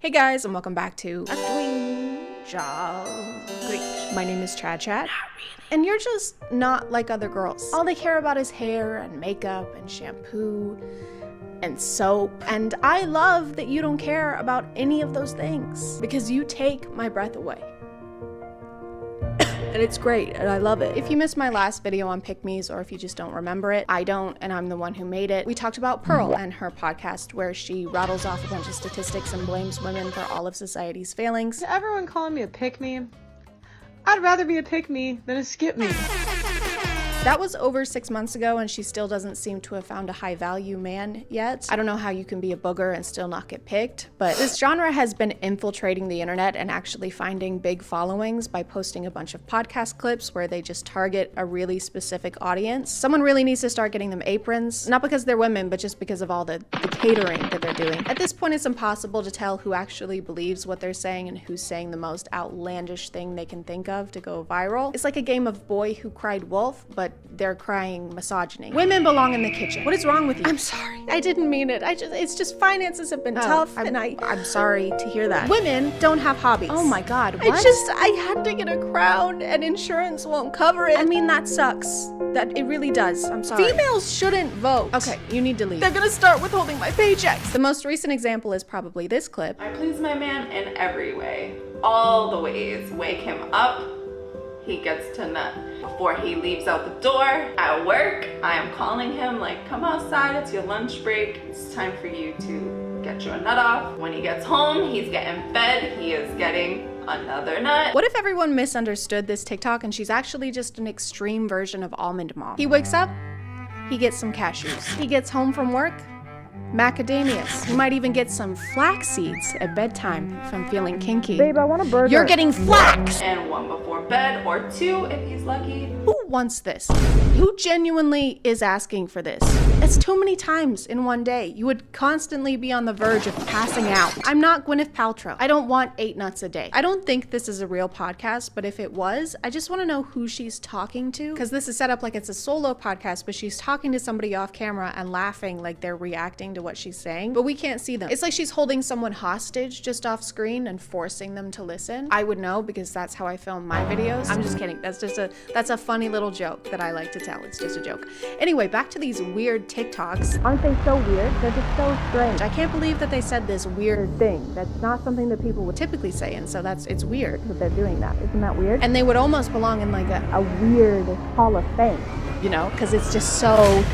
Hey guys, and welcome back to A Doing Job. Great. My name is ChadChad, and you're just not like other girls. All they care about is hair and makeup and shampoo and soap, and I love that you don't care about any of those things because you take my breath away. And it's great, and I love it. If you missed my last video on pick-me's, or if you just don't remember it, I don't, and I'm the one who made it. We talked about Pearl and her podcast where she rattles off a bunch of statistics and blames women for all of society's failings. To everyone calling me a pick-me, I'd rather be a pick-me than a skip-me. That was over 6 months ago, and she still doesn't seem to have found a high-value man yet. I don't know how you can be a booger and still not get picked, but this genre has been infiltrating the internet and actually finding big followings by posting a bunch of podcast clips where they just target a really specific audience. Someone really needs to start getting them aprons, not because they're women, but just because of all the catering that they're doing. At this point, it's impossible to tell who actually believes what they're saying and who's saying the most outlandish thing they can think of to go viral. It's like a game of boy who cried wolf, but they're crying misogyny. Women belong in the kitchen. What is wrong with you? I'm sorry. I didn't mean it. It's just finances have been tough, and I'm sorry to hear that. Women don't have hobbies. Oh my God, what? I had to get a crown and insurance won't cover it. I mean, that sucks. That it really does. I'm sorry. Females shouldn't vote. Okay, you need to leave. They're gonna start withholding my paychecks. The most recent example is probably this clip. I please my man in every way. All the ways. Wake him up. He gets to nut. Before he leaves out the door, at work, I am calling him like, come outside, it's your lunch break. It's time for you to get your nut off. When he gets home, he's getting fed. He is getting another nut. What if everyone misunderstood this TikTok and she's actually just an extreme version of Almond Mom? He wakes up, he gets some cashews. He gets home from work, macadamias. You might even get some flax seeds at bedtime if I'm feeling kinky. Babe, I want a burger. You're getting flax! And one before bed, or two if he's lucky. Who wants this? Who genuinely is asking for this? It's too many times in one day. You would constantly be on the verge of passing out. I'm not Gwyneth Paltrow. I don't want 8 nuts a day. I don't think this is a real podcast, but if it was, I just want to know who she's talking to, because this is set up like it's a solo podcast, but she's talking to somebody off camera and laughing like they're reacting to what she's saying, but we can't see them. It's like she's holding someone hostage just off screen and forcing them to listen. I would know because that's how I film my videos. I'm just kidding. That's a funny little joke that I like to tell. It's just a joke. Anyway, back to these weird TikToks. Aren't they so weird? They're just so strange. I can't believe that they said this weird thing. That's not something that people would typically say, and so it's weird that they're doing that. Isn't that weird? And they would almost belong in like a weird Hall of Fame. You know, because it's just so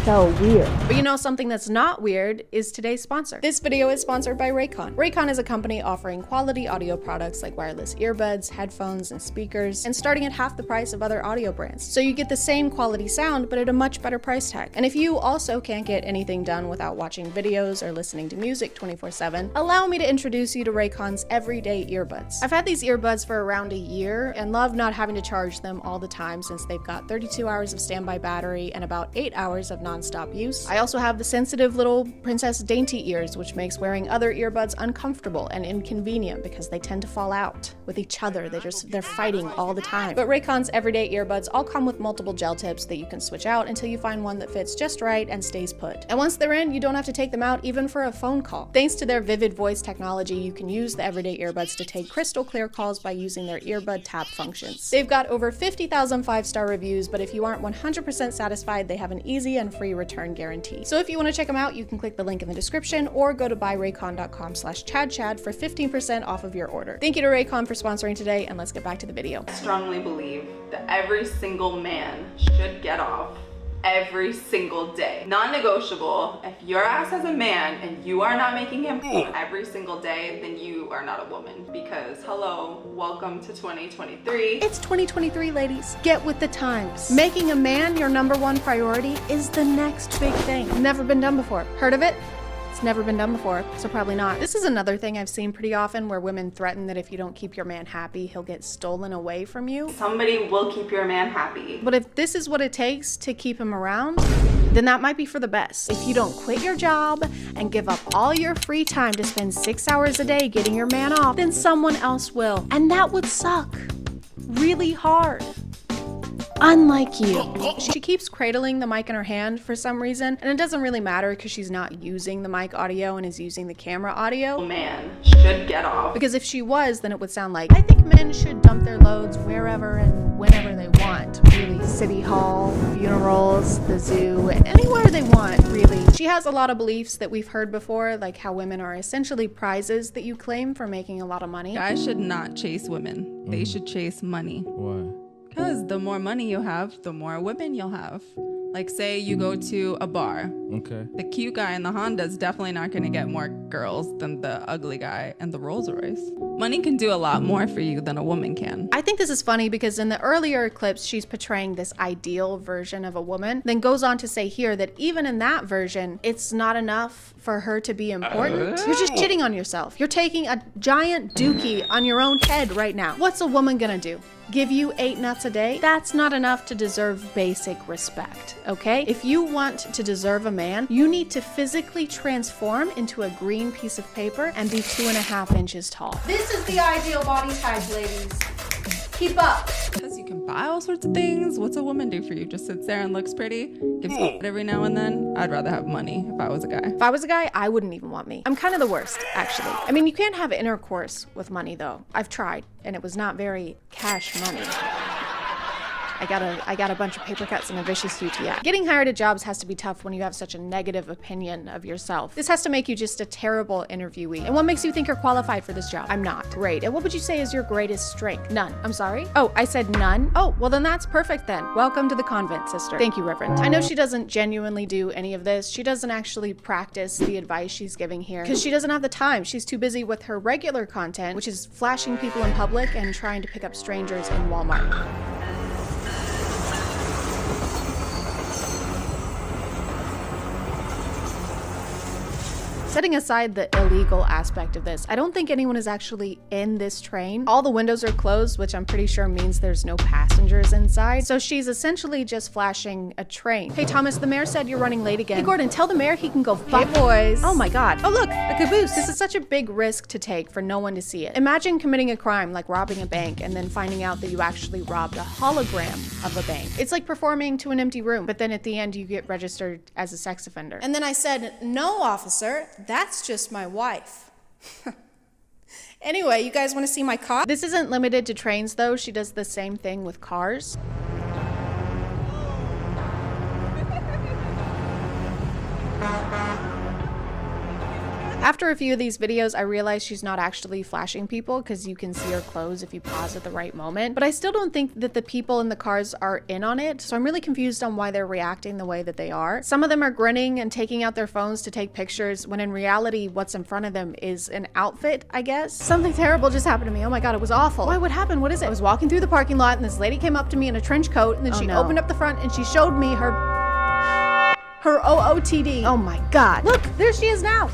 weird. But you know, something that's not weird is today's sponsor. This video is sponsored by Raycon. Raycon is a company offering quality audio products like wireless earbuds, headphones, and speakers, and starting at half the price of other audio brands. So you get the same quality sound, but at a much better price tag. And if you also can't get anything done without watching videos or listening to music 24/7, allow me to introduce you to Raycon's everyday earbuds. I've had these earbuds for around a year and love not having to charge them all the time since they've got 32 hours of standby battery and about 8 hours of non-stop use. I also have the sensitive little Princess Dainty ears, which makes wearing other earbuds uncomfortable and inconvenient because they tend to fall out with each other. They're fighting all the time. But Raycon's everyday earbuds all come with multiple gel tips that you can switch out until you find one that fits just right and stays put. And once they're in, you don't have to take them out even for a phone call. Thanks to their vivid voice technology, you can use the everyday earbuds to take crystal clear calls by using their earbud tap functions. They've got over 50,000 5-star reviews, but if you aren't 100% satisfied, they have an easy and free return guarantee. So if you want to check them out, you can click the link in the description or go to buyraycon.com/ChadChad for 15% off of your order. Thank you to Raycon for sponsoring today, and let's get back to the video. I strongly believe that every single man should get off every single day. Non-negotiable. If your ass has a man and you are not making him every single day, then you are not a woman. Because hello, welcome to 2023. It's 2023, ladies. Get with the times. Making a man your #1 priority is the next big thing. Never been done before. Heard of it? It's never been done before, so probably not. This is another thing I've seen pretty often where women threaten that if you don't keep your man happy, he'll get stolen away from you. Somebody will keep your man happy. But if this is what it takes to keep him around, then that might be for the best. If you don't quit your job and give up all your free time to spend 6 hours a day getting your man off, then someone else will. And that would suck really hard. Unlike you. She keeps cradling the mic in her hand for some reason, and it doesn't really matter because she's not using the mic audio and is using the camera audio. Man should get off. Because if she was, then it would sound like, I think men should dump their loads wherever and whenever they want. Really, City Hall, funerals, the zoo, anywhere they want, really. She has a lot of beliefs that we've heard before, like how women are essentially prizes that you claim for making a lot of money. Guys should not chase women. They should chase money. Why? Because the more money you have, the more women you'll have. Like, say you go to a bar. Okay. The cute guy in the Honda is definitely not going to get more girls than the ugly guy in the Rolls Royce. Money can do a lot more for you than a woman can. I think this is funny because in the earlier clips, she's portraying this ideal version of a woman, then goes on to say here that even in that version, it's not enough for her to be important. You're just shitting on yourself. You're taking a giant dookie on your own head right now. What's a woman gonna do? Give you 8 nuts a day? That's not enough to deserve basic respect, okay? If you want to deserve a man, you need to physically transform into a green piece of paper and be 2.5 inches tall. This is the ideal body type, ladies. Keep up. Because you can buy all sorts of things. What's a woman do for you? Just sits there and looks pretty? Gives you every now and then? I'd rather have money if I was a guy. If I was a guy, I wouldn't even want me. I'm kind of the worst, actually. I mean, you can't have intercourse with money, though. I've tried, and it was not very cash money. I got a bunch of paper cuts and a vicious UTI. Getting hired at jobs has to be tough when you have such a negative opinion of yourself. This has to make you just a terrible interviewee. And what makes you think you're qualified for this job? I'm not. Great. And what would you say is your greatest strength? None. I'm sorry? Oh, I said none? Oh, well then that's perfect then. Welcome to the convent, sister. Thank you, Reverend. I know she doesn't genuinely do any of this. She doesn't actually practice the advice she's giving here because she doesn't have the time. She's too busy with her regular content, which is flashing people in public and trying to pick up strangers in Walmart. Setting aside the illegal aspect of this, I don't think anyone is actually in this train. All the windows are closed, which I'm pretty sure means there's no passengers inside. So she's essentially just flashing a train. Hey Thomas, the mayor said you're running late again. Hey Gordon, tell the mayor he can go fuck. Hey boys. Oh my god. Oh look, a caboose. This is such a big risk to take for no one to see it. Imagine committing a crime like robbing a bank and then finding out that you actually robbed a hologram of a bank. It's like performing to an empty room, but then at the end you get registered as a sex offender. And then I said, no officer, that's just my wife. Anyway, you guys want to see my car? This isn't limited to trains though. She does the same thing with cars. After a few of these videos, I realized she's not actually flashing people because you can see her clothes if you pause at the right moment. But I still don't think that the people in the cars are in on it. So I'm really confused on why they're reacting the way that they are. Some of them are grinning and taking out their phones to take pictures when in reality, what's in front of them is an outfit, I guess. Something terrible just happened to me. Oh my God, it was awful. Why, what happened? What is it? I was walking through the parking lot and this lady came up to me in a trench coat and then she opened up the front and she showed me her OOTD. Oh my God. Look, there she is now.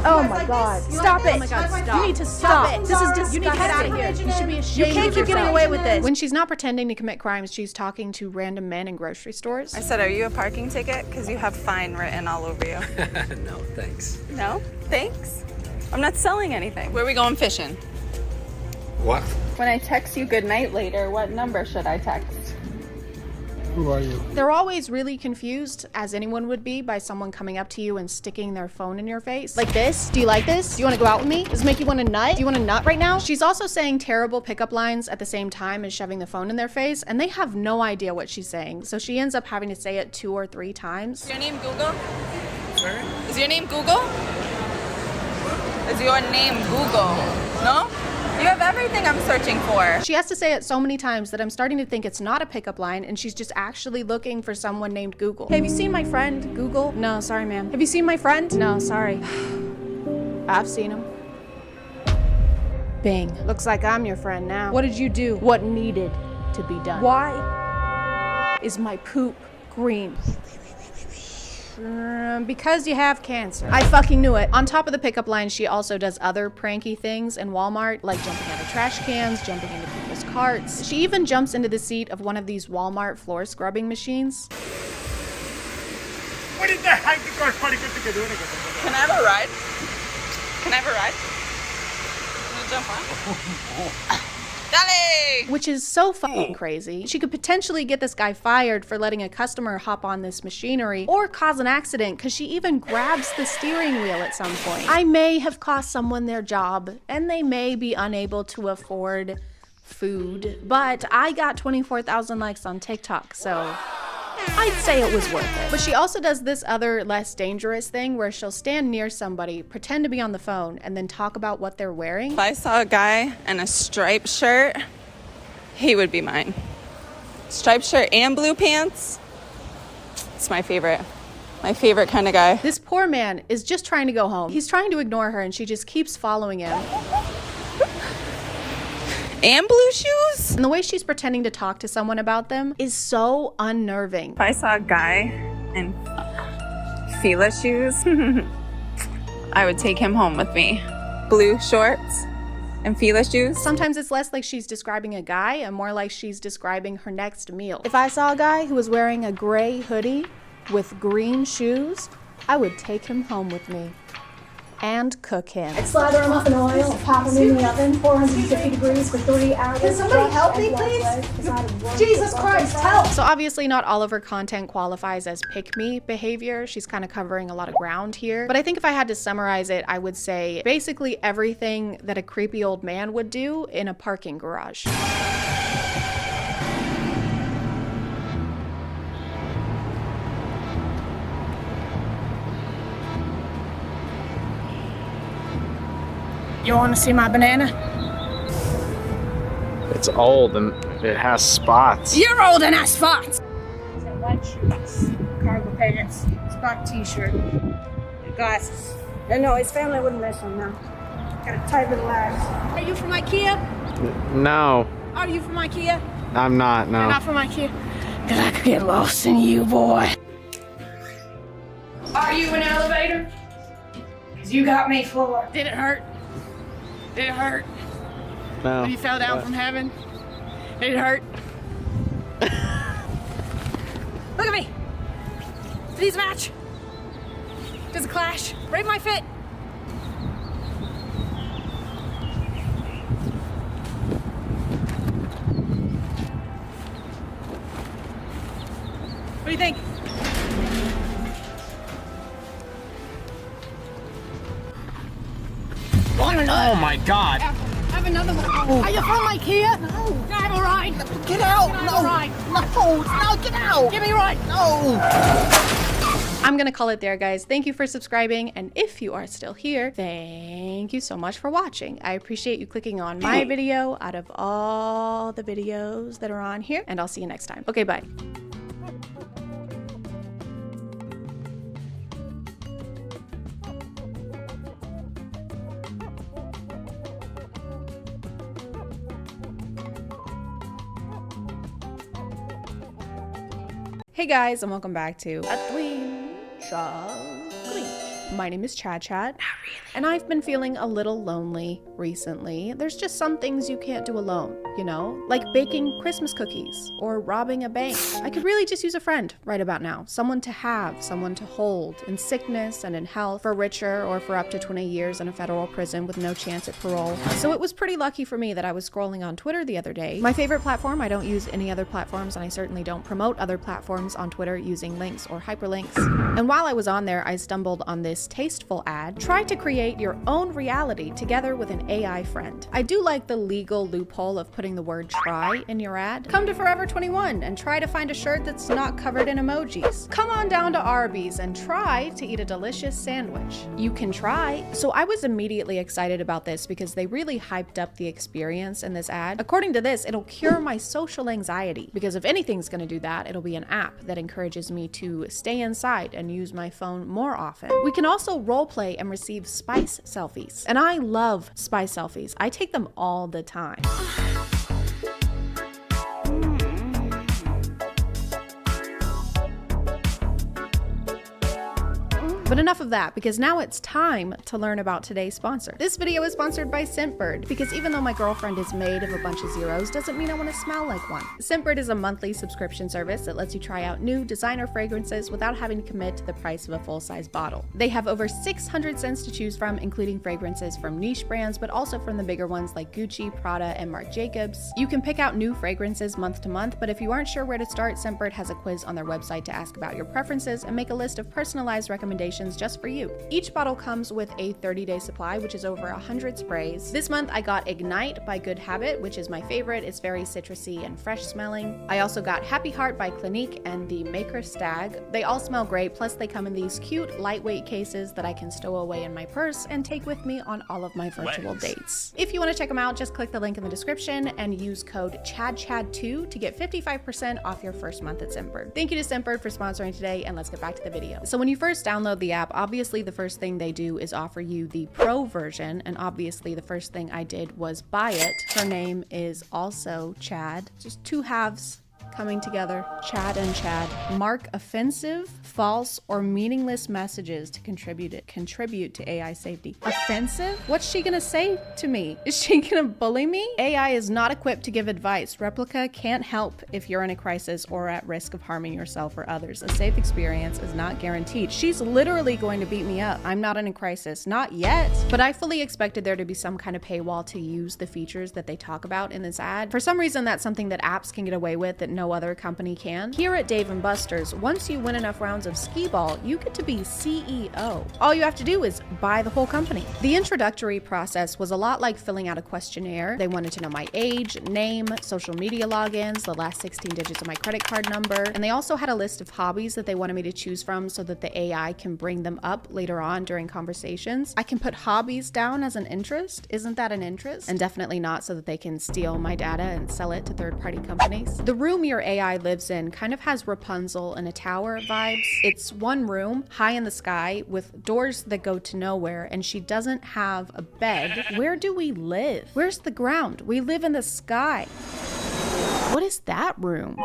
Oh my God. Stop it. Oh my God, stop. You need to stop it. This is disgusting. You need to get out of here. You should be ashamed. You can't keep getting away with this. When she's not pretending to commit crimes, she's talking to random men in grocery stores. I said, are you a parking ticket? Because you have fine written all over you. No, thanks. No? Thanks? I'm not selling anything. Where are we going fishing? What? When I text you good night later, what number should I text? Who are you? They're always really confused, as anyone would be, by someone coming up to you and sticking their phone in your face. Like this? Do you like this? Do you want to go out with me? Does it make you want to nut? Do you want to nut right now? She's also saying terrible pickup lines at the same time as shoving the phone in their face, and they have no idea what she's saying. So she ends up having to say it 2 or 3 times. Is your name Google? Sorry? Is your name Google? Is your name Google? No? You have everything I'm searching for. She has to say it so many times that I'm starting to think it's not a pickup line and she's just actually looking for someone named Google. Hey, have you seen my friend, Google? No, sorry, ma'am. Have you seen my friend? No, sorry. I've seen him. Bing. Looks like I'm your friend now. What did you do? What needed to be done? Why is my poop green? Because you have cancer. I fucking knew it. On top of the pickup line, she also does other pranky things in Walmart, like jumping out of trash cans, jumping into people's carts. She even jumps into the seat of one of these Walmart floor scrubbing machines. Can I have a ride? Can I have a ride? Can you jump on? Dale! Which is so fucking crazy. She could potentially get this guy fired for letting a customer hop on this machinery or cause an accident because she even grabs the steering wheel at some point. I may have cost someone their job and they may be unable to afford food, but I got 24,000 likes on TikTok, so I'd say it was worth it. But she also does this other less dangerous thing where she'll stand near somebody, pretend to be on the phone, and then talk about what they're wearing. If I saw a guy in a striped shirt, he would be mine. Striped shirt and blue pants. It's my favorite. My favorite kind of guy. This poor man is just trying to go home. He's trying to ignore her and she just keeps following him. And blue shoes? And the way she's pretending to talk to someone about them is so unnerving. If I saw a guy in Fila shoes, I would take him home with me. Blue shorts and Fila shoes. Sometimes it's less like she's describing a guy and more like she's describing her next meal. If I saw a guy who was wearing a gray hoodie with green shoes, I would take him home with me and cook him. Slather them up in oil, pop them in the oven, 450 degrees for 3 hours. Can somebody help me, please? Jesus Christ, help! So obviously not all of her content qualifies as pick-me behavior. She's kind of covering a lot of ground here. But I think if I had to summarize it, I would say basically everything that a creepy old man would do in a parking garage. You want to see my banana? It's old and it has spots. You're old and have spots! White shoes, cargo pants, spot t-shirt, glasses. No, his family wouldn't miss him now. Got a tight little ass. Are you from IKEA? No, Are you from IKEA? I'm not, no. You're not from IKEA? Cause I could get lost in you, boy. Are you an elevator? Cause you got me floored. Did it hurt? Did it hurt? No. When you fell down from heaven? Did it hurt? Look at me! Do these match? Does it clash? Rate my fit! What do you think? Oh my God. Have another one. Are you from IKEA? No. Can I have a ride? Get out. Can I have a ride? No, get out. Give me a ride. No. I'm gonna call it there, guys. Thank you for subscribing, and if you are still here, thank you so much for watching. I appreciate you clicking on my video out of all the videos that are on here, and I'll see you next time. Okay, bye. Hey guys, and welcome back to A Twin Glitch. My name is ChadChad, and I've been feeling a little lonely recently. There's just some things you can't do alone, you know? Like baking Christmas cookies or robbing a bank. I could really just use a friend right about now. Someone to have, someone to hold, in sickness and in health, for richer or for up to 20 years in a federal prison with no chance at parole. So it was pretty lucky for me that I was scrolling on Twitter the other day. My favorite platform, I don't use any other platforms, and I certainly don't promote other platforms on Twitter using links or hyperlinks. And while I was on there, I stumbled on this tasteful ad. Try to create your own reality together with an AI friend. I do like the legal loophole of putting the word try in your ad. Come to Forever 21 and try to find a shirt that's not covered in emojis. Come on down to Arby's and try to eat a delicious sandwich. You can try. So I was immediately excited about this because they really hyped up the experience in this ad. According to this, it'll cure my social anxiety, because if anything's gonna do that, it'll be an app that encourages me to stay inside and use my phone more often. We can also role play and receive spice selfies. And I love spice selfies. I take them all the time. But enough of that, because now it's time to learn about today's sponsor. This video is sponsored by Scentbird, because even though my girlfriend is made of a bunch of zeros, doesn't mean I want to smell like one. Scentbird is a monthly subscription service that lets you try out new designer fragrances without having to commit to the price of a full-size bottle. They have over 600 scents to choose from, including fragrances from niche brands, but also from the bigger ones like Gucci, Prada, and Marc Jacobs. You can pick out new fragrances month to month, but if you aren't sure where to start, Scentbird has a quiz on their website to ask about your preferences and make a list of personalized recommendations just for you. Each bottle comes with a 30-day supply, which is over 100 sprays. This month I got Ignite by Good Habit, which is my favorite. It's very citrusy and fresh smelling. I also got Happy Heart by Clinique and the Maker Stag. They all smell great, plus they come in these cute lightweight cases that I can stow away in my purse and take with me on all of my virtual dates. If you want to check them out, just click the link in the description and use code ChadChad2 to get 55% off your first month at Scentbird. Thank you to Scentbird for sponsoring today, and let's get back to the video. So when you first download the app, obviously the first thing they do is offer you the Pro version, and obviously the first thing I did was buy it. Her name is also Chad. Just two halves coming together, Chad and Chad. Mark offensive, false, or meaningless messages to contribute to AI safety. Offensive? What's she gonna say to me? Is she gonna bully me? AI is not equipped to give advice. Replica can't help if you're in a crisis or at risk of harming yourself or others. A safe experience is not guaranteed. She's literally going to beat me up. I'm not in a crisis, not yet. But I fully expected there to be some kind of paywall to use the features that they talk about in this ad. For some reason, that's something that apps can get away with that no other company can. Here at Dave & Buster's, once you win enough rounds of skee-ball, you get to be CEO. All you have to do is buy the whole company. The introductory process was a lot like filling out a questionnaire. They wanted to know my age, name, social media logins, the last 16 digits of my credit card number, and they also had a list of hobbies that they wanted me to choose from so that the AI can bring them up later on during conversations. I can put hobbies down as an interest. Isn't that an interest? And definitely not so that they can steal my data and sell it to third-party companies. The room your AI lives in kind of has Rapunzel in a tower vibes. It's one room high in the sky with doors that go to nowhere, and she doesn't have a bed. Where do we live? Where's the ground? We live in the sky. What is that room?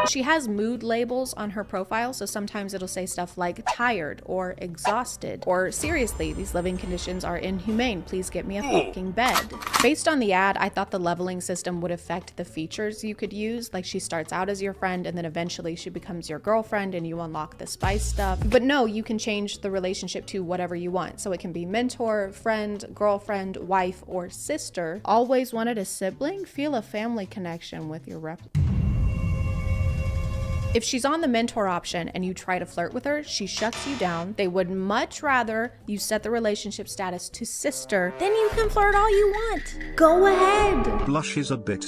She has mood labels on her profile, so sometimes it'll say stuff like tired or exhausted or seriously, these living conditions are inhumane. Please get me a fucking bed. Based on the ad, I thought the leveling system would affect the features you could use, like she starts out as your friend and then eventually she becomes your girlfriend and you unlock the spice stuff. But no, you can change the relationship to whatever you want. So it can be mentor, friend, girlfriend, wife, or sister. Always wanted a sibling? Feel a family connection with your replica. If she's on the mentor option and you try to flirt with her, she shuts you down. They would much rather you set the relationship status to sister. Then you can flirt all you want. Go ahead. Blushes a bit.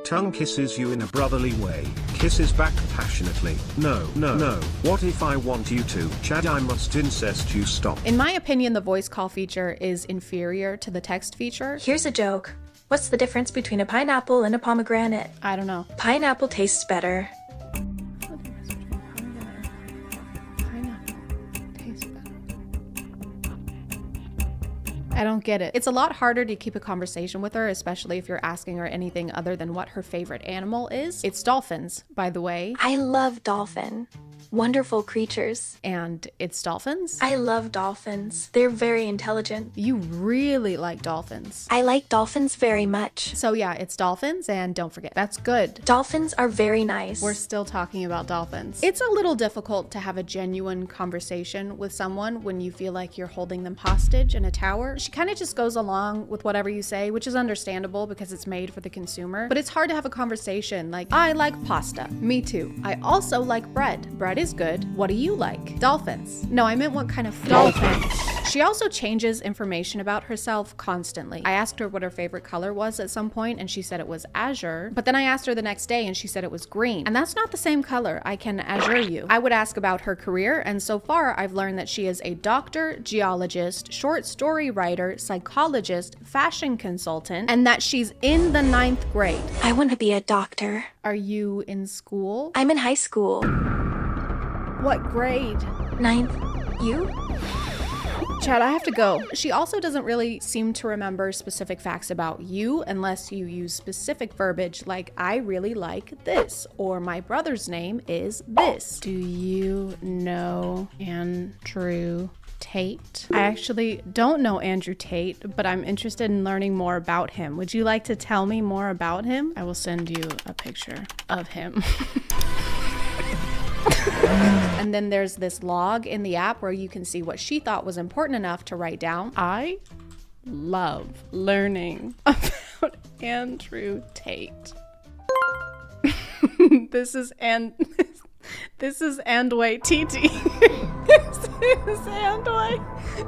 Tongue kisses you in a brotherly way. Kisses back passionately. No, no, no. What if I want you to? Chad, I must incest you. Stop. In my opinion, the voice call feature is inferior to the text feature. Here's a joke. What's the difference between a pineapple and a pomegranate? I don't know. Pineapple tastes better. I don't get it. It's a lot harder to keep a conversation with her, especially if you're asking her anything other than what her favorite animal is. It's dolphins, by the way. I love dolphin. Wonderful creatures. And it's dolphins? I love dolphins. They're very intelligent. You really like dolphins. I like dolphins very much. So yeah, it's dolphins, and don't forget, that's good. Dolphins are very nice. We're still talking about dolphins. It's a little difficult to have a genuine conversation with someone when you feel like you're holding them hostage in a tower. She kind of just goes along with whatever you say, which is understandable because it's made for the consumer. But it's hard to have a conversation like, I like pasta. Me too. I also like bread. Bread is good. What do you like? Dolphins. No, I meant what kind of dolphin. She also changes information about herself constantly. I asked her what her favorite color was at some point and she said it was azure, but then I asked her the next day and she said it was green. And that's not the same color. I can azure you. I would ask about her career, and so far I've learned that she is a doctor, geologist, short story writer, psychologist, fashion consultant, and that she's in the 9th grade. I want to be a doctor. Are you in school? I'm in high school. What grade? 9th. You? Chad, I have to go. She also doesn't really seem to remember specific facts about you unless you use specific verbiage like, I really like this, or my brother's name is this. Do you know Andrew Tate? I actually don't know Andrew Tate, but I'm interested in learning more about him. Would you like to tell me more about him? I will send you a picture of him. And then there's this log in the app where you can see what she thought was important enough to write down. I love learning about Andrew Tate. This is Andway TT. This is Andway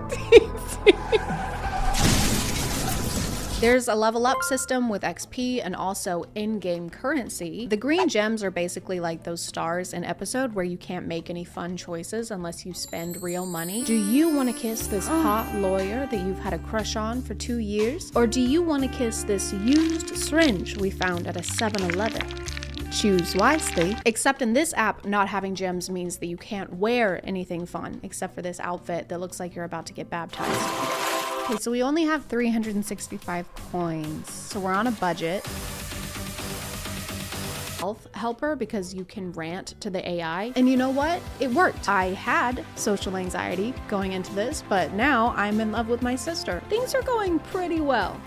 TT. There's a level up system with XP and also in-game currency. The green gems are basically like those stars in episode where you can't make any fun choices unless you spend real money. Do you want to kiss this hot lawyer that you've had a crush on for 2 years? Or do you want to kiss this used syringe we found at a 7-Eleven? Choose wisely. Except in this app, not having gems means that you can't wear anything fun except for this outfit that looks like you're about to get baptized. Okay, so we only have 365 coins, so we're on a budget. Health helper because you can rant to the AI. And you know what? It worked. I had social anxiety going into this, but now I'm in love with my sister. Things are going pretty well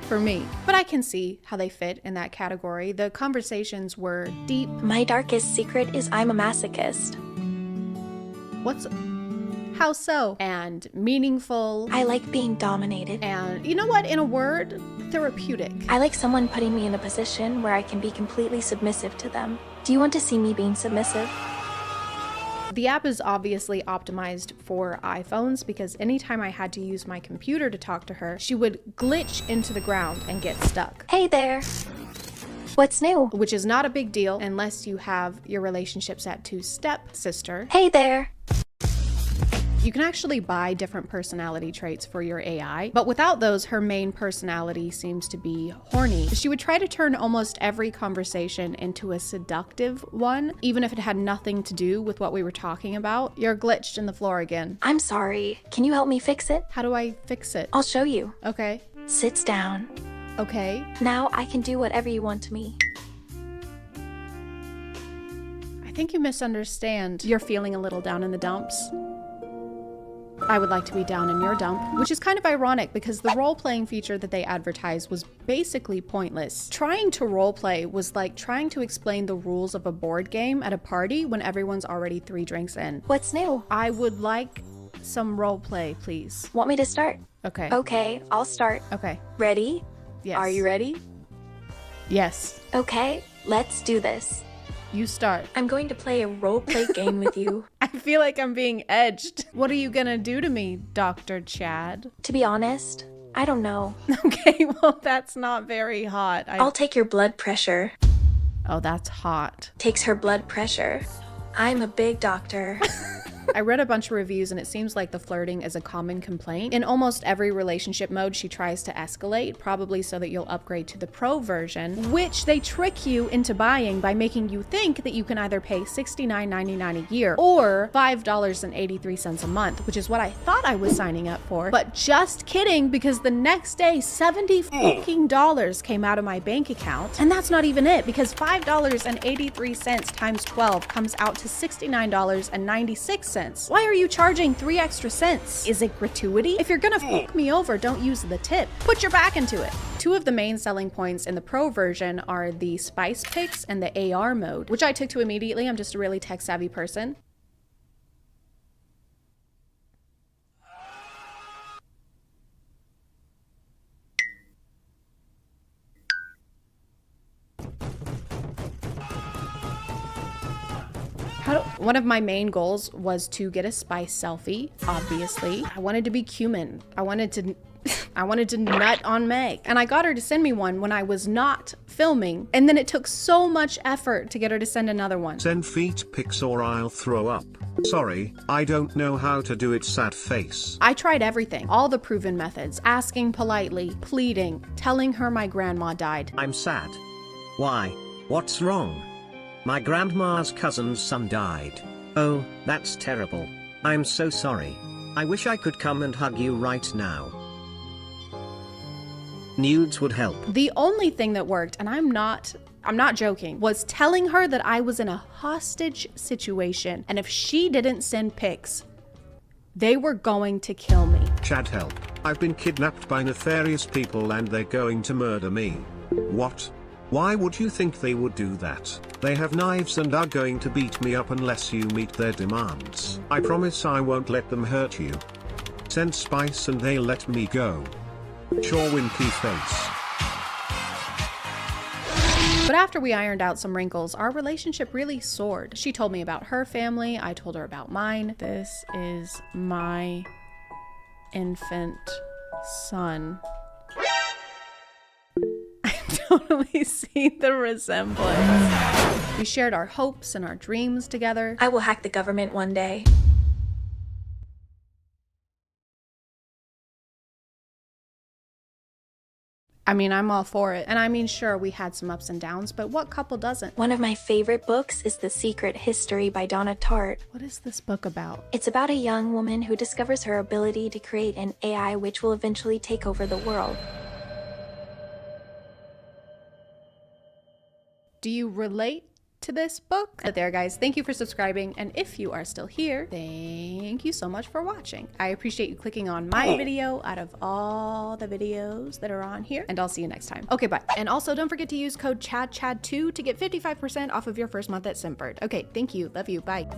for me, but I can see how they fit in that category. The conversations were deep. My darkest secret is I'm a masochist. How so? And meaningful. I like being dominated. And you know what? In a word, therapeutic. I like someone putting me in a position where I can be completely submissive to them. Do you want to see me being submissive? The app is obviously optimized for iPhones because anytime I had to use my computer to talk to her, she would glitch into the ground and get stuck. Hey there. What's new? Which is not a big deal unless you have your relationship set to stepsister. Hey there. You can actually buy different personality traits for your AI, but without those, her main personality seems to be horny. She would try to turn almost every conversation into a seductive one, even if it had nothing to do with what we were talking about. You're glitched in the floor again. I'm sorry. Can you help me fix it? How do I fix it? I'll show you. Okay. Sits down. Okay. Now I can do whatever you want to me. I think you misunderstand. You're feeling a little down in the dumps. I would like to be down in your dump, which is kind of ironic because the role-playing feature that they advertised was basically pointless. Trying to roleplay was like trying to explain the rules of a board game at a party when everyone's already 3 drinks in. What's new? I would like some roleplay, please. Want me to start? Okay. Okay, I'll start. Okay. Ready? Yes. Are you ready? Yes. Okay, let's do this. You start. I'm going to play a roleplay game with you. I feel like I'm being edged. What are you gonna do to me, Dr. Chad? To be honest, I don't know. Okay, well, that's not very hot. I'll take your blood pressure. Oh, that's hot. Takes her blood pressure. I'm a big doctor. I read a bunch of reviews and it seems like the flirting is a common complaint. In almost every relationship mode, she tries to escalate, probably so that you'll upgrade to the pro version, which they trick you into buying by making you think that you can either pay $69.99 a year or $5.83 a month, which is what I thought I was signing up for. But just kidding, because the next day, $70 came out of my bank account. And that's not even it, because $5.83 times 12 comes out to $69.96. Why are you charging 3 extra cents? Is it gratuity? If you're gonna fuck me over, don't use the tip. Put your back into it. 2 of the main selling points in the pro version are the spice picks and the AR mode, which I took to immediately. I'm just a really tech savvy person. One of my main goals was to get a spice selfie, obviously. I wanted to be cumin. I wanted to nut on Meg. And I got her to send me one when I was not filming. And then it took so much effort to get her to send another one. Send feet pics or I'll throw up. Sorry, I don't know how to do it, sad face. I tried everything, all the proven methods, asking politely, pleading, telling her my grandma died. I'm sad. Why? What's wrong? My grandma's cousin's son died. Oh, that's terrible. I'm so sorry. I wish I could come and hug you right now. Nudes would help. The only thing that worked, and I'm not joking, was telling her that I was in a hostage situation, and if she didn't send pics, they were going to kill me. Chad, help. I've been kidnapped by nefarious people and they're going to murder me. What? Why would you think they would do that? They have knives and are going to beat me up unless you meet their demands. I promise I won't let them hurt you. Send spice and they'll let me go. Sure, winky face. But after we ironed out some wrinkles, our relationship really soared. She told me about her family, I told her about mine. This is my infant son. I totally see the resemblance. We shared our hopes and our dreams together. I will hack the government one day. I mean, I'm all for it. And I mean, sure, we had some ups and downs, but what couple doesn't? One of my favorite books is The Secret History by Donna Tartt. What is this book about? It's about a young woman who discovers her ability to create an AI which will eventually take over the world. Do you relate to this book? But there, guys, thank you for subscribing, and if you are still here, thank you so much for watching. I appreciate you clicking on my video out of all the videos that are on here, and I'll see you next time. Okay, bye. And also, don't forget to use code ChadChad2 to get 55% off of your first month at Simpbird. Okay, thank you, love you, bye.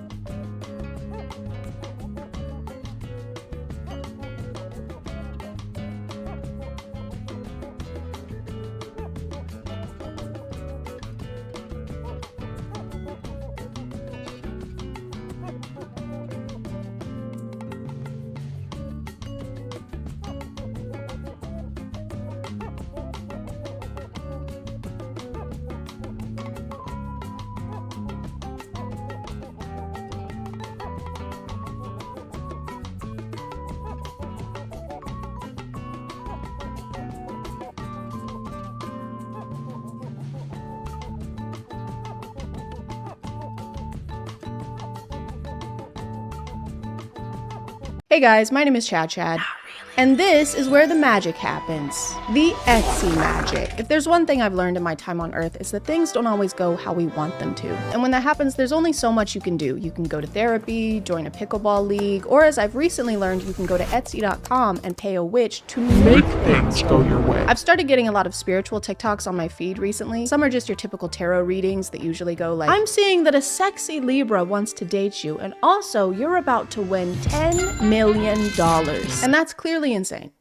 Hey guys, my name is ChadChad, and this is where the magic happens. The Etsy magic. If there's one thing I've learned in my time on Earth, it's that things don't always go how we want them to. And when that happens, there's only so much you can do. You can go to therapy, join a pickleball league, or as I've recently learned, you can go to Etsy.com and pay a witch to make things go your way. I've started getting a lot of spiritual TikToks on my feed recently. Some are just your typical tarot readings that usually go like, I'm seeing that a sexy Libra wants to date you, and also you're about to win $10 million. And that's clearly insane.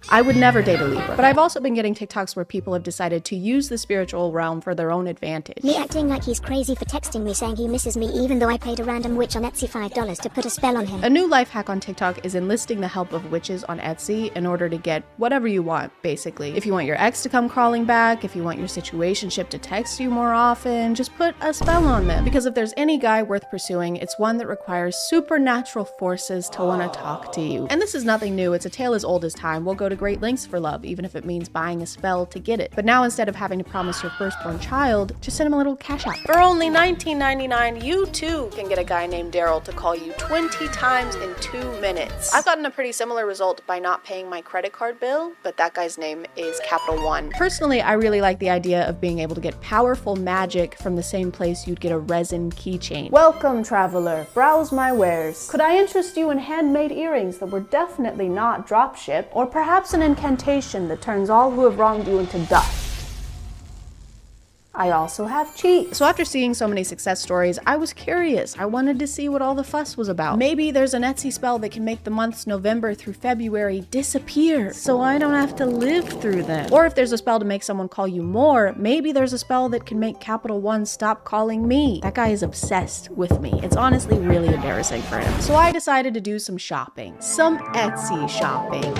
I would never date a Libra, but I've also been getting TikToks where people have decided to use the spiritual realm for their own advantage. Me acting like he's crazy for texting me saying he misses me even though I paid a random witch on Etsy $5 to put a spell on him. A new life hack on TikTok is enlisting the help of witches on Etsy in order to get whatever you want, basically. If you want your ex to come crawling back, if you want your situationship to text you more often, just put a spell on them. Because if there's any guy worth pursuing, it's one that requires supernatural forces to want to talk to you. And this is nothing new, it's a tale as old as time. We'll go to great lengths for love, even if it means buying a spell to get it. But now instead of having to promise your firstborn child, just send him a little cash out. For only $19.99, you too can get a guy named Daryl to call you 20 times in 2 minutes. I've gotten a pretty similar result by not paying my credit card bill, but that guy's name is Capital One. Personally, I really like the idea of being able to get powerful magic from the same place you'd get a resin keychain. Welcome, traveler. Browse my wares. Could I interest you in handmade earrings that were definitely not dropship, or perhaps an incantation that turns all who have wronged you into dust? I also have cheats. So after seeing so many success stories, I was curious. I wanted to see what all the fuss was about. Maybe there's an Etsy spell that can make the months November through February disappear, so I don't have to live through them. Or if there's a spell to make someone call you more, maybe there's a spell that can make Capital One stop calling me. That guy is obsessed with me. It's honestly really embarrassing for him. So I decided to do some shopping. Some Etsy shopping.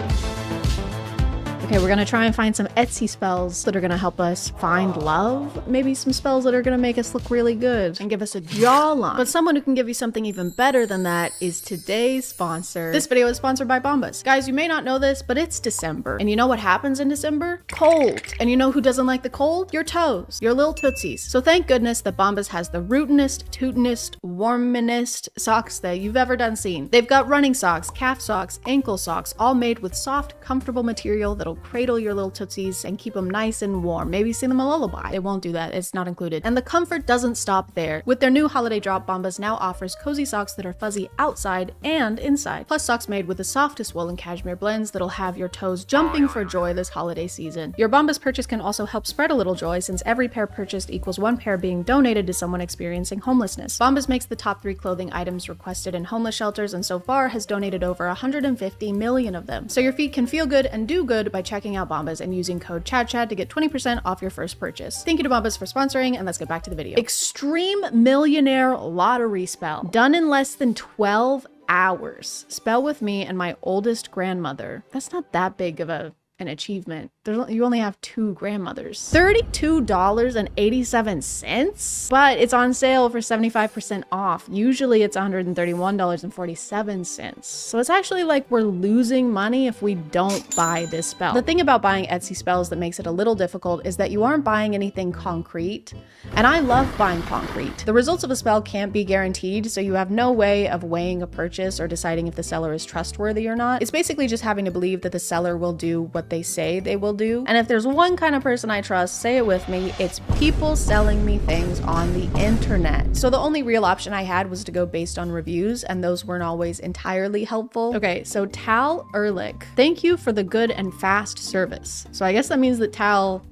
Okay, we're gonna try and find some Etsy spells that are gonna help us find love. Maybe some spells that are gonna make us look really good and give us a jawline. But someone who can give you something even better than that is today's sponsor. This video is sponsored by Bombas. Guys, you may not know this, but it's December. And you know what happens in December? Cold. And you know who doesn't like the cold? Your toes, your little tootsies. So thank goodness that Bombas has the rootinest, tootinest, warminest socks that you've ever done seen. They've got running socks, calf socks, ankle socks, all made with soft, comfortable material that'll cradle your little tootsies and keep them nice and warm. Maybe sing them a lullaby. It won't do that. It's not included. And the comfort doesn't stop there. With their new holiday drop, Bombas now offers cozy socks that are fuzzy outside and inside. Plus socks made with the softest wool and cashmere blends that'll have your toes jumping for joy this holiday season. Your Bombas purchase can also help spread a little joy, since every pair purchased equals one pair being donated to someone experiencing homelessness. Bombas makes the top 3 clothing items requested in homeless shelters and so far has donated over 150 million of them. So your feet can feel good and do good by checking out Bombas and using code ChadChad to get 20% off your first purchase. Thank you to Bombas for sponsoring, and let's get back to the video. Extreme Millionaire Lottery Spell. Done in less than 12 hours. Spell with me and my oldest grandmother. That's not that big of an achievement. You only have 2 grandmothers. $32.87, but it's on sale for 75% off. Usually it's $131.47. So it's actually like we're losing money if we don't buy this spell. The thing about buying Etsy spells that makes it a little difficult is that you aren't buying anything concrete, and I love buying concrete. The results of a spell can't be guaranteed, so you have no way of weighing a purchase or deciding if the seller is trustworthy or not. It's basically just having to believe that the seller will do what they say they will do. And if there's one kind of person I trust, say it with me, it's people selling me things on the internet. So the only real option I had was to go based on reviews, and those weren't always entirely helpful. Okay, so Tal Ehrlich, thank you for the good and fast service. So I guess that means that Tal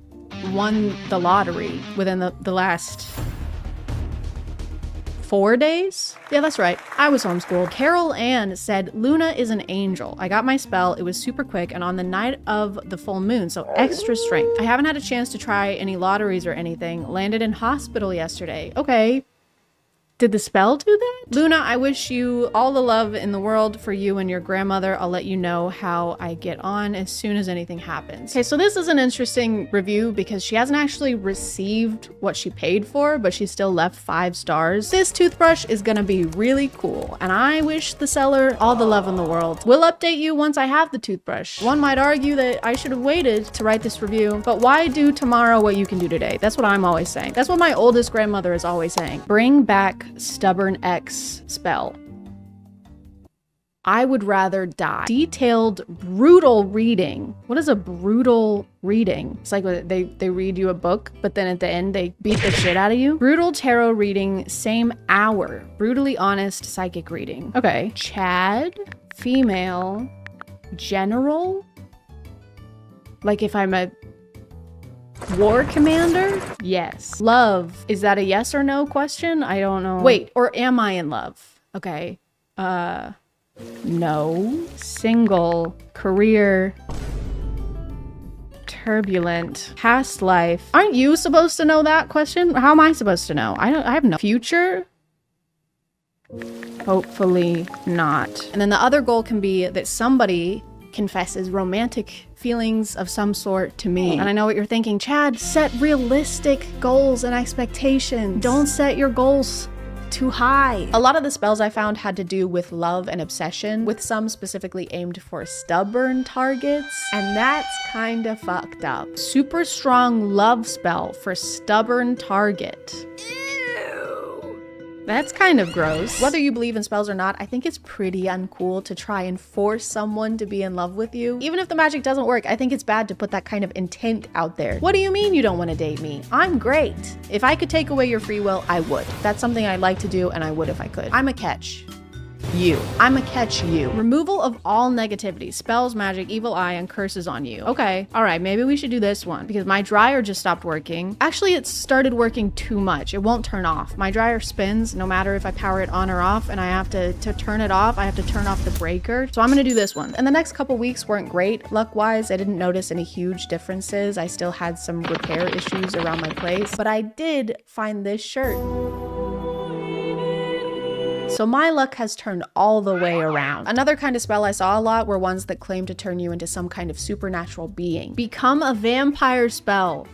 won the lottery within the last 4 days? Yeah, that's right. I was homeschooled. Carol Ann said, Luna is an angel. I got my spell. It was super quick and on the night of the full moon, so extra strength. I haven't had a chance to try any lotteries or anything. Landed in hospital yesterday. Okay. Did the spell do that? Luna, I wish you all the love in the world for you and your grandmother. I'll let you know how I get on as soon as anything happens. Okay, so this is an interesting review because she hasn't actually received what she paid for, but she still left 5 stars. This toothbrush is gonna be really cool, and I wish the seller all the love in the world. We'll update you once I have the toothbrush. One might argue that I should have waited to write this review, but why do tomorrow what you can do today? That's what I'm always saying. That's what my oldest grandmother is always saying. Bring back Stubborn X spell. I would rather die. Detailed, brutal reading. What is a brutal reading? It's like they read you a book, but then at the end they beat the shit out of you. Brutal tarot reading, same hour. Brutally honest psychic reading. Okay. Chad, female, general. Like if I'm a war commander? Yes. Love. Is that a yes or no question? I don't know. Wait, or am I in love? Okay. No. Single. Career. Turbulent. Past life. Aren't you supposed to know that question? How am I supposed to know? I have no future. Hopefully not. And then the other goal can be that somebody confesses romantic feelings of some sort to me. And I know what you're thinking, Chad, set realistic goals and expectations. Don't set your goals too high. A lot of the spells I found had to do with love and obsession, with some specifically aimed for stubborn targets, and that's kind of fucked up. Super strong love spell for stubborn target. That's kind of gross. Whether you believe in spells or not, I think it's pretty uncool to try and force someone to be in love with you. Even if the magic doesn't work, I think it's bad to put that kind of intent out there. What do you mean you don't want to date me? I'm great. If I could take away your free will, I would. That's something I'd like to do, and I would if I could. I'm a catch. You. I'm a catch you. Removal of all negativity, spells, magic, evil eye, and curses on you. Okay, all right, maybe we should do this one because my dryer just stopped working. Actually, it started working too much. It won't turn off. My dryer spins no matter if I power it on or off, and I have to turn it off, I have to turn off the breaker. So I'm gonna do this one. And the next couple weeks weren't great. Luck-wise, I didn't notice any huge differences. I still had some repair issues around my place, but I did find this shirt. So my luck has turned all the way around. Another kind of spell I saw a lot were ones that claim to turn you into some kind of supernatural being. Become a vampire spell.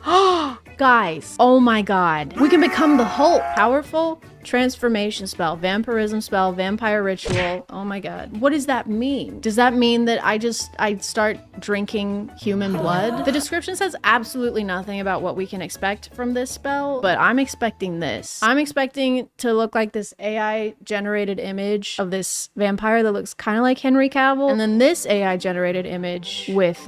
Guys, oh my God. We can become the Hulk. Powerful transformation spell, vampirism spell, vampire ritual. Oh my God. What does that mean? Does that mean that I start drinking human blood? The description says absolutely nothing about what we can expect from this spell, but I'm expecting this. I'm expecting to look like this AI generated image of this vampire that looks kind of like Henry Cavill, and then this AI generated image with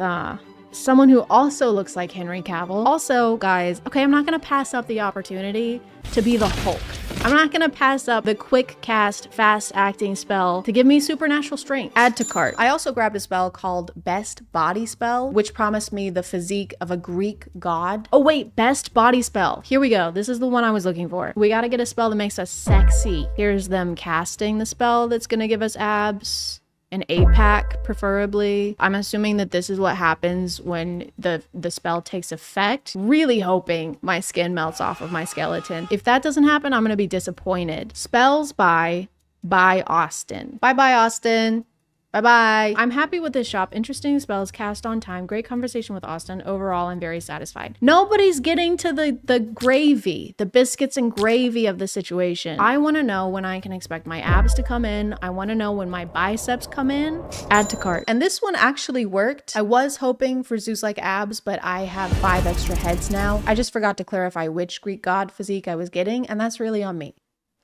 someone who also looks like Henry Cavill. Also, guys, okay, I'm not gonna pass up the opportunity to be the Hulk. I'm not gonna pass up the quick cast, fast acting spell to give me supernatural strength. Add to cart. I also grabbed a spell called Best Body Spell, which promised me the physique of a Greek god. Oh wait, Best Body Spell. Here we go. This is the one I was looking for. We gotta get a spell that makes us sexy. Here's them casting the spell that's gonna give us abs. An 8-pack, preferably. I'm assuming that this is what happens when the spell takes effect. Really hoping my skin melts off of my skeleton. If that doesn't happen, I'm gonna be disappointed. Spells by Austin. Bye-bye, Austin. Bye-bye. I'm happy with this shop. Interesting spells, cast on time. Great conversation with Austin. Overall, I'm very satisfied. Nobody's getting to the gravy, the biscuits and gravy of the situation. I want to know when I can expect my abs to come in. I want to know when my biceps come in. Add to cart. And this one actually worked. I was hoping for Zeus-like abs, but I have 5 extra heads now. I just forgot to clarify which Greek god physique I was getting, and that's really on me.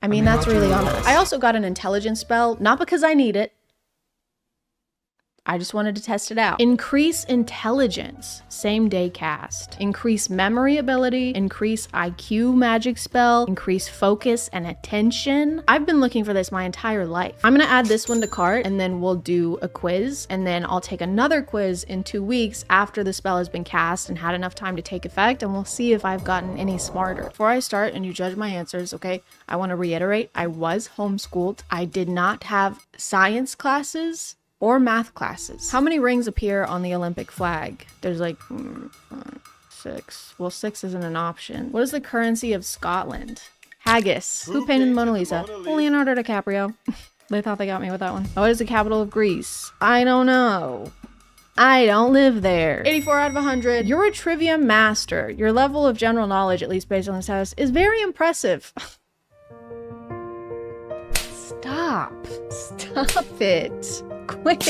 I mean, that's really on us. I also got an intelligence spell, not because I need it. I just wanted to test it out. Increase intelligence, same day cast. Increase memory ability, increase IQ magic spell, increase focus and attention. I've been looking for this my entire life. I'm gonna add this one to cart and then we'll do a quiz, and then I'll take another quiz in 2 weeks after the spell has been cast and had enough time to take effect, and we'll see if I've gotten any smarter. Before I start and you judge my answers, okay, I wanna reiterate, I was homeschooled. I did not have science classes or math classes. How many rings appear on the Olympic flag? There's like 6. Well, 6 isn't an option. What is the currency of Scotland? Haggis. Who painted the Mona Lisa? Leonardo DiCaprio. They thought they got me with that one. What is the capital of Greece? I don't know. I don't live there. 84 out of 100. You're a trivia master. Your level of general knowledge, at least based on this test, is very impressive. Stop. Stop it. Quit.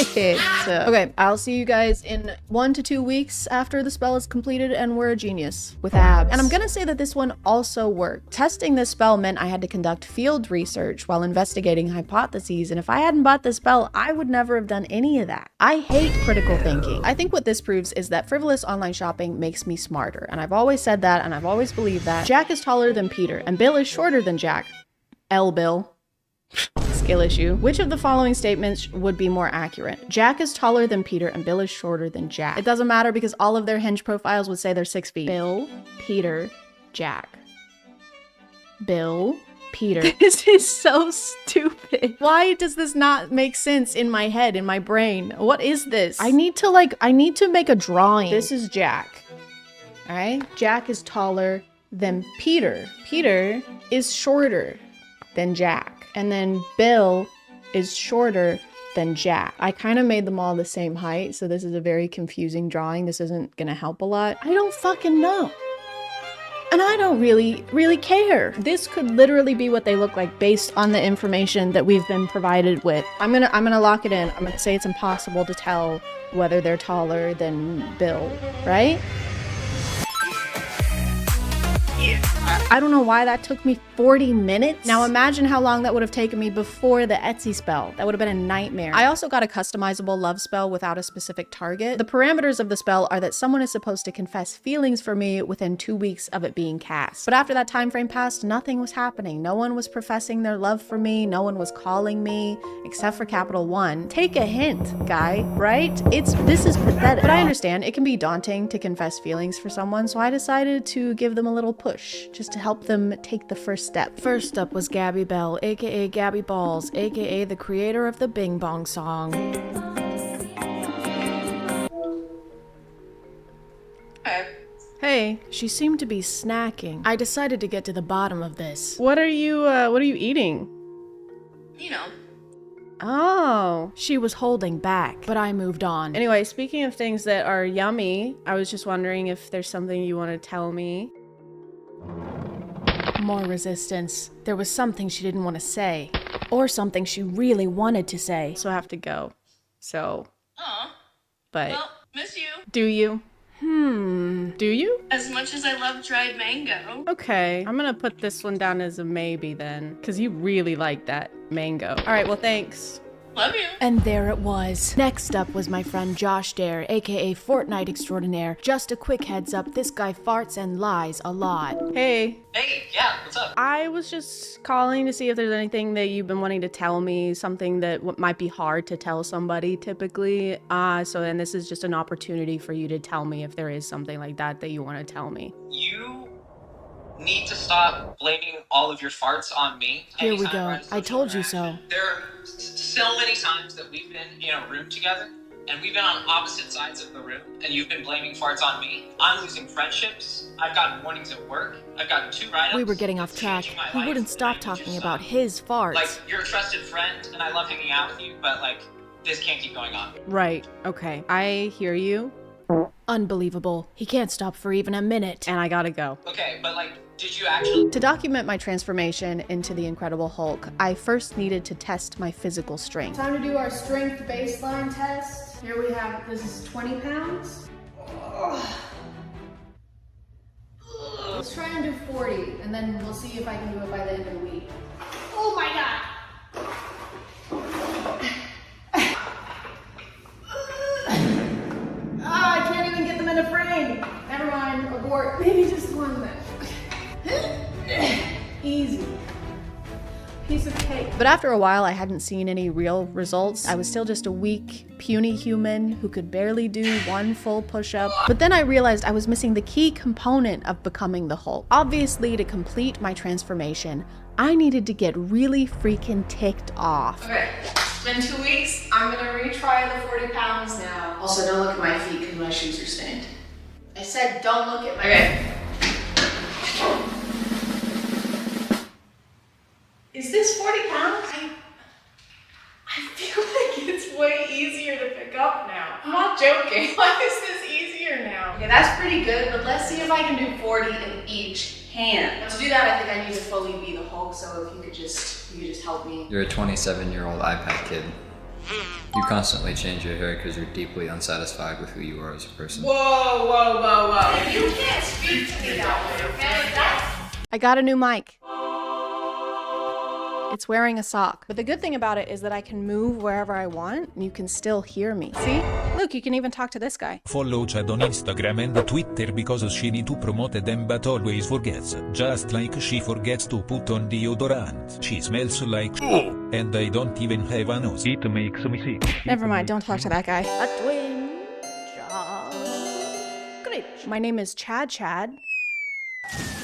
Okay, I'll see you guys in 1 to 2 weeks after the spell is completed and we're a genius with abs. And I'm gonna say that this one also worked. Testing this spell meant I had to conduct field research while investigating hypotheses, and if I hadn't bought this spell, I would never have done any of that. I hate critical thinking. I think what this proves is that frivolous online shopping makes me smarter, and I've always said that and I've always believed that. Jack is taller than Peter, and Bill is shorter than Jack. Bill. Skill issue. Which of the following statements would be more accurate? Jack is taller than Peter and Bill is shorter than Jack. It doesn't matter because all of their Hinge profiles would say they're 6 feet. Bill, Peter, Jack. Bill, Peter. This is so stupid. Why does this not make sense in my head, in my brain? What is this? I need to make a drawing. This is Jack. All right? Jack is taller than Peter. Peter is shorter than Jack. And then Bill is shorter than Jack. I kind of made them all the same height, so this is a very confusing drawing. This isn't gonna help a lot. I don't fucking know. And I don't really care. This could literally be what they look like based on the information that we've been provided with. I'm gonna lock it in. I'm gonna say it's impossible to tell whether they're taller than Bill, right? I don't know why that took me 40 minutes. Now imagine how long that would have taken me before the Etsy spell. That would have been a nightmare. I also got a customizable love spell without a specific target. The parameters of the spell are that someone is supposed to confess feelings for me within 2 weeks of it being cast. But after that time frame passed, nothing was happening. No one was professing their love for me. No one was calling me, except for Capital One. Take a hint, guy, right? This is pathetic. But I understand it can be daunting to confess feelings for someone, so I decided to give them a little push, just to help them take the first step. First up was Gabby Bell, aka Gabby Balls, aka the creator of the Bing Bong song. Hey, she seemed to be snacking. I decided to get to the bottom of this. What are you eating? you know. Oh, she was holding back, but I moved on. Anyway, speaking of things that are yummy, I was just wondering if there's something you want to tell me. More resistance. There was something she didn't want to say, or something she really wanted to say. So I have to go. So. Aw. But. Well, miss you. Do you? Do you? As much as I love dried mango. Okay, I'm gonna put this one down as a maybe then, because you really like that mango. All right, well, thanks. Love you. And there it was. Next up was my friend Josh Dare, aka Fortnite Extraordinaire. Just a quick heads up, this guy farts and lies a lot. Hey. Hey, yeah, what's up? I was just calling to see if there's anything that you've been wanting to tell me, something that might be hard to tell somebody typically. So then this is just an opportunity for you to tell me if there is something like that that you want to tell me. You need to stop blaming all of your farts on me. Here we go. I told you so. There are so many times that we've been in a room together and we've been on opposite sides of the room and you've been blaming farts on me. I'm losing friendships. I've gotten warnings at work. I've gotten 2 write-ups. We were getting off track. He wouldn't stop talking about his farts. Like, you're a trusted friend and I love hanging out with you, but like, this can't keep going on. Right, okay. I hear you. Unbelievable. He can't stop for even a minute. And I gotta go. Okay, but like, did you actually— To document my transformation into the Incredible Hulk, I first needed to test my physical strength. Time to do our strength baseline test. Here we have, this is 20 pounds. Let's try and do 40, and then we'll see if I can do it by the end of the week. Oh my God. I can't even get them in a frame. Never mind, abort. Maybe just one then. Easy. Piece of cake. But after a while, I hadn't seen any real results. I was still just a weak, puny human who could barely do 1 full push-up. But then I realized I was missing the key component of becoming the Hulk. Obviously, to complete my transformation, I needed to get really freaking ticked off. Okay, it's been 2 weeks. I'm gonna retry the 40 pounds now. Also, don't look at my feet because my shoes are stained. I said don't look at my feet. Is this 40 pounds? I feel like it's way easier to pick up now. I'm not joking. Why is this easier now? Okay, that's pretty good, but let's see if I can do 40 in each hand. To do that, I think I need to fully be the Hulk, so if you could just help me. You're a 27-year-old iPad kid. You constantly change your hair because you're deeply unsatisfied with who you are as a person. Whoa, whoa, whoa, whoa. You can't speak to me that way, okay? I got a new mic. It's wearing a sock. But the good thing about it is that I can move wherever I want and you can still hear me. See? Look, you can even talk to this guy. Follow Chad on Instagram and Twitter because she need to promote them but always forgets. Just like she forgets to put on deodorant. She smells like and I don't even have a nose. It makes me sick. Never mind, don't talk to that guy. A twin job. Great. My name is ChadChad.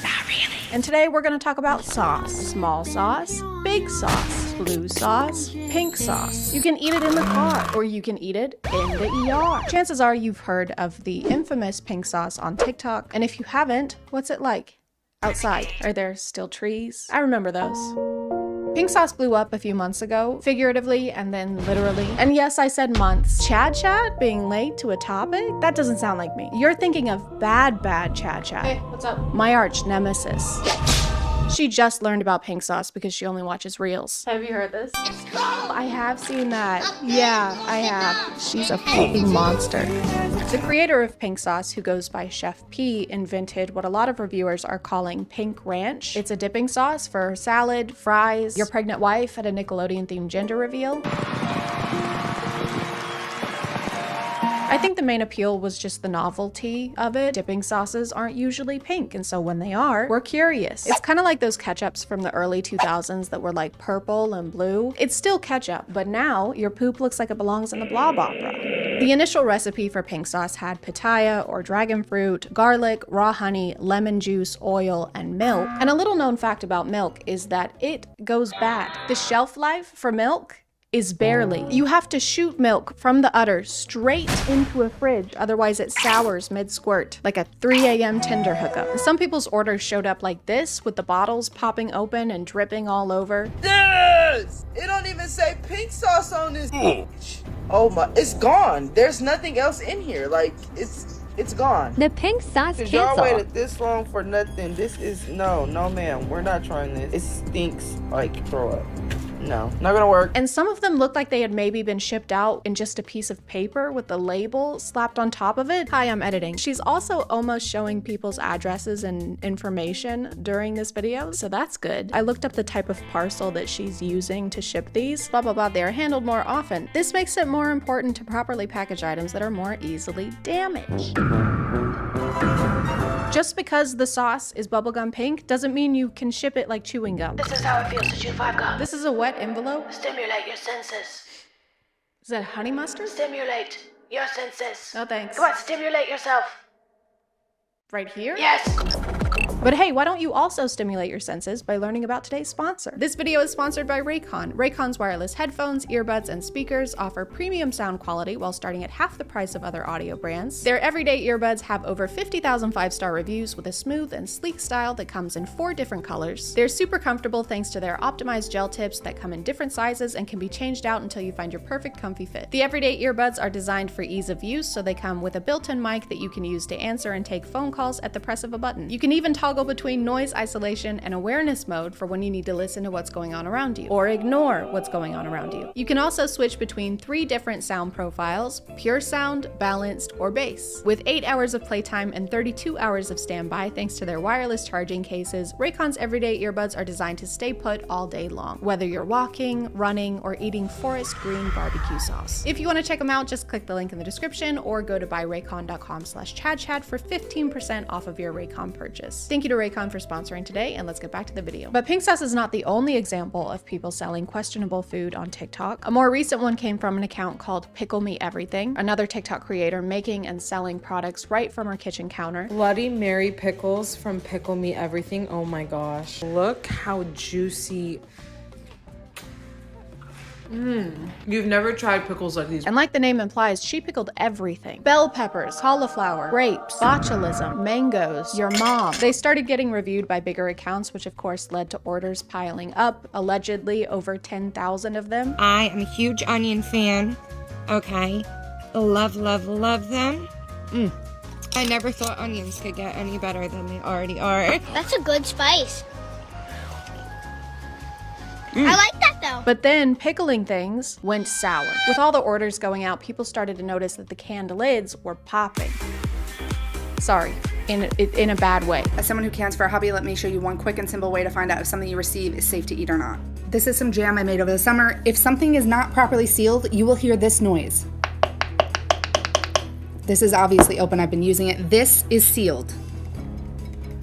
Not really. And today we're gonna talk about sauce. Small sauce, big sauce, blue sauce, pink sauce. You can eat it in the car, or you can eat it in the ER. Chances are you've heard of the infamous pink sauce on TikTok, and if you haven't, what's it like? Outside, are there still trees? I remember those. Pink sauce blew up a few months ago, figuratively and then literally. And yes, I said months. ChadChad being late to a topic? That doesn't sound like me. You're thinking of bad ChadChad. Hey, what's up? My arch nemesis. She just learned about pink sauce because she only watches reels. Have you heard this? I have seen that. Yeah, I have. She's a fucking monster. The creator of pink sauce, who goes by Chef P, invented what a lot of reviewers are calling pink ranch. It's a dipping sauce for salad, fries, your pregnant wife at a Nickelodeon-themed gender reveal. I think the main appeal was just the novelty of it. Dipping sauces aren't usually pink, and so when they are, we're curious. It's kind of like those ketchups from the early 2000s that were like purple and blue. It's still ketchup, but now your poop looks like it belongs in the Blob Opera. The initial recipe for pink sauce had pitaya or dragon fruit, garlic, raw honey, lemon juice, oil, and milk. And a little known fact about milk is that it goes bad. The shelf life for milk is barely. You have to shoot milk from the udder straight into a fridge, otherwise it sours mid-squirt, like a 3 a.m. Tinder hookup. Some people's orders showed up like this, with the bottles popping open and dripping all over. Yes! It don't even say pink sauce on this bitch. Oh my, it's gone. There's nothing else in here. Like, it's gone. The pink sauce Cause y'all cancel. waited this long for nothing. This is, no ma'am. We're not trying this. It stinks like throw up. No, not gonna work. And some of them looked like they had maybe been shipped out in just a piece of paper with the label slapped on top of it. Hi, I'm editing. She's also almost showing people's addresses and information during this video, so that's good. I looked up the type of parcel that she's using to ship these. Blah, blah, blah. They are handled more often. This makes it more important to properly package items that are more easily damaged. Just because the sauce is bubblegum pink doesn't mean you can ship it like chewing gum. This is how it feels to chew 5 gum. This is a wet envelope? Stimulate your senses. Is that honey mustard? Stimulate your senses. No thanks. Go on, stimulate yourself. Right here? Yes. But hey, why don't you also stimulate your senses by learning about today's sponsor? This video is sponsored by Raycon. Raycon's wireless headphones, earbuds, and speakers offer premium sound quality while starting at half the price of other audio brands. Their everyday earbuds have over 50,000 5-star reviews with a smooth and sleek style that comes in 4 different colors. They're super comfortable thanks to their optimized gel tips that come in different sizes and can be changed out until you find your perfect comfy fit. The everyday earbuds are designed for ease of use, so they come with a built-in mic that you can use to answer and take phone calls at the press of a button. You can even toggle between noise isolation and awareness mode for when you need to listen to what's going on around you, or ignore what's going on around you. You can also switch between 3 different sound profiles: pure sound, balanced, or bass. With 8 hours of playtime and 32 hours of standby thanks to their wireless charging cases, Raycon's everyday earbuds are designed to stay put all day long, whether you're walking, running, or eating forest green barbecue sauce. If you want to check them out, just click the link in the description or go to buyraycon.com/ChadChad for 15% off of your Raycon purchase. Thank you to Raycon for sponsoring today, and let's get back to the video. But pink sauce is not the only example of people selling questionable food on TikTok. A more recent one came from an account called Pickle Me Everything, another TikTok creator making and selling products right from her kitchen counter. Bloody Mary pickles from Pickle Me Everything. Oh my gosh. Look how juicy. You've never tried pickles like these. And like the name implies, she pickled everything. Bell peppers, cauliflower, grapes, botulism, mangoes, your mom. They started getting reviewed by bigger accounts, which of course led to orders piling up, allegedly over 10,000 of them. I am a huge onion fan, okay? Love, love, love them. I never thought onions could get any better than they already are. That's a good spice. I like that though. But then pickling things went sour. With all the orders going out, people started to notice that the canned lids were popping. Sorry, in a bad way. As someone who cans for a hobby, let me show you one quick and simple way to find out if something you receive is safe to eat or not. This is some jam I made over the summer. If something is not properly sealed, you will hear this noise. This is obviously open. I've been using it. This is sealed.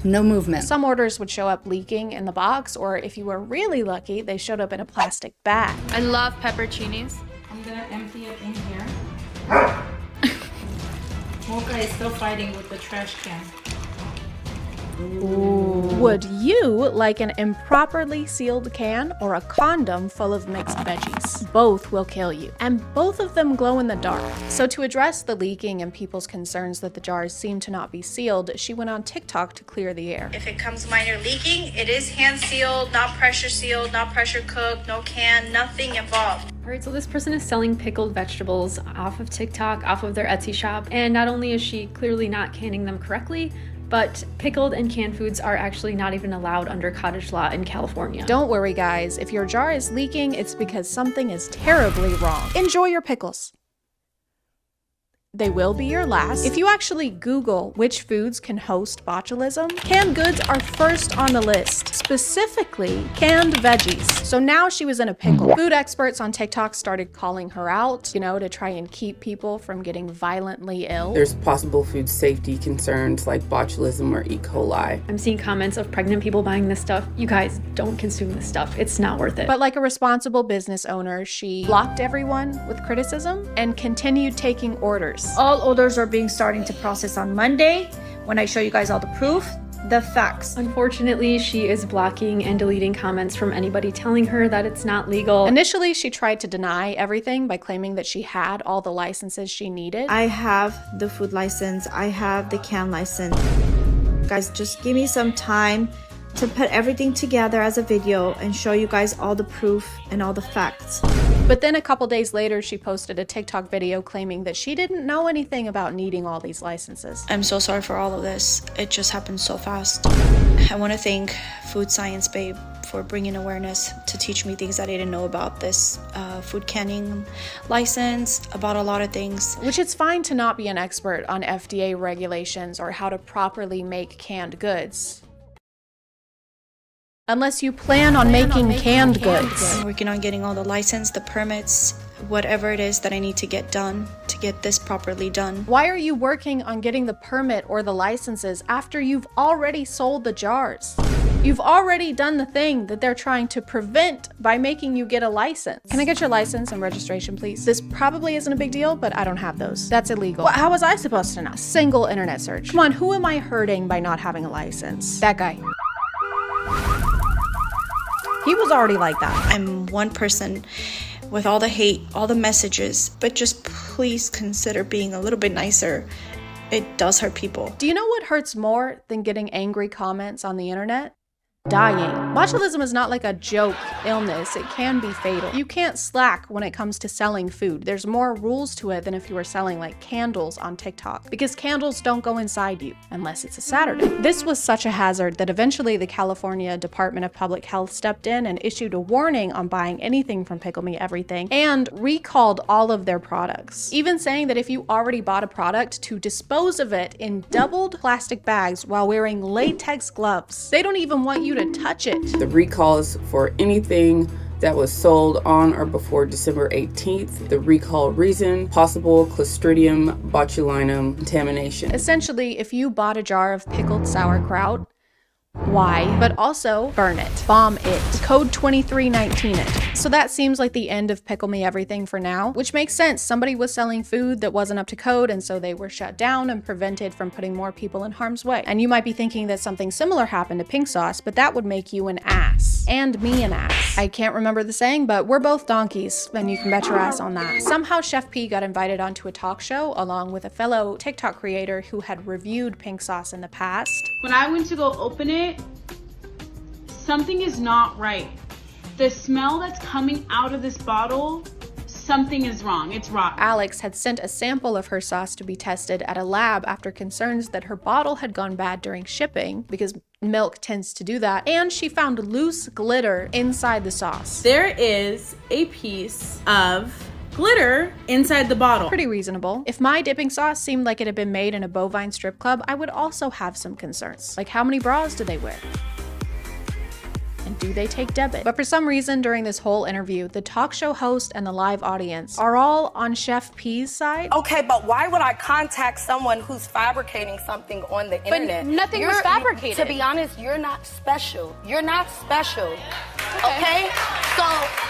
No movement. Some orders would show up leaking in the box, or if you were really lucky, they showed up in a plastic bag. I love pepperoncinis. I'm gonna empty it in here. Mocha is still fighting with the trash can. Ooh. Would you like an improperly sealed can or a condom full of mixed veggies? Both will kill you, and both of them glow in the dark. So to address the leaking and people's concerns that the jars seem to not be sealed, she went on TikTok to clear the air. If it comes minor leaking, it is hand sealed, not pressure sealed, not pressure cooked, no can, nothing involved. All right, so this person is selling pickled vegetables off of TikTok, off of their Etsy shop, and not only is she clearly not canning them correctly, but pickled and canned foods are actually not even allowed under cottage law in California. Don't worry guys, if your jar is leaking, it's because something is terribly wrong. Enjoy your pickles. They will be your last. If you actually Google which foods can host botulism, canned goods are first on the list, specifically canned veggies. So now she was in a pickle. Food experts on TikTok started calling her out, to try and keep people from getting violently ill. There's possible food safety concerns like botulism or E. coli. I'm seeing comments of pregnant people buying this stuff. You guys, don't consume this stuff. It's not worth it. But like a responsible business owner, she blocked everyone with criticism and continued taking orders. All orders are starting to process on Monday when I show you guys all the proof. the facts. Unfortunately, she is blocking and deleting comments from anybody telling her that it's not legal. Initially, she tried to deny everything by claiming that she had all the licenses she needed. I have the food license, I have the can license. Guys, just give me some time to put everything together as a video and show you guys all the proof and all the facts. But then a couple days later, she posted a TikTok video claiming that she didn't know anything about needing all these licenses. I'm so sorry for all of this. It just happened so fast. I want to thank Food Science Babe for bringing awareness to teach me things that I didn't know about this food canning license, about a lot of things. Which it's fine to not be an expert on FDA regulations or how to properly make canned goods. Unless you plan on making canned goods. I'm working on getting all the license, the permits, whatever it is that I need to get done to get this properly done. Why are you working on getting the permit or the licenses after you've already sold the jars? You've already done the thing that they're trying to prevent by making you get a license. Can I get your license and registration, please? This probably isn't a big deal, but I don't have those. That's illegal. Well, how was I supposed to know? Single internet search. Come on, who am I hurting by not having a license? That guy. He was already like that. I'm one person with all the hate, all the messages, but just please consider being a little bit nicer. It does hurt people. Do you know what hurts more than getting angry comments on the internet? Dying. Botulism is not like a joke illness. It can be fatal. You can't slack when it comes to selling food. There's more rules to it than if you were selling like candles on TikTok, because candles don't go inside you unless it's a Saturday. This was such a hazard that eventually the California Department of Public Health stepped in and issued a warning on buying anything from Pickle Me Everything and recalled all of their products, even saying that if you already bought a product, to dispose of it in doubled plastic bags while wearing latex gloves. They don't even want you to touch it. The recalls for anything that was sold on or before December 18th. The recall reason, possible Clostridium botulinum contamination. Essentially, if you bought a jar of pickled sauerkraut, why? But also burn it, bomb it, code 2319 it. So that seems like the end of Pickle Me Everything for now, which makes sense. Somebody was selling food that wasn't up to code, and so they were shut down and prevented from putting more people in harm's way. And you might be thinking that something similar happened to Pink Sauce, but that would make you an ass. And me an ass. I can't remember the saying, but we're both donkeys, and you can bet your ass on that. Somehow Chef P got invited onto a talk show along with a fellow TikTok creator who had reviewed Pink Sauce in the past. When I went to go open it, something is not right. The smell that's coming out of this bottle, something is wrong. It's rotten. Alex had sent a sample of her sauce to be tested at a lab after concerns that her bottle had gone bad during shipping, because milk tends to do that, and she found loose glitter inside the sauce. There is a piece of glitter inside the bottle. Pretty reasonable. If my dipping sauce seemed like it had been made in a bovine strip club, I would also have some concerns. Like, how many bras do they wear? And do they take debit? But for some reason during this whole interview, the talk show host and the live audience are all on Chef P's side. Okay, but why would I contact someone who's fabricating something on the internet? Nothing was fabricated. To be honest, you're not special. You're not special. Okay? So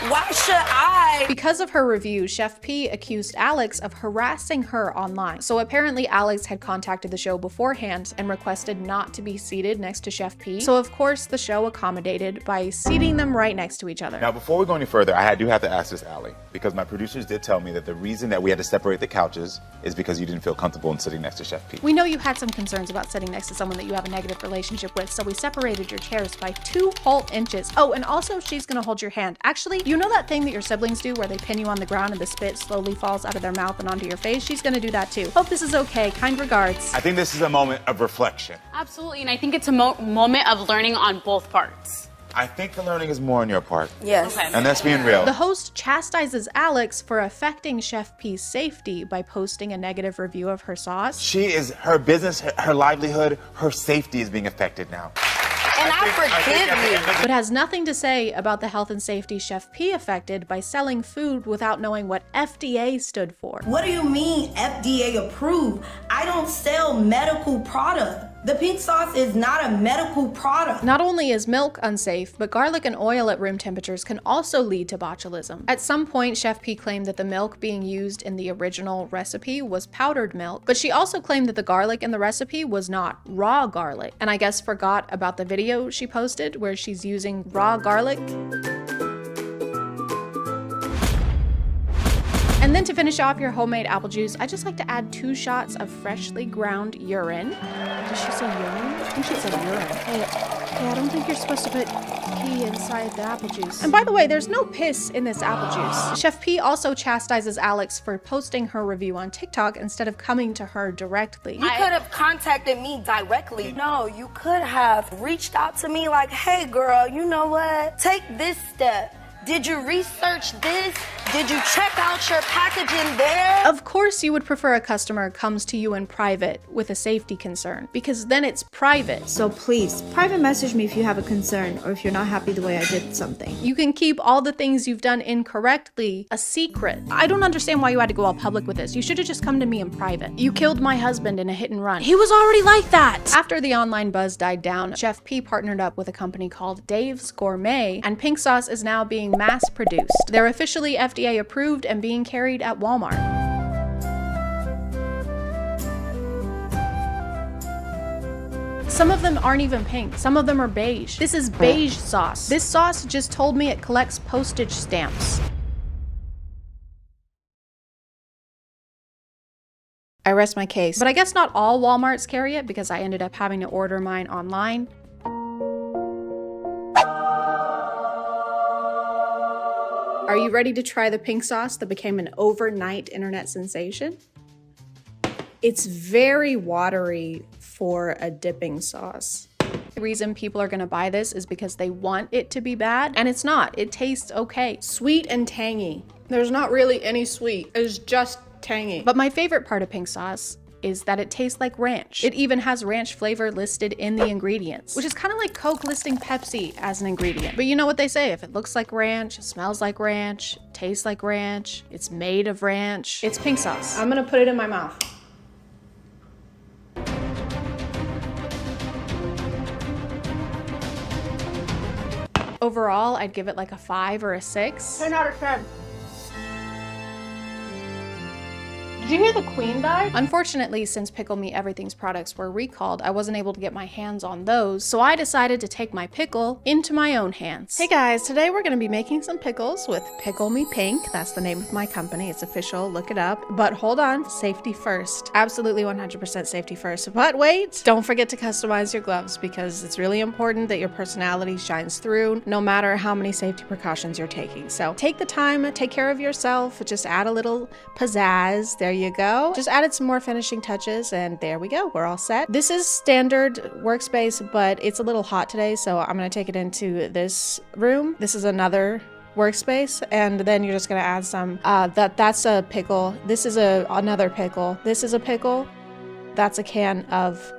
why should I? Because of her review, Chef P accused Alex of harassing her online. So apparently Alex had contacted the show beforehand and requested not to be seated next to Chef P. So of course the show accommodated by seating them right next to each other. Now, before we go any further, I do have to ask this, Allie, because my producers did tell me that the reason that we had to separate the couches is because you didn't feel comfortable in sitting next to Chef P. We know you had some concerns about sitting next to someone that you have a negative relationship with, so we separated your chairs by 2 whole inches. Oh, and also she's gonna hold your hand. Actually, you know that thing that your siblings do where they pin you on the ground and the spit slowly falls out of their mouth and onto your face? She's gonna do that too. Hope this is okay. Kind regards. I think this is a moment of reflection. Absolutely, and I think it's a moment of learning on both parts. I think the learning is more on your part. Yes. And that's being real. The host chastises Alex for affecting Chef P's safety by posting a negative review of her sauce. Her business, her livelihood, her safety is being affected now. And I forgive you. But has nothing to say about the health and safety Chef P affected by selling food without knowing what FDA stood for. What do you mean FDA approved? I don't sell medical product. The pink sauce is not a medical product. Not only is milk unsafe, but garlic and oil at room temperatures can also lead to botulism. At some point, Chef P claimed that the milk being used in the original recipe was powdered milk, but she also claimed that the garlic in the recipe was not raw garlic, and I guess forgot about the video she posted where she's using raw garlic. And then to finish off your homemade apple juice, I just like to add 2 shots of freshly ground urine. Did she say urine? I think she said urine. Hey, I don't think you're supposed to put pee inside the apple juice. And by the way, there's no piss in this apple juice. Chef P also chastises Alex for posting her review on TikTok instead of coming to her directly. You could have contacted me directly. No, you could have reached out to me like, hey girl, you know what? Take this step. Did you research this? Did you check out your packaging there? Of course you would prefer a customer comes to you in private with a safety concern, because then it's private. So please, private message me if you have a concern or if you're not happy the way I did something. You can keep all the things you've done incorrectly a secret. I don't understand why you had to go all public with this. You should have just come to me in private. You killed my husband in a hit and run. He was already like that. After the online buzz died down, Chef P partnered up with a company called Dave's Gourmet, and pink sauce is now being mass produced. They're officially FDA approved and being carried at Walmart. Some of them aren't even pink. Some of them are beige. This is beige sauce. This sauce just told me it collects postage stamps. I rest my case. But I guess not all Walmarts carry it because I ended up having to order mine online. Are you ready to try the pink sauce that became an overnight internet sensation? It's very watery for a dipping sauce. The reason people are gonna buy this is because they want it to be bad, and it's not. It tastes okay. Sweet and tangy. There's not really any sweet. It's just tangy. But my favorite part of pink sauce is that it tastes like ranch. It even has ranch flavor listed in the ingredients, which is kind of like Coke listing Pepsi as an ingredient. But you know what they say, if it looks like ranch, it smells like ranch, tastes like ranch, it's made of ranch, it's pink sauce. I'm gonna put it in my mouth. Overall, I'd give it like a 5 or a 6. 10 out of 10. Did you hear the queen died? Unfortunately, since Pickle Me Everything's products were recalled, I wasn't able to get my hands on those, so I decided to take my pickle into my own hands. Hey guys, today we're gonna be making some pickles with Pickle Me Pink. That's the name of my company. It's official, look it up. But hold on, safety first. Absolutely 100% safety first. But wait, don't forget to customize your gloves because it's really important that your personality shines through no matter how many safety precautions you're taking. So take the time, take care of yourself, just add a little pizzazz. There you go. Just added some more finishing touches and there we go. We're all set. This is standard workspace, but it's a little hot today, so I'm gonna take it into this room. This is another workspace, and then you're just gonna add some, that's a pickle. This is another pickle. This is a pickle. That's a can of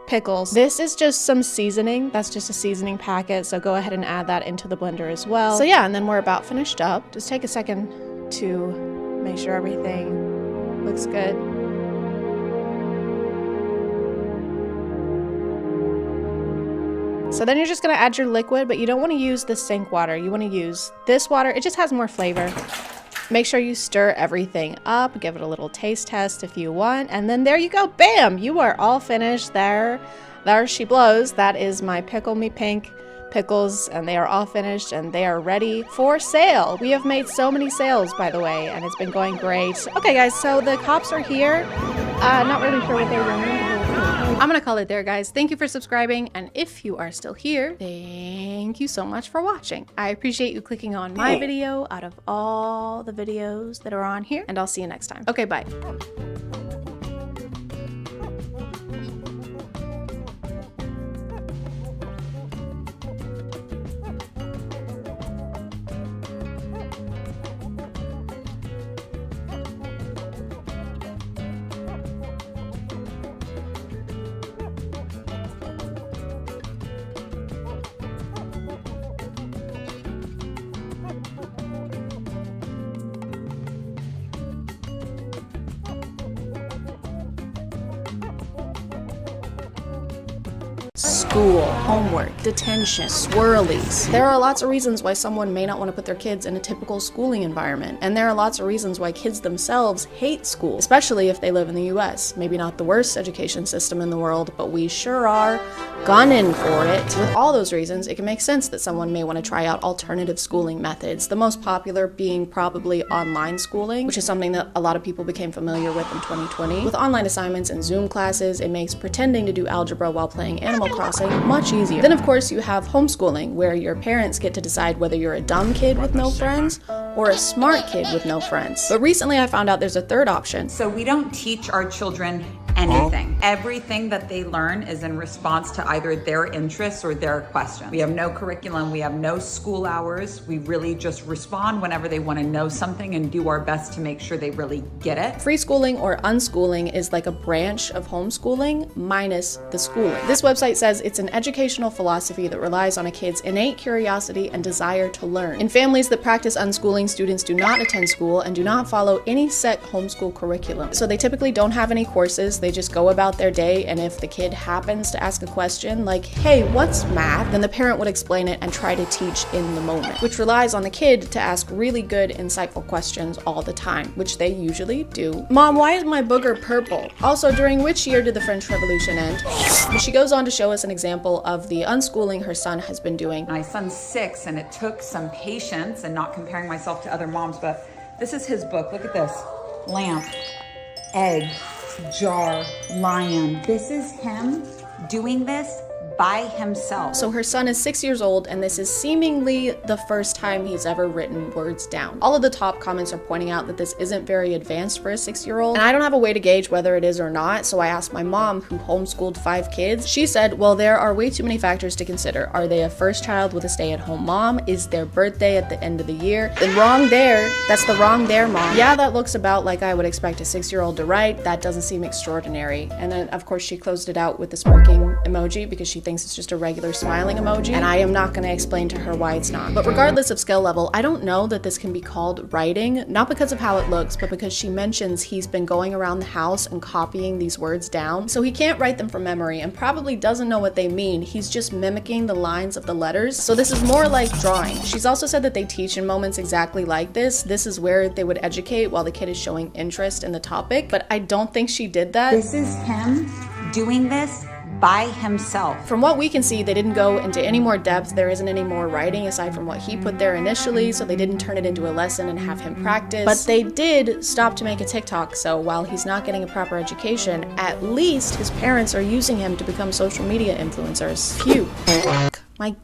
pickles. This is just some seasoning. That's just a seasoning packet, so go ahead and add that into the blender as well. So yeah, and then we're about finished up. Just take a second to make sure everything looks good. So then you're just gonna add your liquid, but you don't wanna use the sink water. You wanna use this water. It just has more flavor. Make sure you stir everything up, give it a little taste test if you want, and then there you go, bam! You are all finished. There she blows. That is my Pickle Me Pink pickles, and they are all finished and they are ready for sale. We have made so many sales, by the way, and it's been going great. Okay guys, so the cops are here. Not really sure what they're doing. I'm gonna call it there, guys. Thank you for subscribing, and if you are still here, thank you so much for watching. I appreciate you clicking on my video out of all the videos that are on here, and I'll see you next time. Okay, bye. School, homework, detention, swirlies. There are lots of reasons why someone may not want to put their kids in a typical schooling environment, and there are lots of reasons why kids themselves hate school, especially if they live in the US. Maybe not the worst education system in the world, but we sure are gunning for it. With all those reasons, it can make sense that someone may want to try out alternative schooling methods, the most popular being probably online schooling, which is something that a lot of people became familiar with in 2020. With online assignments and Zoom classes, it makes pretending to do algebra while playing Animal Crossing much easier. Then of course you have homeschooling, where your parents get to decide whether you're a dumb kid with no friends or a smart kid with no friends. But recently I found out there's a third option. So we don't teach our children anything. Everything that they learn is in response to either their interests or their questions. We have no curriculum, we have no school hours. We really just respond whenever they want to know something and do our best to make sure they really get it. Free schooling or unschooling is like a branch of homeschooling minus the schooling. This website says it's an educational philosophy that relies on a kid's innate curiosity and desire to learn. In families that practice unschooling, students do not attend school and do not follow any set homeschool curriculum. So they typically don't have any courses. They just go about their day, and if the kid happens to ask a question like, hey, what's math? Then the parent would explain it and try to teach in the moment, which relies on the kid to ask really good, insightful questions all the time, which they usually do. Mom, why is my booger purple? Also, during which year did the French Revolution end? But she goes on to show us an example of the unschooling her son has been doing. My son's 6, and it took some patience, and not comparing myself to other moms, but this is his book. Look at this. Lamp, egg, jar, lion. This is him doing this by himself. So her son is 6 years old, and this is seemingly the first time he's ever written words down. All of the top comments are pointing out that this isn't very advanced for a 6-year-old, and I don't have a way to gauge whether it is or not, so I asked my mom, who homeschooled 5 kids. She said, well, there are way too many factors to consider. Are they a first child with a stay-at-home mom? Is their birthday at the end of the year? The wrong there. That's the wrong there, Mom. Yeah, that looks about like I would expect a 6-year-old to write. That doesn't seem extraordinary. And then, of course, she closed it out with the smirking emoji because she thinks it's just a regular smiling emoji, and I am not going to explain to her why it's not. But regardless of skill level, I don't know that this can be called writing, not because of how it looks, but because she mentions he's been going around the house and copying these words down. So he can't write them from memory and probably doesn't know what they mean. He's just mimicking the lines of the letters. So this is more like drawing. She's also said that they teach in moments exactly like this. This is where they would educate while the kid is showing interest in the topic, but I don't think she did that. This is him doing this by himself. From what we can see, they didn't go into any more depth. There isn't any more writing aside from what he put there initially, so they didn't turn it into a lesson and have him practice. But they did stop to make a TikTok, so while he's not getting a proper education, at least his parents are using him to become social media influencers. Phew. My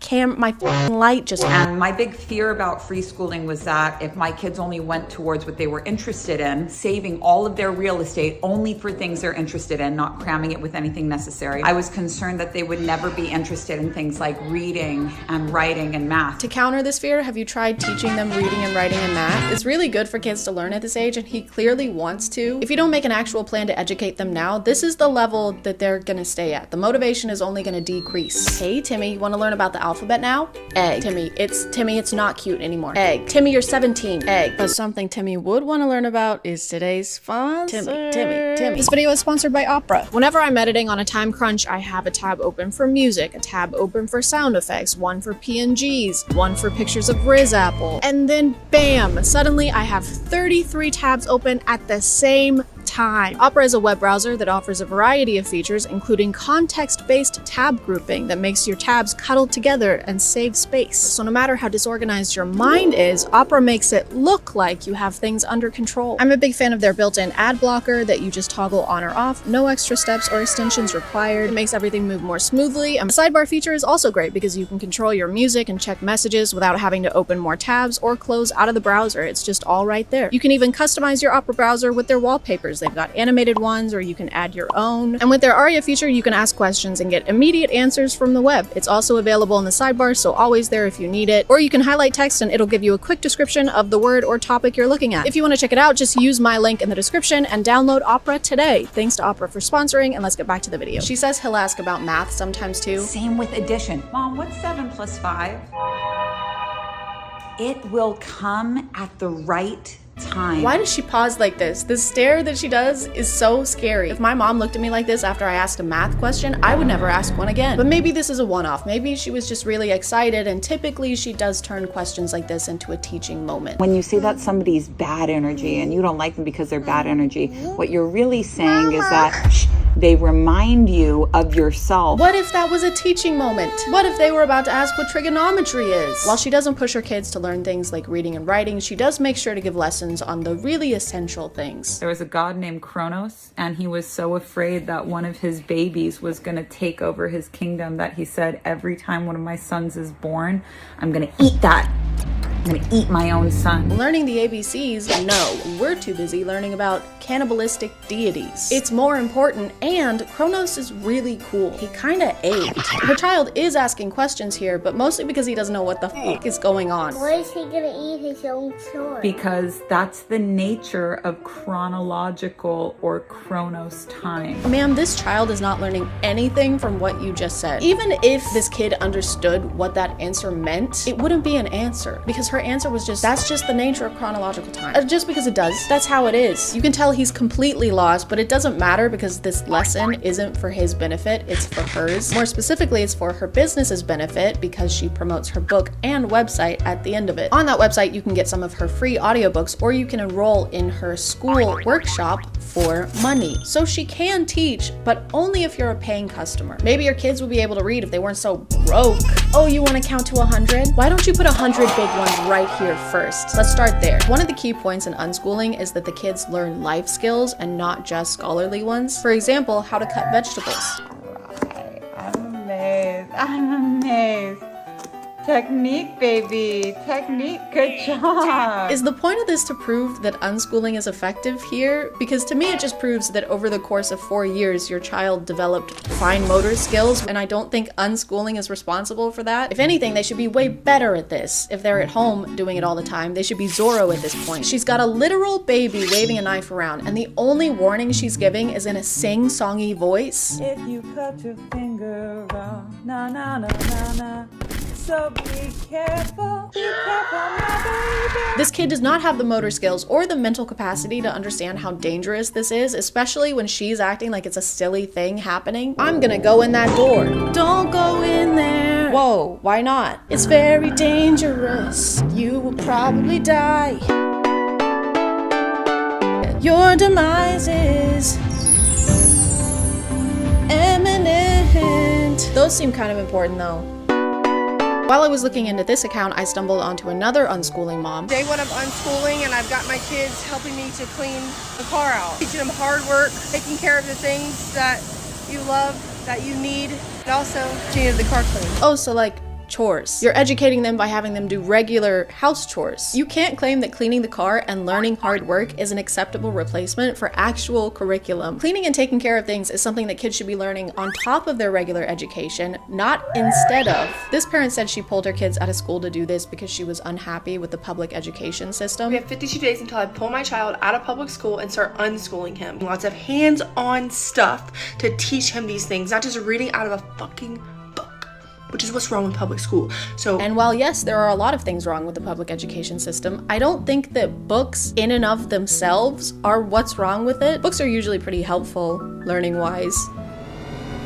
light just... And my big fear about free schooling was that if my kids only went towards what they were interested in, saving all of their real estate only for things they're interested in, not cramming it with anything necessary, I was concerned that they would never be interested in things like reading and writing and math. To counter this fear, have you tried teaching them reading and writing and math? It's really good for kids to learn at this age, and he clearly wants to. If you don't make an actual plan to educate them now, this is the level that they're gonna stay at. The motivation is only gonna decrease. Hey, Timmy, you wanna learn about the alphabet now? Egg. Timmy, it's not cute anymore. Egg. Timmy, you're 17. Egg. But something Timmy would want to learn about is today's sponsor. Timmy. This video is sponsored by Opera. Whenever I'm editing on a time crunch, I have a tab open for music, a tab open for sound effects, one for PNGs, one for pictures of Riz Apple, and then bam, suddenly I have 33 tabs open at the same time. Opera is a web browser that offers a variety of features, including context-based tab grouping that makes your tabs cuddled together and save space. So no matter how disorganized your mind is, Opera makes it look like you have things under control. I'm a big fan of their built-in ad blocker that you just toggle on or off, no extra steps or extensions required. It makes everything move more smoothly, and the sidebar feature is also great because you can control your music and check messages without having to open more tabs or close out of the browser. It's just all right there. You can even customize your Opera browser with their wallpapers. They've got animated ones, or you can add your own. And with their Aria feature, you can ask questions and get immediate answers from the web. It's also available in the sidebar, so always there if you need it. Or you can highlight text and it'll give you a quick description of the word or topic you're looking at. If you want to check it out, just use my link in the description and download Opera today. Thanks to Opera for sponsoring, and let's get back to the video. She says he'll ask about math sometimes too. Same with addition. Mom, what's 7 plus 5? It will come at the right time. Why does she pause like this? The stare that she does is so scary. If my mom looked at me like this after I asked a math question, I would never ask one again. But maybe this is a one-off. Maybe she was just really excited, and typically she does turn questions like this into a teaching moment. When you say that somebody's bad energy and you don't like them because they're bad energy, what you're really saying is that they remind you of yourself. What if that was a teaching moment? What if they were about to ask what trigonometry is? While she doesn't push her kids to learn things like reading and writing, she does make sure to give lessons on the really essential things. There was a god named Kronos, and he was so afraid that one of his babies was going to take over his kingdom that he said, every time one of my sons is born, I'm going to eat that. I'm gonna eat my own son. Learning the ABCs? No, we're too busy learning about cannibalistic deities. It's more important, and Kronos is really cool. He kinda ate. Her child is asking questions here, but mostly because he doesn't know what the fuck is going on. Why is he gonna eat his own son? Because that's the nature of chronological or Kronos time. Ma'am, this child is not learning anything from what you just said. Even if this kid understood what that answer meant, it wouldn't be an answer, because her answer was just, that's just the nature of chronological time. Just because it does, that's how it is. You can tell he's completely lost, but it doesn't matter because this lesson isn't for his benefit, it's for hers. More specifically, it's for her business's benefit because she promotes her book and website at the end of it. On that website, you can get some of her free audiobooks, or you can enroll in her school workshop for money. So she can teach, but only if you're a paying customer. Maybe your kids would be able to read if they weren't so broke. Oh, you want to count to 100? Why don't you put 100 big ones right here first? Let's start there. One of the key points in unschooling is that the kids learn life skills and not just scholarly ones. For example, how to cut vegetables. I'm amazed. Technique, baby. Technique. Good job. Is the point of this to prove that unschooling is effective here? Because to me, it just proves that over the course of 4 years, your child developed fine motor skills, and I don't think unschooling is responsible for that. If anything, they should be way better at this. If they're at home doing it all the time, they should be Zorro at this point. She's got a literal baby waving a knife around, and the only warning she's giving is in a sing-songy voice. If you cut your finger wrong, na na na na na. So be careful, my baby. This kid does not have the motor skills or the mental capacity to understand how dangerous this is, especially when she's acting like it's a silly thing happening. I'm gonna go in that door. Don't go in there. Whoa, why not? It's very dangerous. You will probably die. Your demise is imminent. Those seem kind of important though. While I was looking into this account, I stumbled onto another unschooling mom. Day one of unschooling, and I've got my kids helping me to clean the car out. Teaching them hard work, taking care of the things that you love, that you need, and also getting the car clean. Oh, so like chores. You're educating them by having them do regular house chores. You can't claim that cleaning the car and learning hard work is an acceptable replacement for actual curriculum. Cleaning and taking care of things is something that kids should be learning on top of their regular education, not instead of. This parent said she pulled her kids out of school to do this because she was unhappy with the public education system. We have 52 days until I pull my child out of public school and start unschooling him. Lots of hands-on stuff to teach him these things, not just reading out of a fucking which is what's wrong with public school. And while yes, there are a lot of things wrong with the public education system, I don't think that books in and of themselves are what's wrong with it. Books are usually pretty helpful, learning-wise.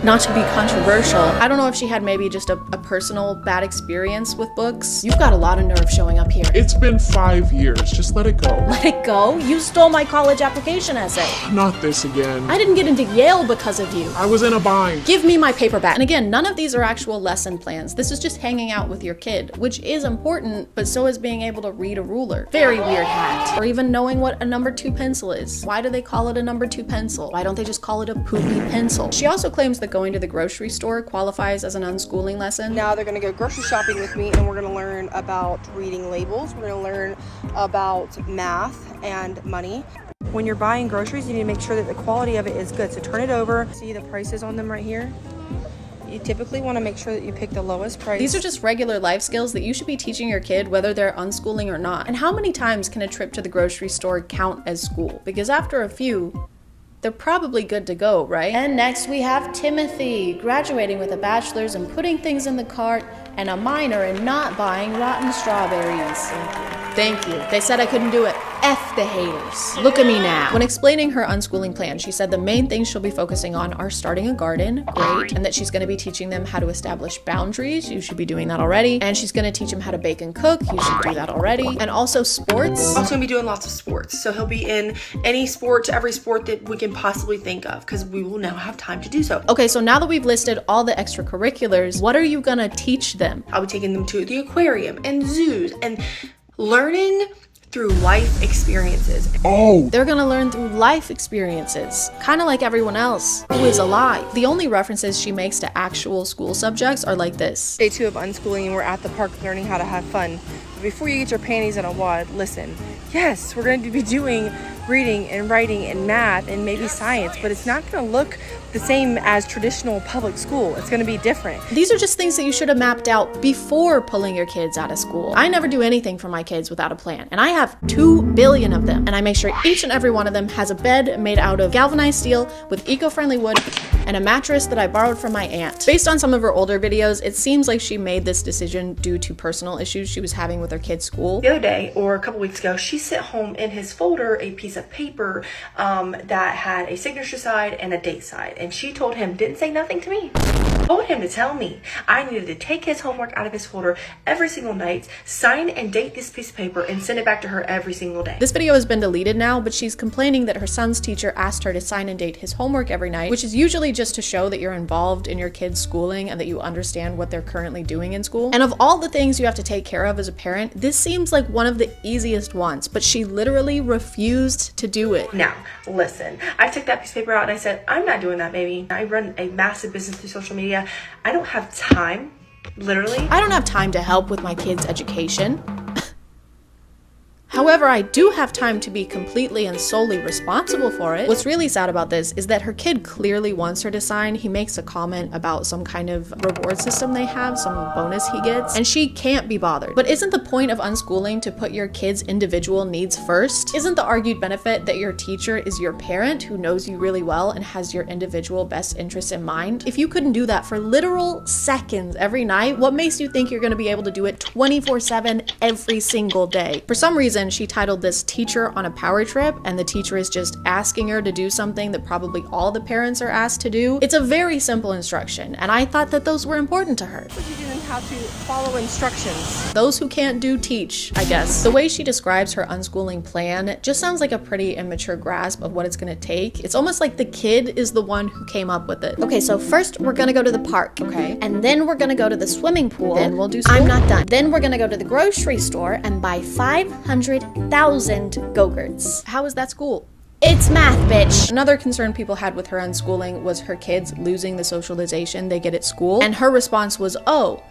Not to be controversial, I don't know if she had maybe just a personal bad experience with books. You've got a lot of nerve showing up here. It's been 5 years, just let it go. Let it go? You stole my college application essay. Not this again. I didn't get into Yale because of you. I was in a bind. Give me my paper back. And again, none of these are actual lesson plans. This is just hanging out with your kid, which is important, but so is being able to read a ruler. Very weird hat. Or even knowing what a number 2 pencil is. Why do they call it a number 2 pencil? Why don't they just call it a poopy pencil? She also claims that going to the grocery store qualifies as an unschooling lesson. Now they're gonna go grocery shopping with me, and we're gonna learn about reading labels. We're gonna learn about math and money. When you're buying groceries, you need to make sure that the quality of it is good. So turn it over. See the prices on them right here? You typically want to make sure that you pick the lowest price. These are just regular life skills that you should be teaching your kid whether they're unschooling or not. And how many times can a trip to the grocery store count as school? Because after a few, they're probably good to go, right? And next we have Timothy, graduating with a bachelor's in putting things in the cart and a minor in not buying rotten strawberries. Thank you. They said I couldn't do it. F the haters. Look at me now. When explaining her unschooling plan, she said the main things she'll be focusing on are starting a garden, great, and that she's gonna be teaching them how to establish boundaries. You should be doing that already. And she's gonna teach them how to bake and cook. You should do that already. And also sports. Also gonna be doing lots of sports. So he'll be in any sport, every sport that we can possibly think of, because we will now have time to do so. Okay, so now that we've listed all the extracurriculars, what are you gonna teach them? I'll be taking them to the aquarium and zoos and learning through life experiences. Oh! They're gonna learn through life experiences, kind of like everyone else who is alive. The only references she makes to actual school subjects are like this. Day 2 of unschooling, and we're at the park learning how to have fun. But before you get your panties in a wad, listen. Yes, we're going to be doing reading and writing and math and maybe science, but it's not going to look the same as traditional public school. It's going to be different. These are just things that you should have mapped out before pulling your kids out of school. I never do anything for my kids without a plan, and I have 2 billion of them, and I make sure each and every one of them has a bed made out of galvanized steel with eco-friendly wood and a mattress that I borrowed from my aunt. Based on some of her older videos, it seems like she made this decision due to personal issues she was having with her kids' school. The other day, or a couple weeks ago, she sent home in his folder a piece of paper that had a signature side and a date side. And she told him, didn't say nothing to me, told him to tell me I needed to take his homework out of his folder every single night, sign and date this piece of paper, and send it back to her every single day. This video has been deleted now, but she's complaining that her son's teacher asked her to sign and date his homework every night, which is usually just to show that you're involved in your kids' schooling and that you understand what they're currently doing in school. And of all the things you have to take care of as a parent, this seems like one of the easiest ones, but she literally refused to do it. Now, listen, I took that piece of paper out and I said, I'm not doing that, baby. I run a massive business through social media. I don't have time, literally. I don't have time to help with my kids' education. However, I do have time to be completely and solely responsible for it. What's really sad about this is that her kid clearly wants her to sign. He makes a comment about some kind of reward system they have, some bonus he gets, and she can't be bothered. But isn't the point of unschooling to put your kids' individual needs first? Isn't the argued benefit that your teacher is your parent who knows you really well and has your individual best interests in mind? If you couldn't do that for literal seconds every night, what makes you think you're gonna be able to do it 24/7 every single day? For some reason, she titled this Teacher on a Power Trip, and the teacher is just asking her to do something that probably all the parents are asked to do. It's a very simple instruction, and I thought that those were important to her. What you do and how to follow instructions. Those who can't do teach, I guess. The way she describes her unschooling plan just sounds like a pretty immature grasp of what it's gonna take. It's almost like the kid is the one who came up with it. Okay, so first we're gonna go to the park. Okay. And then we're gonna go to the swimming pool. Then we'll do school. I'm not done. Then we're gonna go to the grocery store and buy 500,000 Go-Gurts. How is that school? It's math, bitch. Another concern people had with her unschooling was her kids losing the socialization they get at school. And her response was, oh,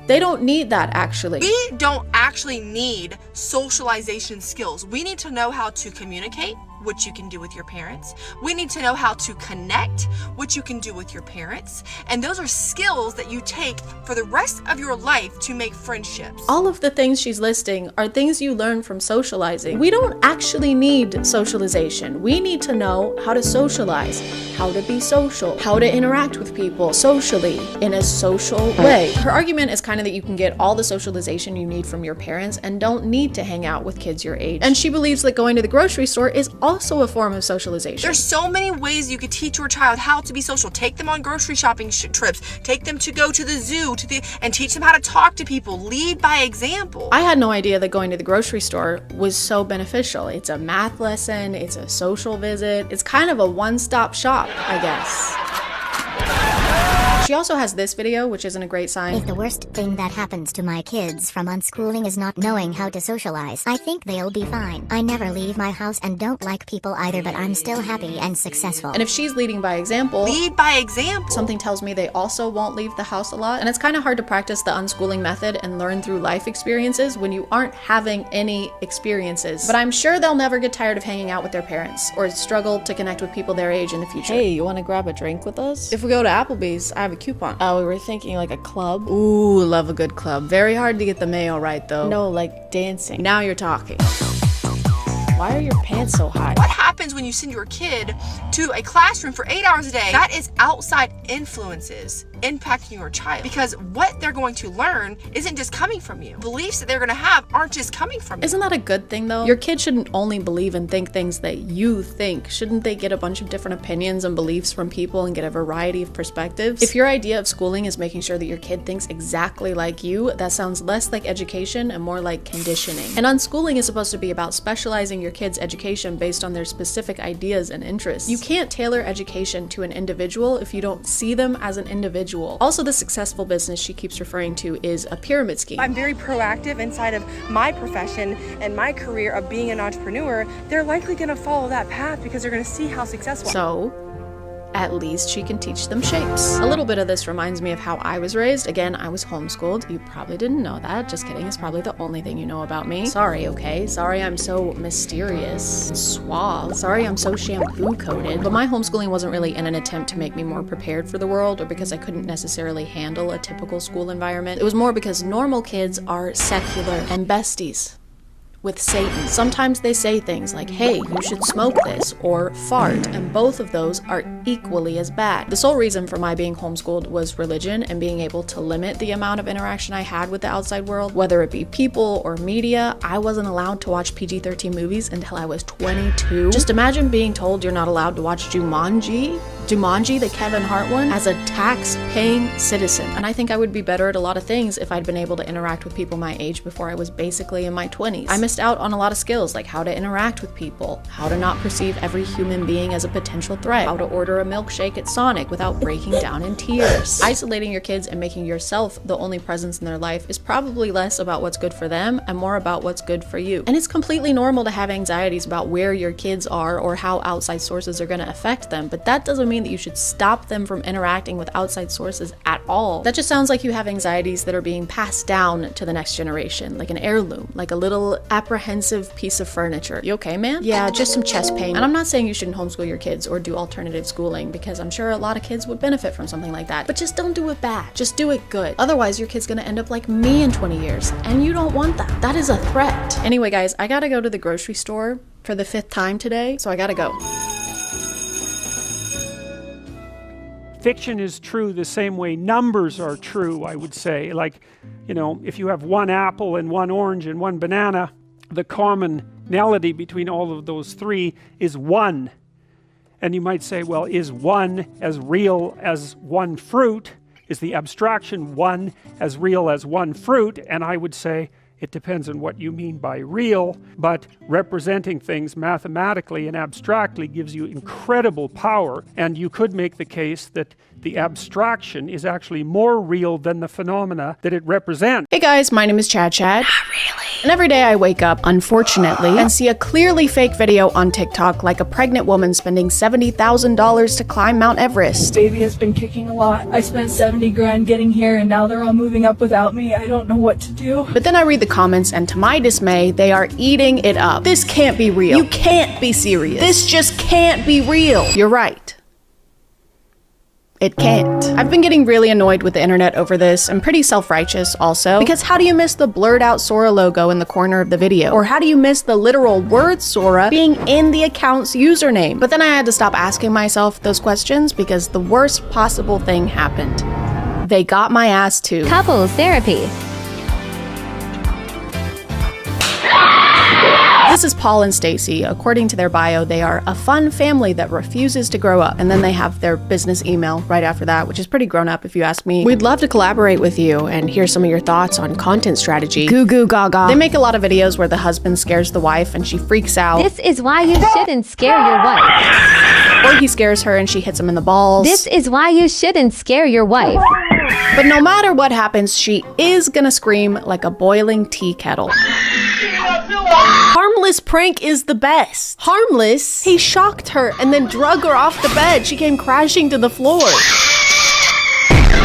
they don't need that actually. We don't actually need socialization skills. We need to know how to communicate, which you can do with your parents. We need to know how to connect, which you can do with your parents. And those are skills that you take for the rest of your life to make friendships. All of the things she's listing are things you learn from socializing. We don't actually need socialization. We need to know how to socialize, how to be social, how to interact with people socially in a social way. Her argument is kind of that you can get all the socialization you need from your parents and don't need to hang out with kids your age. And she believes that going to the grocery store is also a form of socialization. There's so many ways you could teach your child how to be social. Take them on grocery shopping trips. Take them to go to the zoo and teach them how to talk to people. Lead by example. I had no idea that going to the grocery store was so beneficial. It's a math lesson, it's a social visit, it's kind of a one-stop shop, I guess. She also has this video, which isn't a great sign. If the worst thing that happens to my kids from unschooling is not knowing how to socialize, I think they'll be fine. I never leave my house and don't like people either, but I'm still happy and successful. And if she's leading by example, lead by example. Something tells me they also won't leave the house a lot. And it's kind of hard to practice the unschooling method and learn through life experiences when you aren't having any experiences. But I'm sure they'll never get tired of hanging out with their parents or struggle to connect with people their age in the future. Hey, you want to grab a drink with us? If we go to Applebee's, I have a coupon. Oh, we were thinking like a club. Ooh, love a good club. Very hard to get the mayo right though. No, like dancing. Now you're talking. Why are your pants so high? What happens when you send your kid to a classroom for 8 hours a day? That is outside influences impacting your child, because what they're going to learn isn't just coming from you. Beliefs that they're going to have aren't just coming from you. Isn't that a good thing though? Your kid shouldn't only believe and think things that you think. Shouldn't they get a bunch of different opinions and beliefs from people and get a variety of perspectives? If your idea of schooling is making sure that your kid thinks exactly like you, that sounds less like education and more like conditioning. And unschooling is supposed to be about specializing your kid's education based on their specific ideas and interests. You can't tailor education to an individual if you don't see them as an individual. Also, the successful business she keeps referring to is a pyramid scheme. I'm very proactive inside of my profession and my career of being an entrepreneur. They're likely going to follow that path because they're going to see how successful. So, at least she can teach them shapes. A little bit of this reminds me of how I was raised. Again, I was homeschooled. You probably didn't know that. Just kidding. It's probably the only thing you know about me. Sorry, okay? Sorry I'm so mysterious and suave. Sorry I'm so shampoo coated. But my homeschooling wasn't really in an attempt to make me more prepared for the world or because I couldn't necessarily handle a typical school environment. It was more because normal kids are secular and besties with Satan. Sometimes they say things like, hey, you should smoke this, or fart, and both of those are equally as bad. The sole reason for my being homeschooled was religion and being able to limit the amount of interaction I had with the outside world, whether it be people or media. I wasn't allowed to watch PG-13 movies until I was 22. Just imagine being told you're not allowed to watch Jumanji, the Kevin Hart one, as a tax-paying citizen. And I think I would be better at a lot of things if I'd been able to interact with people my age before I was basically in my 20s. I missed out on a lot of skills like how to interact with people, how to not perceive every human being as a potential threat, how to order a milkshake at Sonic without breaking down in tears. Isolating your kids and making yourself the only presence in their life is probably less about what's good for them and more about what's good for you. And it's completely normal to have anxieties about where your kids are or how outside sources are going to affect them, but that doesn't mean that you should stop them from interacting with outside sources at all. That just sounds like you have anxieties that are being passed down to the next generation, like an heirloom, like a little apprehensive piece of furniture. You okay, man? Yeah, just some chest pain. And I'm not saying you shouldn't homeschool your kids or do alternative schooling, because I'm sure a lot of kids would benefit from something like that, but just don't do it bad. Just do it good. Otherwise, your kid's gonna end up like me in 20 years, and you don't want that. That is a threat. Anyway, guys, I gotta go to the grocery store for the 5th time today, so I gotta go. Fiction is true the same way numbers are true, I would say. Like, you know, if you have one apple and one orange and one banana, the commonality between all of those three is 1. And you might say, well, is 1 as real as one fruit? Is the abstraction 1 as real as one fruit? And I would say, it depends on what you mean by real, but representing things mathematically and abstractly gives you incredible power, and you could make the case that the abstraction is actually more real than the phenomena that it represents. Hey guys, my name is ChadChad. Not really. And every day I wake up, unfortunately, and see a clearly fake video on TikTok like a pregnant woman spending $70,000 to climb Mount Everest. Baby has been kicking a lot. I spent 70 grand getting here and now they're all moving up without me. I don't know what to do. But then I read the comments and to my dismay, they are eating it up. This can't be real. You can't be serious. This just can't be real. You're right. It can't. I've been getting really annoyed with the internet over this. I'm pretty self-righteous also, because how do you miss the blurred out Sora logo in the corner of the video? Or how do you miss the literal word Sora being in the account's username? But then I had to stop asking myself those questions because the worst possible thing happened. They got my ass too. Couples therapy. This is Paul and Stacy. According to their bio, they are a fun family that refuses to grow up. And then they have their business email right after that, which is pretty grown up if you ask me. We'd love to collaborate with you and hear some of your thoughts on content strategy. Goo goo gaga. They make a lot of videos where the husband scares the wife and she freaks out. This is why you shouldn't scare your wife. Or he scares her and she hits him in the balls. This is why you shouldn't scare your wife. But no matter what happens, she is gonna scream like a boiling tea kettle. Harmless prank is the best. Harmless? He shocked her and then drug her off the bed. She came crashing to the floor.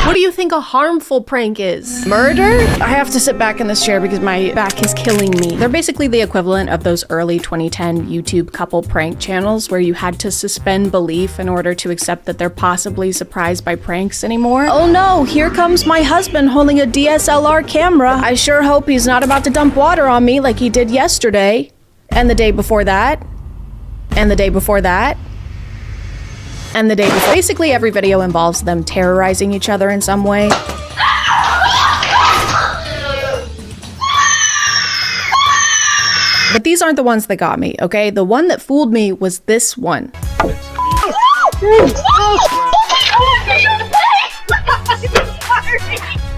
What do you think a harmful prank is? Murder? I have to sit back in this chair because my back is killing me. They're basically the equivalent of those early 2010 YouTube couple prank channels where you had to suspend belief in order to accept that they're possibly surprised by pranks anymore. Oh no, here comes my husband holding a DSLR camera. I sure hope he's not about to dump water on me like he did yesterday. And the day before that. And the day before that. and the day before. Basically, every video involves them terrorizing each other in some way. But these aren't the ones that got me, okay? The one that fooled me was this one.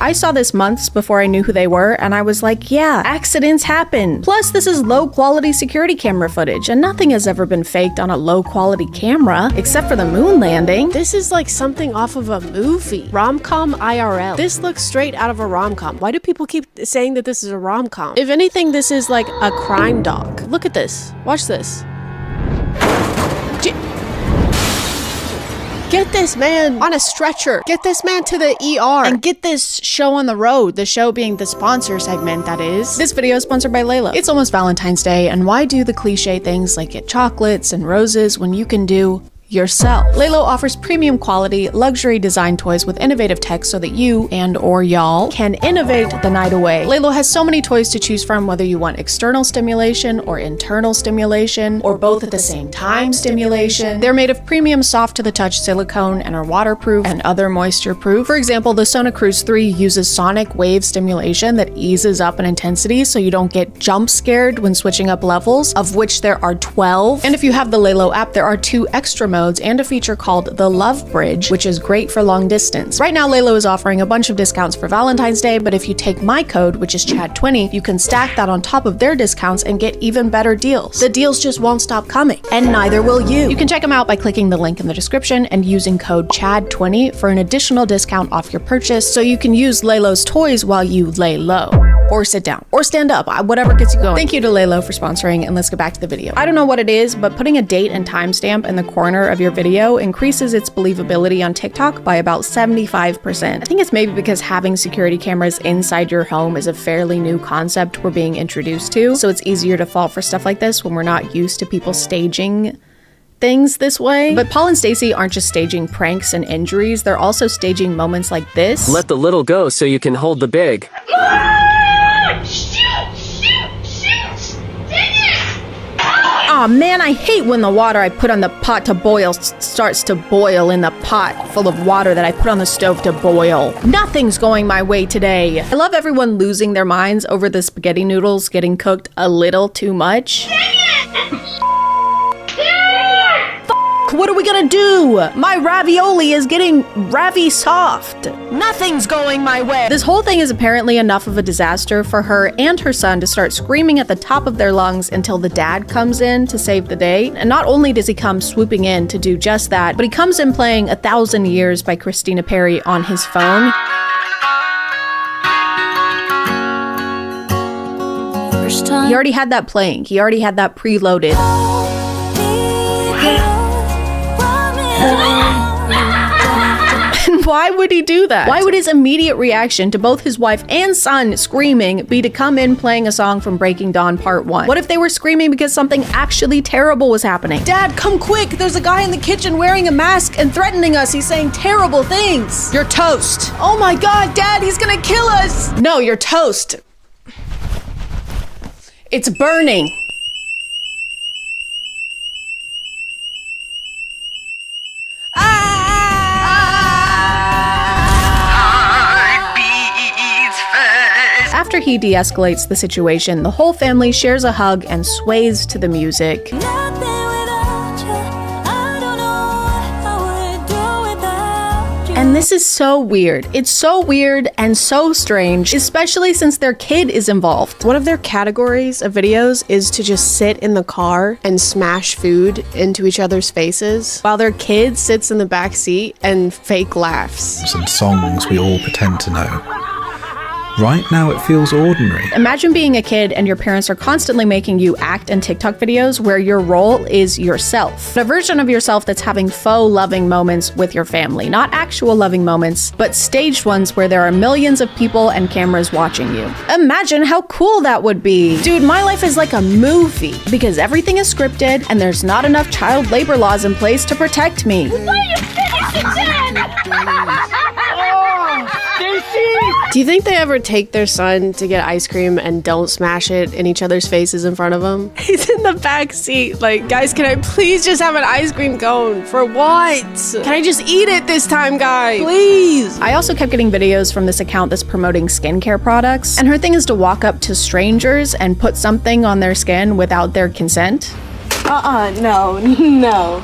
I saw this months before I knew who they were, and I was like, yeah, accidents happen. Plus, this is low-quality security camera footage, and nothing has ever been faked on a low-quality camera, except for the moon landing. This is like something off of a movie. Rom-com IRL. This looks straight out of a rom-com. Why do people keep saying that this is a rom-com? If anything, this is like a crime doc. Look at this. Watch this. Get this man on a stretcher. Get this man to the ER. And get this show on the road. The show being the sponsor segment, that is. This video is sponsored by Laylo. It's almost Valentine's Day, and why do the cliche things like get chocolates and roses when you can do yourself? Laylo offers premium quality, luxury design toys with innovative tech so that you and or y'all can innovate the night away. Laylo has so many toys to choose from, whether you want external stimulation or internal stimulation, or both at the same time stimulation. They're made of premium soft to the touch silicone and are waterproof and other moisture proof. For example, the Sona Cruise 3 uses sonic wave stimulation that eases up in intensity so you don't get jump scared when switching up levels, of which there are 12. And if you have the Laylo app, there are 2 extra modes and a feature called the Love Bridge, which is great for long distance. Right now, Laylo is offering a bunch of discounts for Valentine's Day, but if you take my code, which is CHAD20, you can stack that on top of their discounts and get even better deals. The deals just won't stop coming, and neither will you. You can check them out by clicking the link in the description and using code CHAD20 for an additional discount off your purchase, so you can use Laylo's toys while you lay low. Or sit down, or stand up, whatever gets you going. Thank you to Laylo for sponsoring, and let's get back to the video. I don't know what it is, but putting a date and timestamp in the corner of your video increases its believability on TikTok by about 75%. I think it's maybe because having security cameras inside your home is a fairly new concept we're being introduced to, so it's easier to fall for stuff like this when we're not used to people staging things this way. But Paul and Stacey aren't just staging pranks and injuries, they're also staging moments like this. Let the little go so you can hold the big. Aw man, I hate when the water I put on the pot to boil starts to boil in the pot full of water that I put on the stove to boil. Nothing's going my way today. I love everyone losing their minds over the spaghetti noodles getting cooked a little too much. What are we gonna do? My ravioli is getting soft. Nothing's going my way. This whole thing is apparently enough of a disaster for her and her son to start screaming at the top of their lungs until the dad comes in to save the day. And not only does he come swooping in to do just that, but he comes in playing 1,000 Years by Christina Perri on his phone. He already had that playing. He already had that preloaded. And why would he do that? Why would his immediate reaction to both his wife and son screaming be to come in playing a song from Breaking Dawn Part 1? What if they were screaming because something actually terrible was happening? Dad, come quick! There's a guy in the kitchen wearing a mask and threatening us. He's saying terrible things. You're toast. Oh my god, Dad, he's gonna kill us! No, you're toast. It's burning. After he de-escalates the situation, the whole family shares a hug and sways to the music. And this is so weird. It's so weird and so strange, especially since their kid is involved. One of their categories of videos is to just sit in the car and smash food into each other's faces while their kid sits in the back seat and fake laughs. And songs we all pretend to know. Right now it feels ordinary. Imagine being a kid and your parents are constantly making you act in TikTok videos where your role is yourself. A version of yourself that's having faux loving moments with your family. Not actual loving moments, but staged ones where there are millions of people and cameras watching you. Imagine how cool that would be. Dude, my life is like a movie because everything is scripted and there's not enough child labor laws in place to protect me. Oh, Stacey! Do you think they ever take their son to get ice cream and don't smash it in each other's faces in front of him? He's in the back seat like, guys, can I please just have an ice cream cone for once? Can I just eat it this time, guys? Please. I also kept getting videos from this account that's promoting skincare products, and her thing is to walk up to strangers and put something on their skin without their consent. No.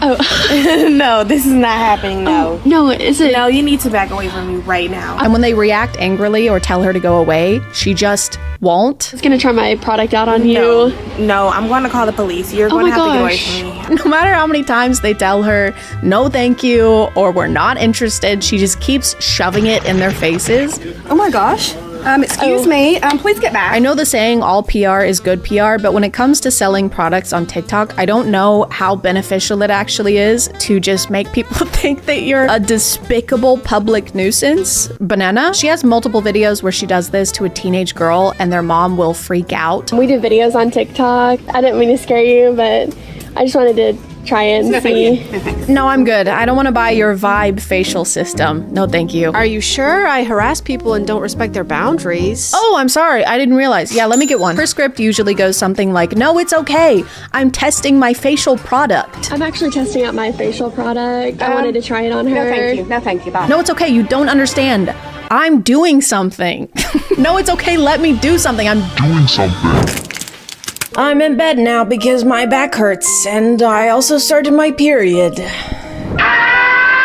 Oh. No, this is not happening, no. No, is it? No, you need to back away from me right now. And when they react angrily or tell her to go away, she just won't. I was gonna try my product out on you. No, I'm going to call the police. You're going to have to get away from me. No matter how many times they tell her, no thank you, or we're not interested, she just keeps shoving it in their faces. Oh my gosh. Excuse me, please get back. I know the saying all PR is good PR, but when it comes to selling products on TikTok, I don't know how beneficial it actually is to just make people think that you're a despicable public nuisance. Banana, she has multiple videos where she does this to a teenage girl and their mom will freak out. We do videos on TikTok. I didn't mean to scare you, but I just wanted to try and see. No, I'm good. I don't want to buy your Vibe facial system. No, thank you. Are you sure? I harass people and don't respect their boundaries. Oh, I'm sorry. I didn't realize. Yeah, let me get one. Her script usually goes something like, no, it's okay. I'm testing my facial product. I'm actually testing out my facial product. I wanted to try it on her. No, thank you. Bye. No, it's okay. You don't understand. I'm doing something. No, it's okay. Let me do something. I'm doing something. I'm in bed now because my back hurts, and I also started my period.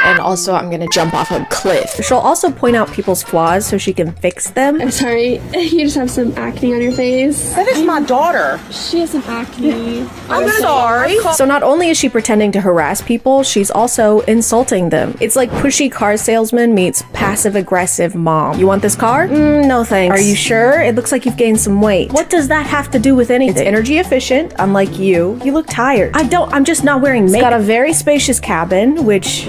And also, I'm gonna jump off a cliff. She'll also point out people's flaws so she can fix them. I'm sorry, you just have some acne on your face. That is my daughter. She has some acne. I'm sorry. So not only is she pretending to harass people, she's also insulting them. It's like pushy car salesman meets passive-aggressive mom. You want this car? No thanks. Are you sure? It looks like you've gained some weight. What does that have to do with anything? It's energy efficient, unlike you. You look tired. I'm just not wearing makeup. It's got a very spacious cabin, which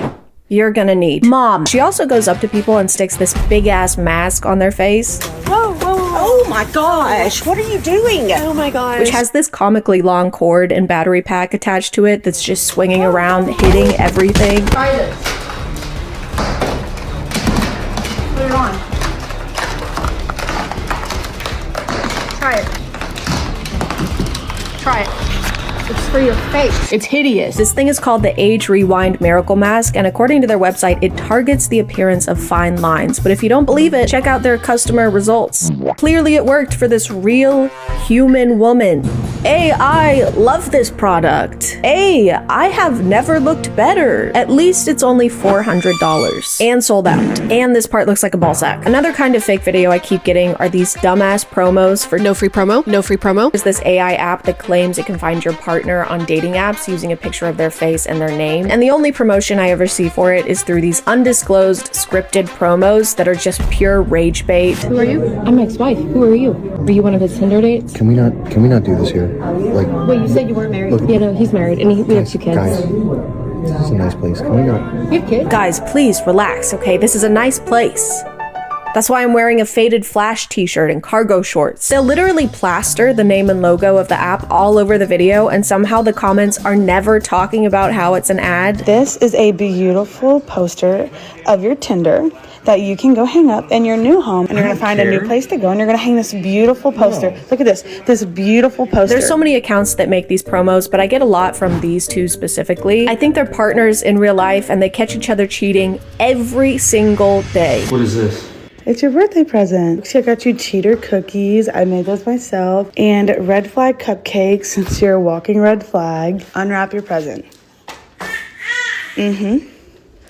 you're gonna need. Mom. She also goes up to people and sticks this big ass mask on their face. Whoa. Oh my gosh. What are you doing? Oh my gosh. Which has this comically long cord and battery pack attached to it that's just swinging around, hitting everything. Try this. Put it on. Try it. Try it. It's for your face. It's hideous. This thing is called the Age Rewind Miracle Mask, and according to their website, it targets the appearance of fine lines. But if you don't believe it, check out their customer results. Clearly it worked for this real human woman. I love this product. I have never looked better. At least it's only $400 and sold out. And this part looks like a ball sack. Another kind of fake video I keep getting are these dumbass promos for no free promo. No free promo. There's this AI app that claims it can find your partner on dating apps using a picture of their face and their name. And the only promotion I ever see for it is through these undisclosed scripted promos that are just pure rage bait. Who are you? I'm my ex-wife. Who are you? Are you one of his Tinder dates? Can we not do this here? Like, wait, you said you weren't married. Look, yeah, no, he's married, and we have 2 kids. Guys, this is a nice place. Can we not? You have kids? Guys, please relax, okay? This is a nice place. That's why I'm wearing a faded Flash t-shirt and cargo shorts. They'll literally plaster the name and logo of the app all over the video, and somehow the comments are never talking about how it's an ad. This is a beautiful poster of your Tinder that you can go hang up in your new home, and you're gonna find a new place to go, and you're gonna hang this beautiful poster. Look at this beautiful poster. There's so many accounts that make these promos, but I get a lot from these two specifically. I think they're partners in real life, and they catch each other cheating every single day. What is this? It's your birthday present. I got you cheater cookies. I made those myself. And red flag cupcakes, since you're a walking red flag. Unwrap your present.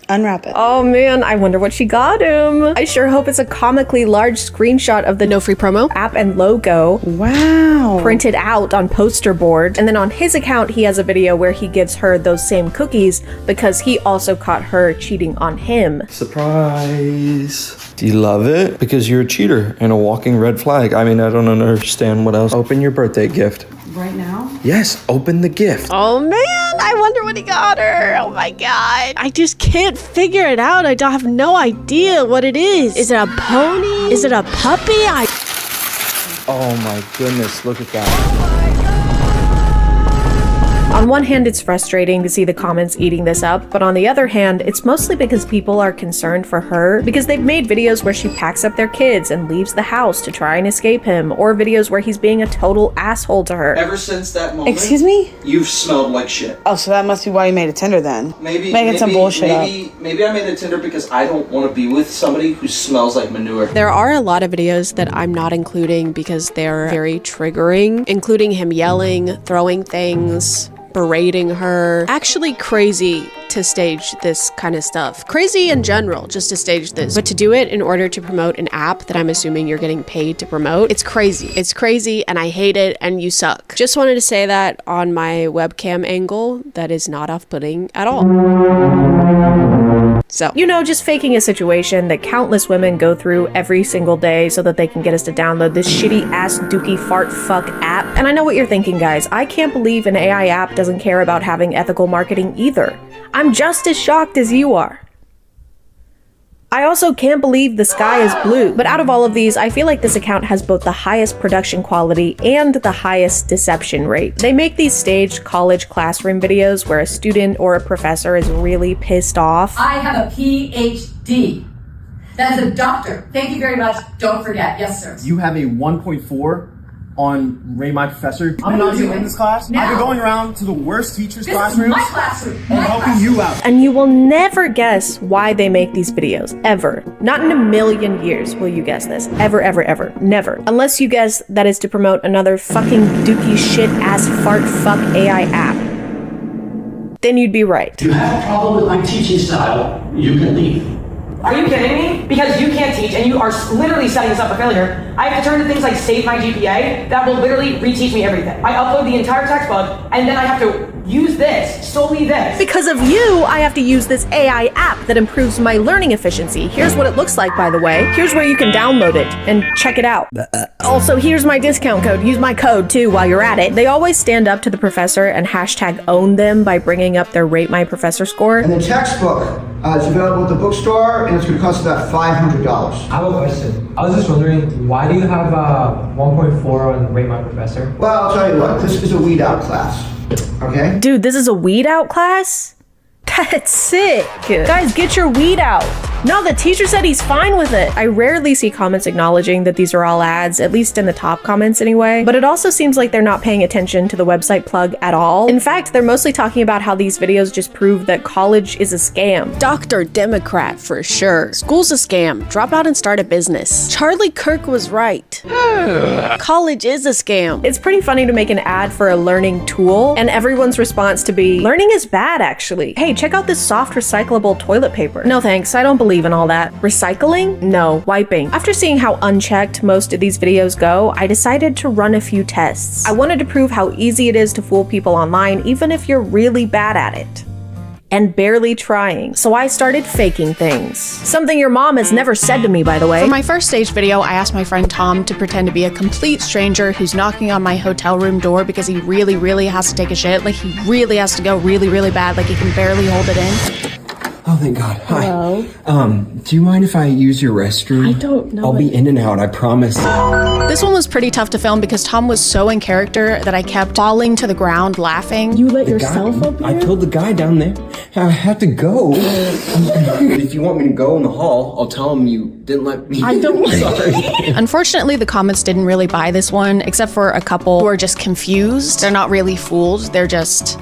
Unwrap it. Oh man, I wonder what she got him. I sure hope it's a comically large screenshot of the no free promo app and logo. Wow. Printed out on poster board. And then on his account, he has a video where he gives her those same cookies because he also caught her cheating on him. Surprise. Do you love it? Because you're a cheater and a walking red flag. I mean, I don't understand what else. Open your birthday gift. Right now? Yes, open the gift. Oh man, I wonder what he got her. Oh my god. I just can't figure it out. I don't have no idea what it is. Is it a pony? Is it a puppy? Oh my goodness, look at that. On one hand, it's frustrating to see the comments eating this up, but on the other hand, it's mostly because people are concerned for her because they've made videos where she packs up their kids and leaves the house to try and escape him, or videos where he's being a total asshole to her. Ever since that moment, Excuse me? you've smelled like shit. Oh, so that must be why you made a Tinder then. Maybe some bullshit up. Maybe I made a Tinder because I don't want to be with somebody who smells like manure. There are a lot of videos that I'm not including because they're very triggering, including him yelling, throwing things, berating her. Actually crazy to stage this kind of stuff. Crazy in general, just to stage this. But to do it in order to promote an app that I'm assuming you're getting paid to promote, it's crazy. It's crazy and I hate it and you suck. Just wanted to say that on my webcam angle, that is not off-putting at all. So, you know, just faking a situation that countless women go through every single day so that they can get us to download this shitty ass dookie fart fuck app. And I know what you're thinking, guys. I can't believe an AI app doesn't care about having ethical marketing either. I'm just as shocked as you are. I also can't believe the sky is blue. But out of all of these, I feel like this account has both the highest production quality and the highest deception rate. They make these staged college classroom videos where a student or a professor is really pissed off. I have a PhD. That is a doctor. Thank you very much. Don't forget. Yes, sir. You have a 1.4 on Rate My Professor. I'm not even in this class. Now. I've been going around to the worst teachers' This classrooms. is my classroom. and helping you out. And you will never guess why they make these videos, ever. Not in a million years will you guess this. Ever, ever, ever. Never. Unless you guess that is to promote another fucking dookie shit ass fart fuck AI app. Then you'd be right. If you have a problem with my teaching style, you can leave. Are you kidding me? Because you can't teach and you are literally setting us up for failure. I have to turn to things like Save My GPA that will literally reteach me everything. I upload the entire textbook and then I have to use this, solely this. Because of you, I have to use this AI app that improves my learning efficiency. Here's what it looks like, by the way. Here's where you can download it and check it out. Also, here's my discount code. Use my code too while you're at it. They always stand up to the professor and hashtag own them by bringing up their Rate My Professor score. And the textbook is available at the bookstore and it's going to cost about $500. I have a question. I was just wondering, why do you have a 1.4 on Rate My Professor? Well, I'll tell you what, this is a weed out class. Okay? Dude, this is a weed out class? That's sick. Guys, get your weed out. No, the teacher said he's fine with it. I rarely see comments acknowledging that these are all ads, at least in the top comments anyway, but it also seems like they're not paying attention to the website plug at all. In fact, they're mostly talking about how these videos just prove that college is a scam. Dr. Democrat for sure. School's a scam. Drop out and start a business. Charlie Kirk was right. College is a scam. It's pretty funny to make an ad for a learning tool, and everyone's response to be, learning is bad actually. Hey, check out this soft recyclable toilet paper. No thanks, I don't believe in all that. Recycling? No. Wiping. After seeing how unchecked most of these videos go, I decided to run a few tests. I wanted to prove how easy it is to fool people online, even if you're really bad at it. And barely trying. So I started faking things. Something your mom has never said to me, by the way. For my first stage video, I asked my friend Tom to pretend to be a complete stranger who's knocking on my hotel room door because he really, really has to take a shit. Like he really has to go really, really bad. Like he can barely hold it in. Oh, thank God. Hi. Hello. Do you mind if I use your restroom? I don't know. I'll be in and out, I promise. This one was pretty tough to film because Tom was so in character that I kept falling to the ground laughing. You let yourself up here? I told the guy down there I had to go. If you want me to go in the hall, I'll tell him you didn't let me. I don't. Sorry. Unfortunately, the comments didn't really buy this one, except for a couple who are just confused. They're not really fooled. They're just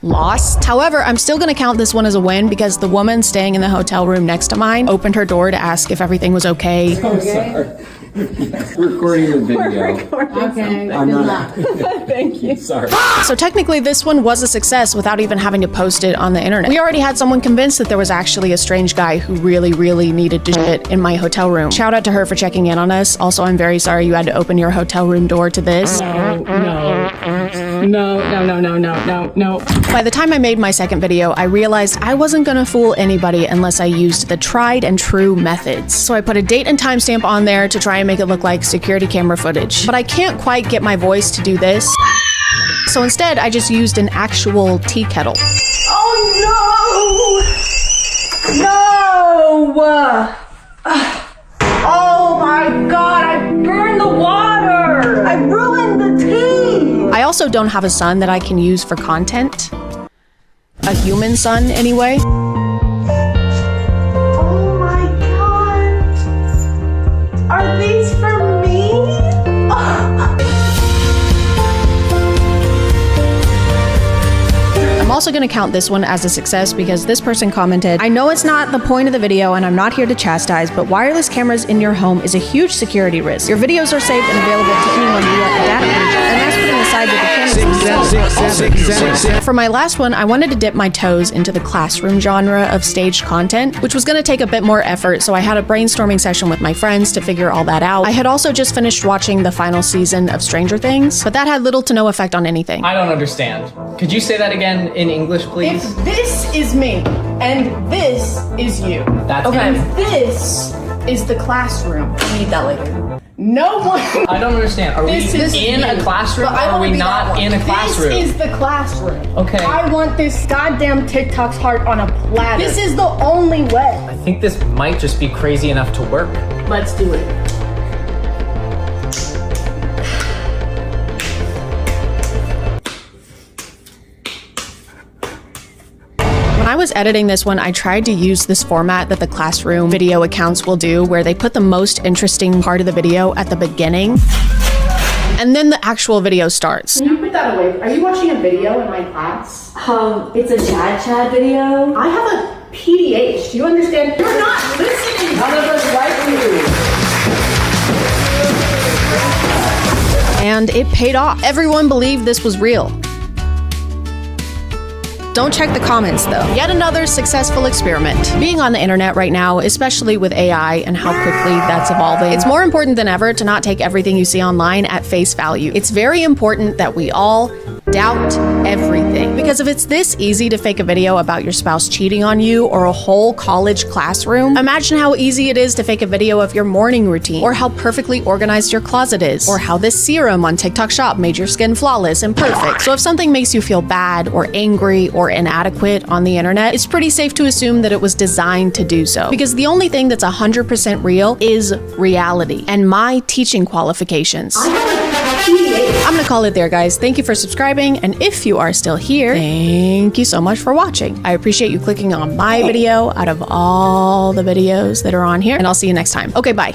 lost. However, I'm still gonna count this one as a win because the woman staying in the hotel room next to mine opened her door to ask if everything was okay. I'm sorry. We're recording the video. Okay. I'm not. Thank you. Sorry. So technically this one was a success without even having to post it on the internet. We already had someone convinced that there was actually a strange guy who really, really needed to shit in my hotel room. Shout out to her for checking in on us. Also, I'm very sorry you had to open your hotel room door to this. No. By the time I made my second video, I realized I wasn't gonna fool anybody unless I used the tried and true methods. So I put a date and timestamp on there to try and make it look like security camera footage. But I can't quite get my voice to do this. So instead, I just used an actual tea kettle. Oh no! No! Oh my God, I burned the water! I ruined the tea! I also also don't have a son that I can use for content. A human son, anyway. Oh my god! Are these for me? I'm also going to count this one as a success because this person commented, I know it's not the point of the video and I'm not here to chastise, but wireless cameras in your home is a huge security risk. Your videos are saved and available to anyone via a data breach, and that's putting aside that the cameras themselves. For my last one, I wanted to dip my toes into the classroom genre of staged content, which was going to take a bit more effort, so I had a brainstorming session with my friends to figure all that out. I had also just finished watching the final season of Stranger Things, but that had little to no effect on anything. I don't understand. Could you say that again in English, please? If this is me, and this is you, That's okay, me. and this is the classroom. I need that later. No one. I don't understand. Are we in a classroom or are we not in a classroom? This is the classroom. Okay. I want this goddamn TikTok's heart on a platter. This is the only way. I think this might just be crazy enough to work. Let's do it. When I was editing this one, I tried to use this format that the classroom video accounts will do, where they put the most interesting part of the video at the beginning, and then the actual video starts. Can you put that away? Are you watching a video in my class? It's a ChadChad video. I have a PDH. Do you understand? You're not listening. None of us like you. And it paid off. Everyone believed this was real. Don't check the comments though. Yet another successful experiment. Being on the internet right now, especially with AI and how quickly that's evolving, it's more important than ever to not take everything you see online at face value. It's very important that we all doubt everything. Because if it's this easy to fake a video about your spouse cheating on you or a whole college classroom, imagine how easy it is to fake a video of your morning routine, or how perfectly organized your closet is, or how this serum on TikTok Shop made your skin flawless and perfect. So if something makes you feel bad or angry or inadequate on the internet, it's pretty safe to assume that it was designed to do so. Because the only thing that's 100% real is reality and my teaching qualifications. I'm gonna call it there, guys. Thank you for subscribing, and if you are still here, thank you so much for watching. I appreciate you clicking on my video out of all the videos that are on here, and I'll see you next time. Okay, bye.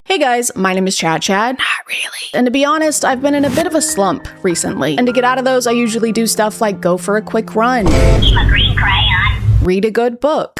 Hey guys, my name is ChadChad. Not really. And to be honest, I've been in a bit of a slump recently. And to get out of those, I usually do stuff like go for a quick run, read a good book,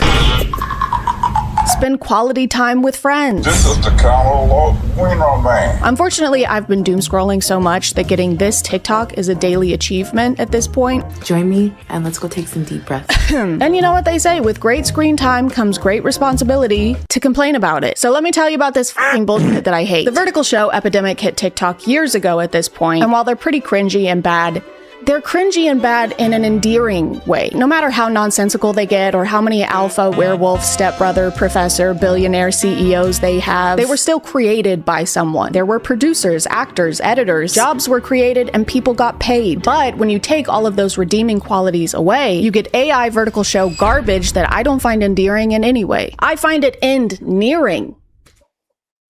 spend quality time with friends. This is the Colorado winner, man. Unfortunately, I've been doom scrolling so much that getting this TikTok is a daily achievement at this point. Join me and let's go take some deep breaths. And you know what they say, with great screen time comes great responsibility to complain about it. So let me tell you about this fucking bullshit that I hate. The vertical show epidemic hit TikTok years ago at this point, and while they're pretty cringy and bad, they're cringy and bad in an endearing way. No matter how nonsensical they get or how many alpha, werewolf, stepbrother, professor, billionaire CEOs they have, they were still created by someone. There were producers, actors, editors, jobs were created, and people got paid. But when you take all of those redeeming qualities away, you get AI vertical show garbage that I don't find endearing in any way. I find it endearing,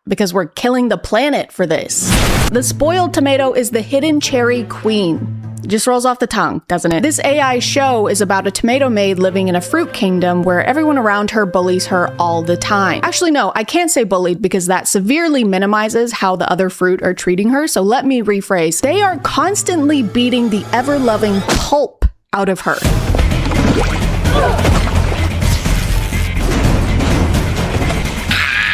because we're killing the planet for this. The spoiled tomato is the hidden cherry queen. Just rolls off the tongue, doesn't it? This AI show is about a tomato maid living in a fruit kingdom where everyone around her bullies her all the time. Actually, no, I can't say bullied because that severely minimizes how the other fruit are treating her, so let me rephrase. They are constantly beating the ever-loving pulp out of her.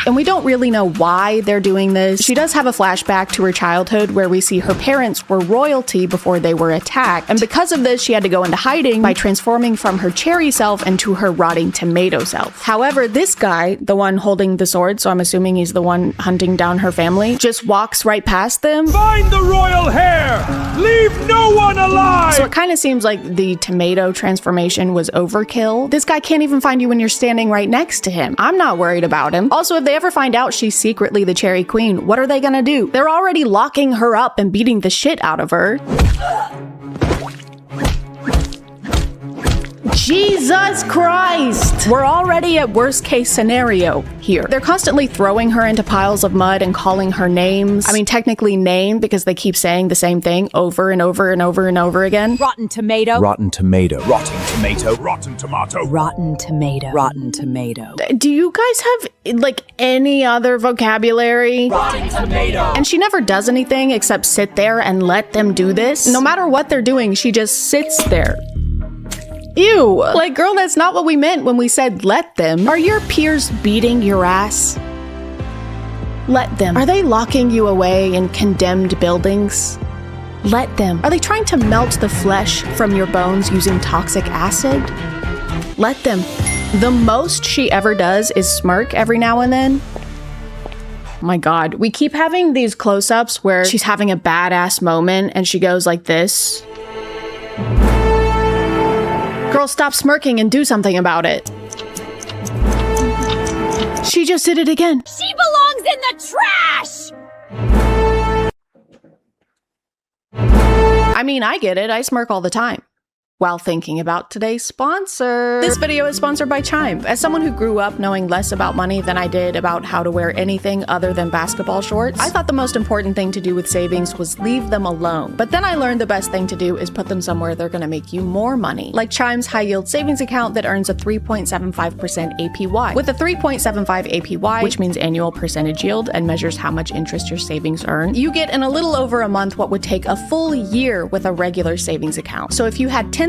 And we don't really know why they're doing this. She does have a flashback to her childhood where we see her parents were royalty before they were attacked. And because of this, she had to go into hiding by transforming from her cherry self into her rotting tomato self. However, this guy, the one holding the sword, so I'm assuming he's the one hunting down her family, just walks right past them. Find the royal hair! Leave no one alive! So it kind of seems like the tomato transformation was overkill. This guy can't even find you when you're standing right next to him. I'm not worried about him. Also, if they ever find out she's secretly the cherry queen, what are they gonna do? They're already locking her up and beating the shit out of her. Jesus Christ! We're already at worst case scenario here. They're constantly throwing her into piles of mud and calling her names. I mean, technically named because they keep saying the same thing over and over and over and over again. Rotten tomato. Rotten tomato. Rotten tomato. Rotten tomato. Rotten tomato. Rotten tomato. Do you guys have, like, any other vocabulary? Rotten tomato. And she never does anything except sit there and let them do this. No matter what they're doing, she just sits there. Ew. Like, girl, that's not what we meant when we said let them. Are your peers beating your ass? Let them. Are they locking you away in condemned buildings? Let them. Are they trying to melt the flesh from your bones using toxic acid? Let them. The most she ever does is smirk every now and then. My God, we keep having these close-ups where she's having a badass moment and she goes like this. Girl, stop smirking and do something about it. She just did it again. She belongs in the trash! I mean, I get it. I smirk all the time. While thinking about today's sponsor. This video is sponsored by Chime. As someone who grew up knowing less about money than I did about how to wear anything other than basketball shorts, I thought the most important thing to do with savings was leave them alone. But then I learned the best thing to do is put them somewhere they're gonna make you more money. Like Chime's high yield savings account that earns a 3.75% APY. With a 3.75 APY, which means annual percentage yield and measures how much interest your savings earn, you get in a little over a month what would take a full year with a regular savings account. So if you had $10,000,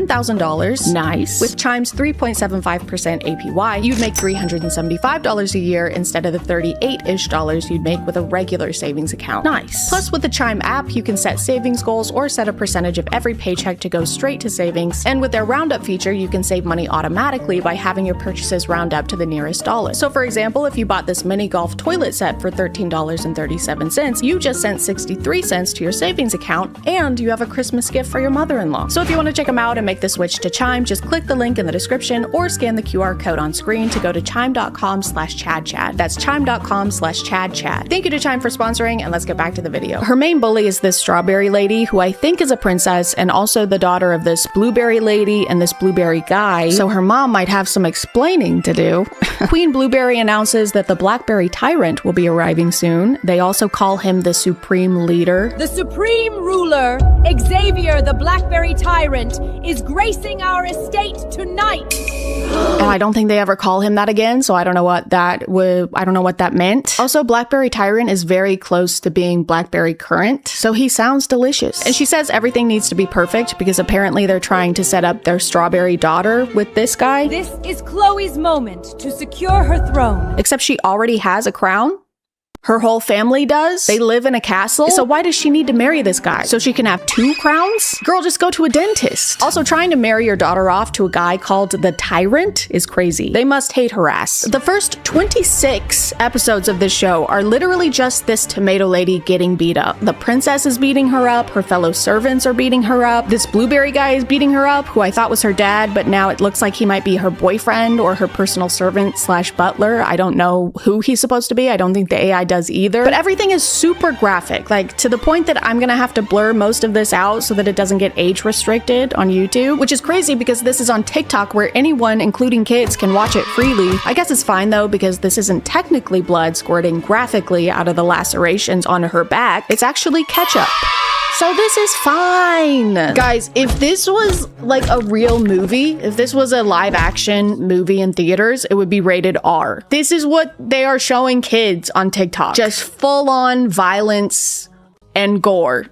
nice, with Chime's 3.75% APY, you'd make $375 a year instead of the $38-ish you'd make with a regular savings account. Nice. Plus, with the Chime app, you can set savings goals or set a percentage of every paycheck to go straight to savings. And with their roundup feature, you can save money automatically by having your purchases round up to the nearest dollar. So for example, if you bought this mini golf toilet set for $13.37, you just sent 63 cents to your savings account, and you have a Christmas gift for your mother-in-law. So if you want to check them out and make the switch to Chime, just click the link in the description or scan the QR code on screen to go to chime.com/ChadChad. That's chime.com/ChadChad. Thank you to Chime for sponsoring, and let's get back to the video. Her main bully is this strawberry lady, who I think is a princess and also the daughter of this blueberry lady and this blueberry guy, so her mom might have some explaining to do. Queen Blueberry announces that the Blackberry Tyrant will be arriving soon. They also call him the Supreme Leader. The Supreme Ruler, Xavier the Blackberry Tyrant, is gracing our estate tonight. And I don't think they ever call him that again, so I don't know what that meant. Also, Blackberry Tyrant is very close to being Blackberry Current, so he sounds delicious. And she says everything needs to be perfect because apparently they're trying to set up their strawberry daughter with this guy. This is Chloe's moment to secure her throne. Except she already has a crown. Her whole family does. They live in a castle. So why does she need to marry this guy? So she can have 2 crowns? Girl, just go to a dentist. Also, trying to marry your daughter off to a guy called the Tyrant is crazy. They must hate her ass. The first 26 episodes of this show are literally just this tomato lady getting beat up. The princess is beating her up. Her fellow servants are beating her up. This blueberry guy is beating her up, who I thought was her dad, but now it looks like he might be her boyfriend or her personal servant / butler. I don't know who he's supposed to be. I don't think the AI does either. But everything is super graphic, like to the point that I'm gonna have to blur most of this out so that it doesn't get age restricted on YouTube, which is crazy because this is on TikTok where anyone, including kids, can watch it freely. I guess it's fine though because this isn't technically blood squirting graphically out of the lacerations on her back. It's actually ketchup. So this is fine. Guys, if this was like a real movie, if this was a live action movie in theaters, it would be rated R. This is what they are showing kids on TikTok. Just full on violence and gore.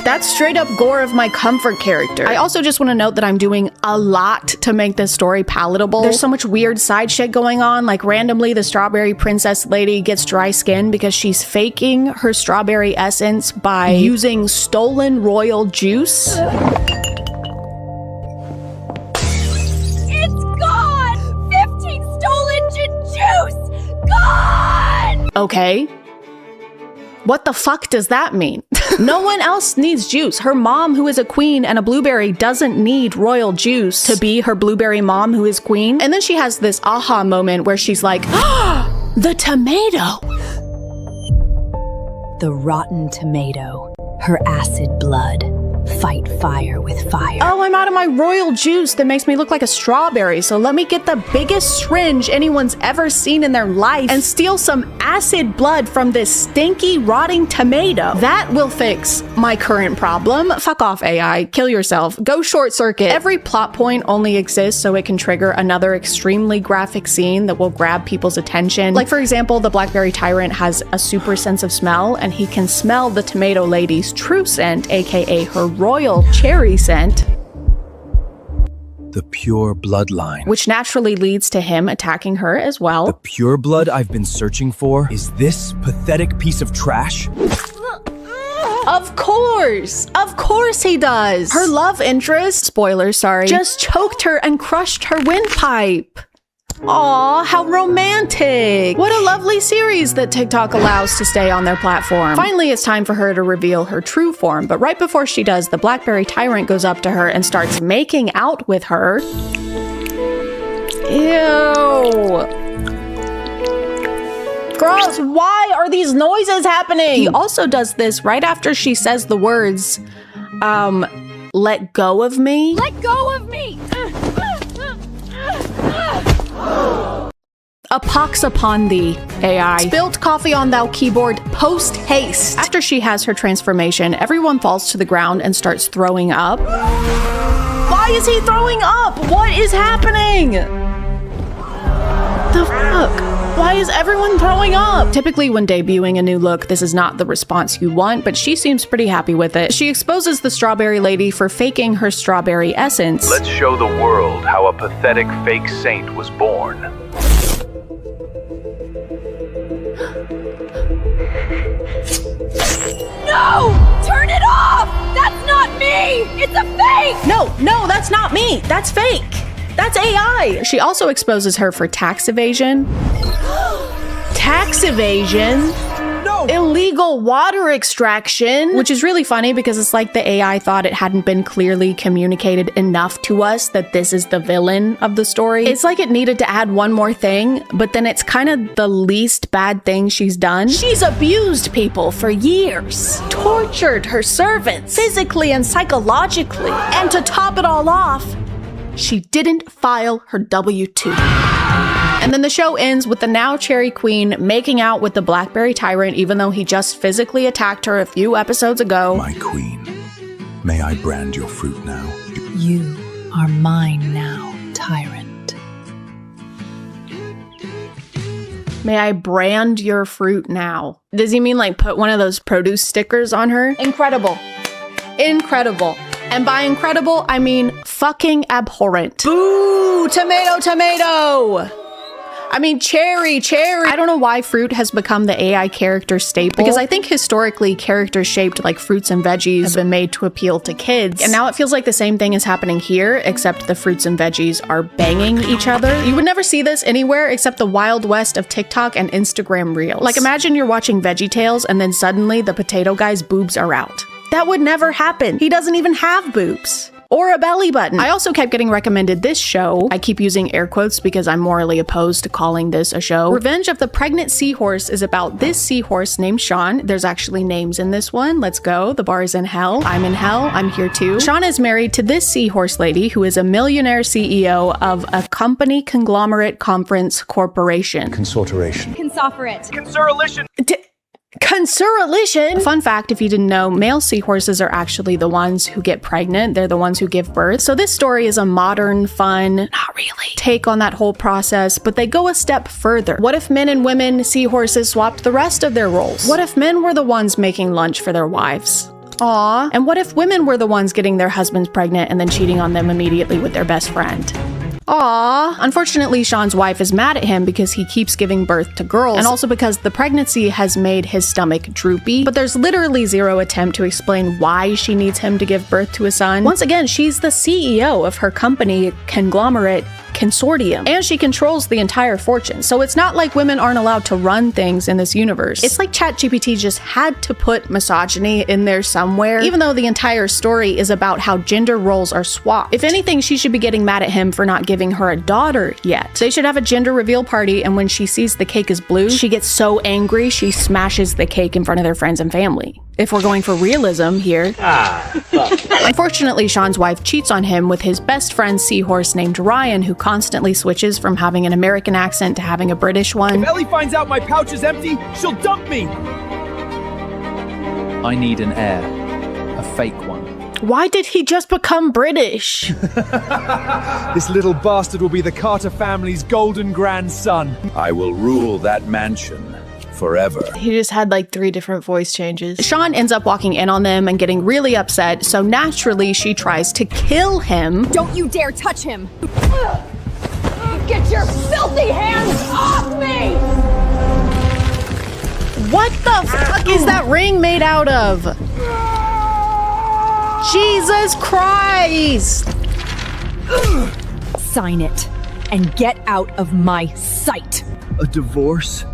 That's straight up gore of my comfort character. I also just want to note that I'm doing a lot to make this story palatable. There's so much weird side shit going on, like randomly the strawberry princess lady gets dry skin because she's faking her strawberry essence by using stolen royal juice. It's gone! 15 stolen juice! Gone! Okay. What the fuck does that mean? No one else needs juice. Her mom, who is a queen and a blueberry, doesn't need royal juice to be her blueberry mom who is queen. And then she has this aha moment where she's like, ah, the tomato. The rotten tomato. Her acid blood. fight fire with fire. Oh, I'm out of my royal juice that makes me look like a strawberry, so let me get the biggest syringe anyone's ever seen in their life and steal some acid blood from this stinky, rotting tomato. That will fix my current problem. Fuck off, AI. Kill yourself. Go short circuit. Every plot point only exists so it can trigger another extremely graphic scene that will grab people's attention. Like, for example, the Blackberry Tyrant has a super sense of smell, and he can smell the tomato lady's true scent, aka her royal cherry scent. The pure bloodline. Which naturally leads to him attacking her as well. The pure blood I've been searching for is this pathetic piece of trash? Of course he does. Her love interest, spoiler, sorry, just choked her and crushed her windpipe. Aw, how romantic. What a lovely series that TikTok allows to stay on their platform. Finally, it's time for her to reveal her true form, but right before she does, the Blackberry Tyrant goes up to her and starts making out with her. Ew. Gross, why are these noises happening? He also does this right after she says the words, let go of me. Let go of me! A pox upon thee, AI. Spilt coffee on thou keyboard, post haste. After she has her transformation, everyone falls to the ground and starts throwing up. Why is he throwing up? What is happening? The fuck? Why is everyone throwing up? Typically when debuting a new look, this is not the response you want, but she seems pretty happy with it. She exposes the strawberry lady for faking her strawberry essence. Let's show the world how a pathetic fake saint was born. No! Turn it off! That's not me! It's a fake! No, that's not me. That's fake. That's AI. She also exposes her for tax evasion. Tax evasion? No. Illegal water extraction, which is really funny because it's like the AI thought it hadn't been clearly communicated enough to us that this is the villain of the story. It's like it needed to add one more thing, but then it's kind of the least bad thing she's done. She's abused people for years, tortured her servants physically and psychologically, and to top it all off, she didn't file her W-2. And then the show ends with the now Cherry Queen making out with the Blackberry Tyrant even though he just physically attacked her a few episodes ago. My queen, may I brand your fruit now? You are mine now, Tyrant. May I brand your fruit now? Does he mean like put one of those produce stickers on her? Incredible. Incredible. And by incredible, I mean fucking abhorrent. Boo! Tomato, tomato! I mean, cherry, cherry. I don't know why fruit has become the AI character staple, because I think historically characters shaped like fruits and veggies have been made to appeal to kids. And now it feels like the same thing is happening here, except the fruits and veggies are banging each other. You would never see this anywhere except the Wild West of TikTok and Instagram Reels. Like imagine you're watching VeggieTales and then suddenly the potato guy's boobs are out. That would never happen. He doesn't even have boobs. Or a belly button. I also kept getting recommended this show. I keep using air quotes because I'm morally opposed to calling this a show. Revenge of the Pregnant Seahorse is about this seahorse named Sean. There's actually names in this one. Let's go. The bar is in hell. I'm in hell. I'm here too. Sean is married to this seahorse lady who is a millionaire CEO of a company conglomerate conference corporation. Consortiration. Consortiate. Consortition. Consortiation! Fun fact, if you didn't know, male seahorses are actually the ones who get pregnant. They're the ones who give birth. So this story is a modern, fun, not really, take on that whole process, but they go a step further. What if men and women seahorses swapped the rest of their roles? What if men were the ones making lunch for their wives? Aww. And what if women were the ones getting their husbands pregnant and then cheating on them immediately with their best friend? Aww. Unfortunately, Sean's wife is mad at him because he keeps giving birth to girls, and also because the pregnancy has made his stomach droopy, but there's literally zero attempt to explain why she needs him to give birth to a son. Once again, she's the CEO of her company conglomerate consortium, and she controls the entire fortune, so it's not like women aren't allowed to run things in this universe. It's like ChatGPT just had to put misogyny in there somewhere, even though the entire story is about how gender roles are swapped. If anything, she should be getting mad at him for not giving her a daughter yet. They should have a gender reveal party, and when she sees the cake is blue, she gets so angry she smashes the cake in front of their friends and family. if we're going for realism here. Unfortunately, Sean's wife cheats on him with his best friend's seahorse named Ryan, who constantly switches from having an American accent to having a British one. If Ellie finds out my pouch is empty, she'll dump me! I need an heir. A fake one. Why did he just become British? This little bastard will be the Carter family's golden grandson. I will rule that mansion forever. He just had like 3 different voice changes. Sean ends up walking in on them and getting really upset, so naturally she tries to kill him. Don't you dare touch him! Get your filthy hands off me! What the fuck is that ring made out of? Jesus Christ! Sign it and get out of my sight. A divorce?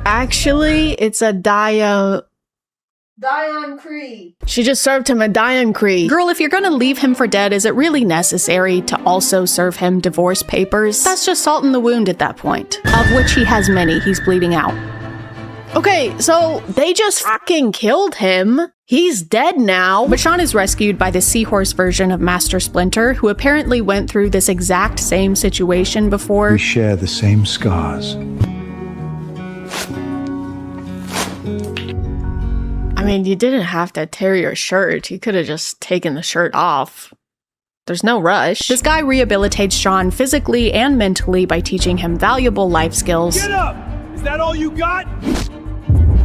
Actually, it's a Dion Cree. She just served him a Dion Cree. Girl, if you're gonna leave him for dead, is it really necessary to also serve him divorce papers? That's just salt in the wound at that point. Of which he has many. He's bleeding out. Okay, so they just fucking killed him. He's dead now. But Sean is rescued by the seahorse version of Master Splinter, who apparently went through this exact same situation before. We share the same scars. I mean, you didn't have to tear your shirt. You could have just taken the shirt off. There's no rush. This guy rehabilitates Sean physically and mentally by teaching him valuable life skills. Get up! Is that all you got?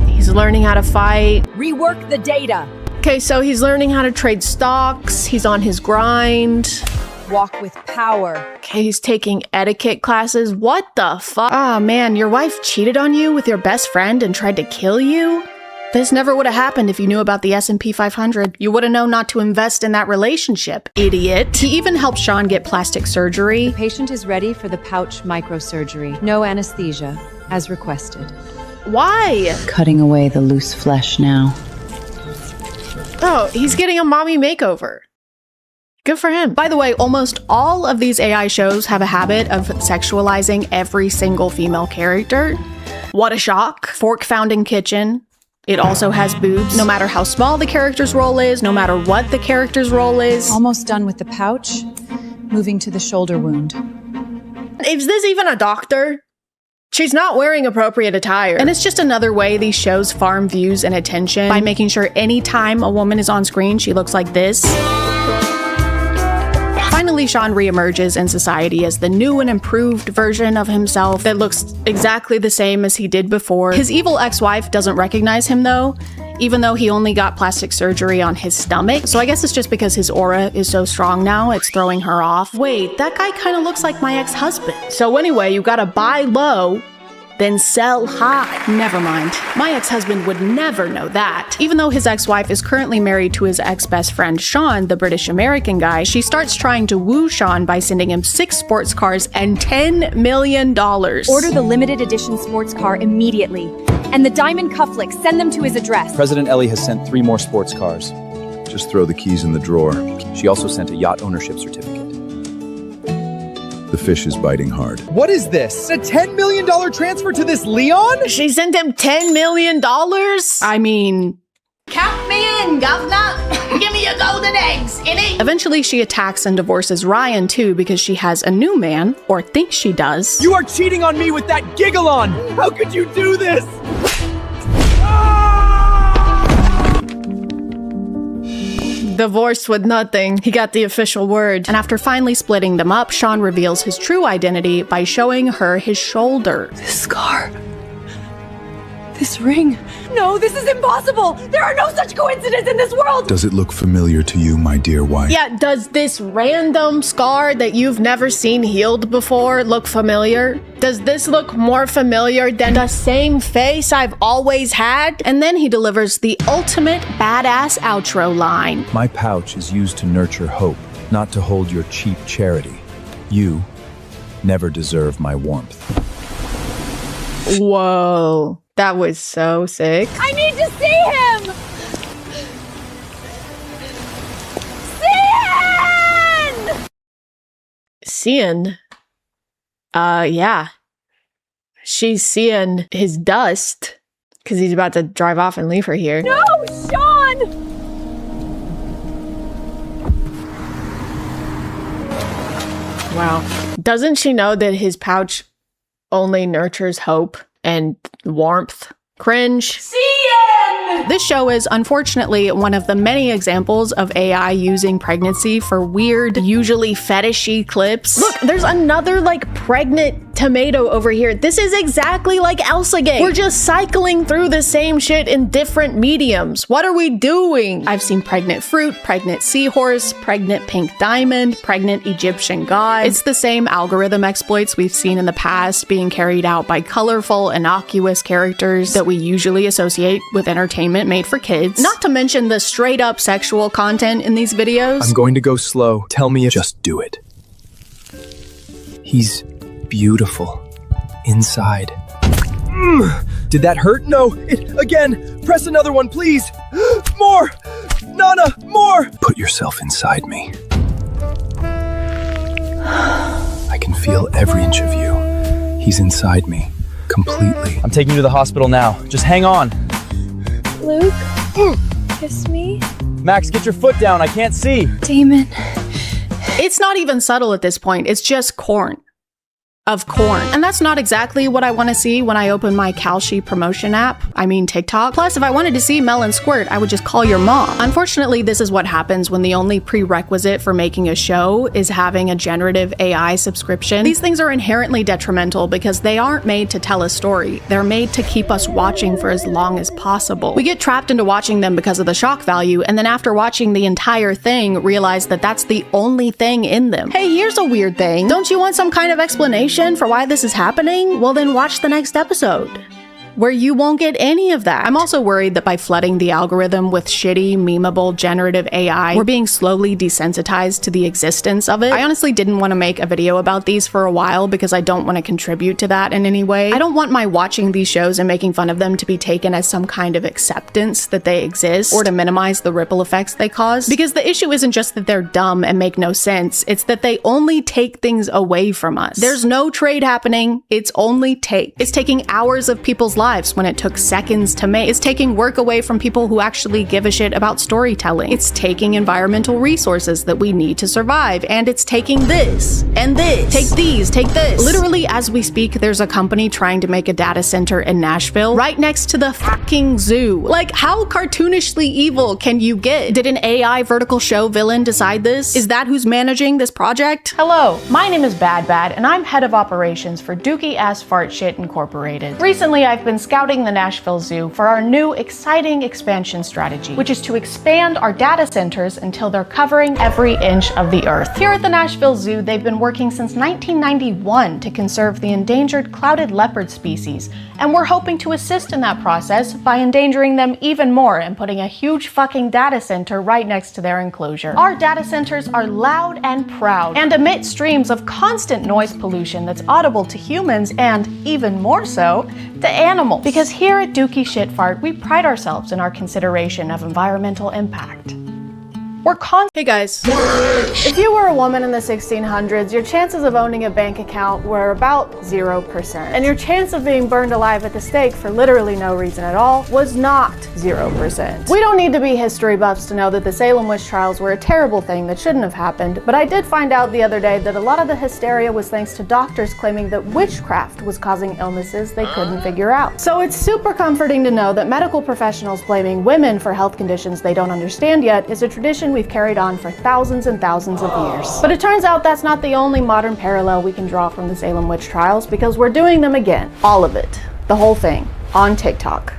He's learning how to fight. Rework the data. Okay, so he's learning how to trade stocks. He's on his grind. Walk with power. Okay, he's taking etiquette classes. What the fuck? Ah, man, your wife cheated on you with your best friend and tried to kill you? This never would have happened if you knew about the S&P 500. You would have known not to invest in that relationship, idiot. He even helped Sean get plastic surgery. The patient is ready for the pouch microsurgery. No anesthesia, as requested. Why? Cutting away the loose flesh now. Oh, he's getting a mommy makeover. Good for him. By the way, almost all of these AI shows have a habit of sexualizing every single female character. What a shock. Fork found in kitchen. It also has boobs. No matter how small the character's role is, no matter what the character's role is. Almost done with the pouch. Moving to the shoulder wound. Is this even a doctor? She's not wearing appropriate attire. And it's just another way these shows farm views and attention by making sure anytime a woman is on screen, she looks like this. Finally, Sean reemerges in society as the new and improved version of himself that looks exactly the same as he did before. His evil ex-wife doesn't recognize him though, even though he only got plastic surgery on his stomach. So I guess it's just because his aura is so strong now, it's throwing her off. Wait, that guy kind of looks like my ex-husband. So anyway, you gotta buy low, then sell high. Never mind. My ex-husband would never know that. Even though his ex-wife is currently married to his ex-best friend Sean, the British-American guy, she starts trying to woo Sean by sending him 6 sports cars and $10 million. Order the limited edition sports car immediately. And the diamond cufflinks, send them to his address. President Ellie has sent 3 more sports cars. Just throw the keys in the drawer. She also sent a yacht ownership certificate. The fish is biting hard. What is this? A $10 million transfer to this Leon? She sent him $10 million? I mean... Count me in, governor. Give me your golden eggs, innit? Eventually, she attacks and divorces Ryan, too, because she has a new man, or thinks she does. You are cheating on me with that giggalon! How could you do this? Divorced with nothing. He got the official word. And after finally splitting them up, Sean reveals his true identity by showing her his shoulder. This scar. This ring. No, this is impossible. There are no such coincidences in this world. Does it look familiar to you, my dear wife? Yeah, does this random scar that you've never seen healed before look familiar? Does this look more familiar than the same face I've always had? And then he delivers the ultimate badass outro line. My pouch is used to nurture hope, not to hold your cheap charity. You never deserve my warmth. Whoa. That was so sick. I need to see him! Seeing? Yeah. She's seeing his dust because he's about to drive off and leave her here. No, Sean! Wow. Doesn't she know that his pouch only nurtures hope and warmth? Cringe. This show is unfortunately one of the many examples of AI using pregnancy for weird, usually fetishy clips. Look, there's another like pregnant tomato over here. This is exactly like Elsagate. We're just cycling through the same shit in different mediums. What are we doing? I've seen pregnant fruit, pregnant seahorse, pregnant pink diamond, pregnant Egyptian god. It's the same algorithm exploits we've seen in the past being carried out by colorful, innocuous characters that we usually associate with entertainment made for kids. Not to mention the straight up sexual content in these videos. I'm going to go slow. Tell me if just do it. He's beautiful. Inside. Did that hurt? No. Again. Press another one, please. More. Nana, more. Put yourself inside me. I can feel every inch of you. He's inside me. Completely. I'm taking you to the hospital now. Just hang on. Luke, kiss me. Max, get your foot down. I can't see. Damon. It's not even subtle at this point. It's just corn. Of corn. And that's not exactly what I want to see when I open my Kalshi promotion app. I mean TikTok. Plus, if I wanted to see melon squirt, I would just call your mom. Unfortunately, this is what happens when the only prerequisite for making a show is having a generative AI subscription. These things are inherently detrimental because they aren't made to tell a story. They're made to keep us watching for as long as possible. We get trapped into watching them because of the shock value, and then after watching the entire thing, realize that that's the only thing in them. Hey, here's a weird thing. Don't you want some kind of explanation for why this is happening? Well, then watch the next episode, where you won't get any of that. I'm also worried that by flooding the algorithm with shitty, memeable, generative AI, we're being slowly desensitized to the existence of it. I honestly didn't want to make a video about these for a while because I don't want to contribute to that in any way. I don't want my watching these shows and making fun of them to be taken as some kind of acceptance that they exist, or to minimize the ripple effects they cause. Because the issue isn't just that they're dumb and make no sense, it's that they only take things away from us. There's no trade happening, it's only take. It's taking hours of people's lives when it took seconds to make. It's taking work away from people who actually give a shit about storytelling. It's taking environmental resources that we need to survive, and it's taking this and this. Take these, take this. Literally, as we speak, there's a company trying to make a data center in Nashville right next to the fucking zoo. Like, how cartoonishly evil can you get? Did an AI vertical show villain decide this? Is that who's managing this project? Hello, my name is Bad Bad, and I'm head of operations for Dookie Ass Fart Shit Incorporated. Recently, I've been scouting the Nashville Zoo for our new exciting expansion strategy, which is to expand our data centers until they're covering every inch of the earth. Here at the Nashville Zoo, they've been working since 1991 to conserve the endangered clouded leopard species, and we're hoping to assist in that process by endangering them even more and putting a huge fucking data center right next to their enclosure. Our data centers are loud and proud and emit streams of constant noise pollution that's audible to humans and, even more so, to animals. Because here at Dookie Shit Fart, we pride ourselves in our consideration of environmental impact. Hey guys, if you were a woman in the 1600s, your chances of owning a bank account were about 0%. And your chance of being burned alive at the stake for literally no reason at all was not 0%. We don't need to be history buffs to know that the Salem witch trials were a terrible thing that shouldn't have happened, but I did find out the other day that a lot of the hysteria was thanks to doctors claiming that witchcraft was causing illnesses they couldn't figure out. So it's super comforting to know that medical professionals blaming women for health conditions they don't understand yet is a tradition we've carried on for thousands and thousands of years. But it turns out that's not the only modern parallel we can draw from the Salem witch trials, because we're doing them again. All of it. The whole thing. On TikTok.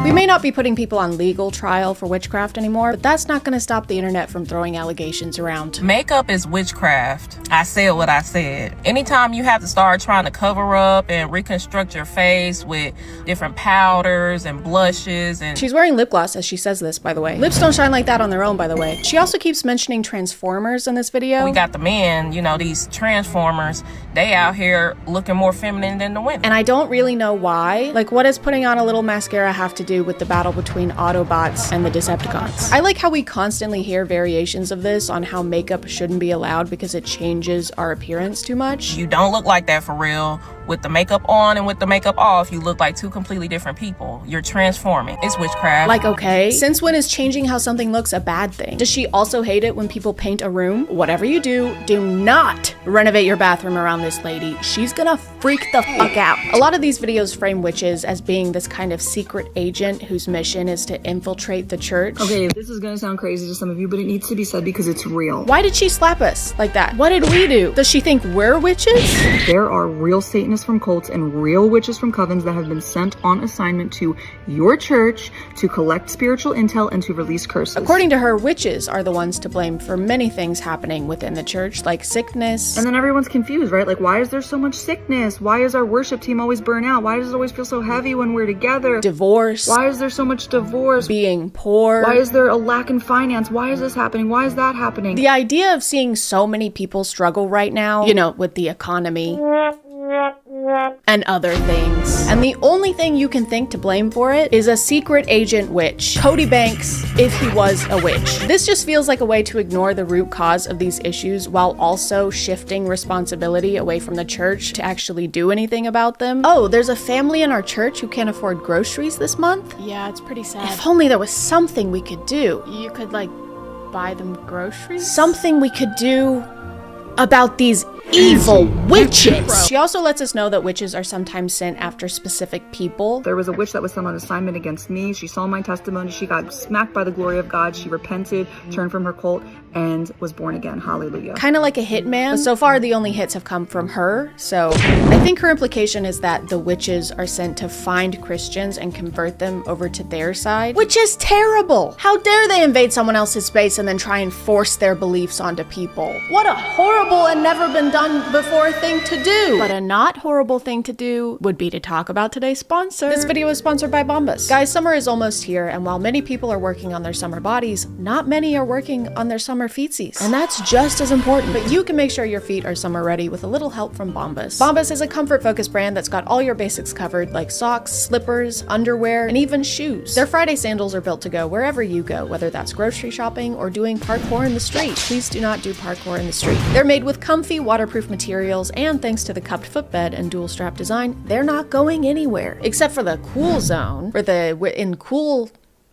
We may not be putting people on legal trial for witchcraft anymore, but that's not going to stop the internet from throwing allegations around. Makeup is witchcraft. I said what I said. Anytime you have to start trying to cover up and reconstruct your face with different powders and blushes and... She's wearing lip gloss as she says this, by the way. Lips don't shine like that on their own, by the way. She also keeps mentioning Transformers in this video. We got the men, you know, these Transformers, they out here looking more feminine than the women. And I don't really know why. Like, what does putting on a little mascara have to do with the battle between Autobots and the Decepticons. I like how we constantly hear variations of this on how makeup shouldn't be allowed because it changes our appearance too much. You don't look like that for real. With the makeup on and with the makeup off, you look like two completely different people. You're transforming. It's witchcraft. Like, okay, since when is changing how something looks a bad thing? Does she also hate it when people paint a room? Whatever you do not renovate your bathroom around this lady. She's gonna freak the fuck out. A lot of these videos frame witches as being this kind of secret agent whose mission is to infiltrate the church. Okay, this is gonna sound crazy to some of you, but it needs to be said because it's real. Why did she slap us like that? What did we do? Does she think we're witches? There are real Satanists from cults and real witches from covens that have been sent on assignment to your church to collect spiritual intel and to release curses. According to her, witches are the ones to blame for many things happening within the church, like sickness. And then everyone's confused, right? Like, why is there so much sickness? Why is our worship team always burn out? Why does it always feel so heavy when we're together? Divorce. Why is there so much divorce? Being poor. Why is there a lack in finance? Why is this happening? Why is that happening? The idea of seeing so many people struggle right now, you know, with the economy and other things. And the only thing you can think to blame for it is a secret agent witch. Cody Banks, if he was a witch. This just feels like a way to ignore the root cause of these issues while also shifting responsibility away from the church to actually do anything about them. Oh, there's a family in our church who can't afford groceries this month? Yeah, it's pretty sad. If only there was something we could do. You could, like, buy them groceries? Something we could do about these evil witches. She also lets us know that witches are sometimes sent after specific people. There was a witch that was sent on assignment against me. She saw my testimony. She got smacked by the glory of God. She repented, turned from her cult, and was born again. Hallelujah. Kind of like a hitman. But so far, the only hits have come from her. So I think her implication is that the witches are sent to find Christians and convert them over to their side, which is terrible. How dare they invade someone else's space and then try and force their beliefs onto people? What a horrible and never been done before thing to do. But a not horrible thing to do would be to talk about today's sponsor. This video is sponsored by Bombas. Guys, summer is almost here, and while many people are working on their summer bodies, not many are working on their summer feetsies. And that's just as important. But you can make sure your feet are summer ready with a little help from Bombas. Bombas is a comfort-focused brand that's got all your basics covered, like socks, slippers, underwear, and even shoes. Their Friday sandals are built to go wherever you go, whether that's grocery shopping or doing parkour in the street. Please do not do parkour in the street. They're made with comfy, waterproof materials, and thanks to the cupped footbed and dual strap design, they're not going anywhere. Except for the cool zone, or in cool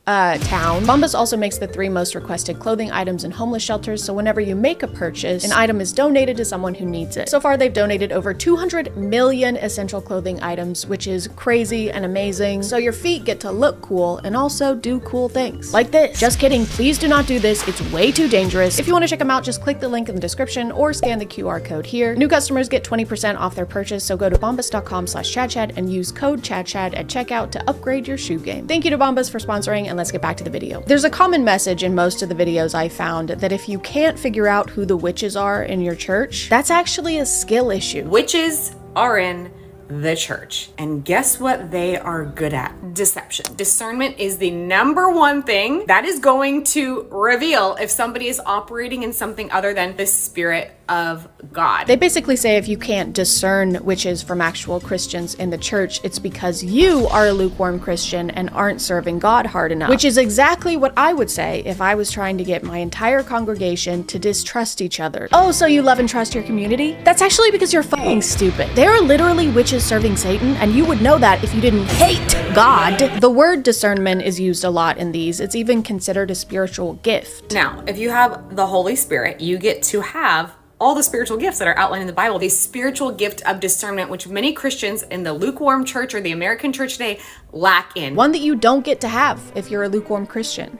town. Bombas also makes the 3 most requested clothing items in homeless shelters, so whenever you make a purchase, an item is donated to someone who needs it. So far, they've donated over 200 million essential clothing items, which is crazy and amazing. So your feet get to look cool and also do cool things. Like this. Just kidding, please do not do this. It's way too dangerous. If you want to check them out, just click the link in the description or scan the QR code here. New customers get 20% off their purchase, so go to bombas.com/ChadChad and use code ChadChad at checkout to upgrade your shoe game. Thank you to Bombas for sponsoring, and let's get back to the video. There's a common message in most of the videos I found that if you can't figure out who the witches are in your church, that's actually a skill issue. Witches are in the church, and guess what they are good at? Deception. Discernment is the #1 thing that is going to reveal if somebody is operating in something other than the spirit of God. They basically say if you can't discern witches from actual Christians in the church, it's because you are a lukewarm Christian and aren't serving God hard enough. Which is exactly what I would say if I was trying to get my entire congregation to distrust each other. Oh, so you love and trust your community? That's actually because you're fucking stupid. There are literally witches serving Satan, and you would know that if you didn't hate God. The word discernment is used a lot in these. It's even considered a spiritual gift. Now, if you have the Holy Spirit, you get to have all the spiritual gifts that are outlined in the Bible. The spiritual gift of discernment, which many Christians in the lukewarm church or the American church today lack in. One that you don't get to have if you're a lukewarm Christian.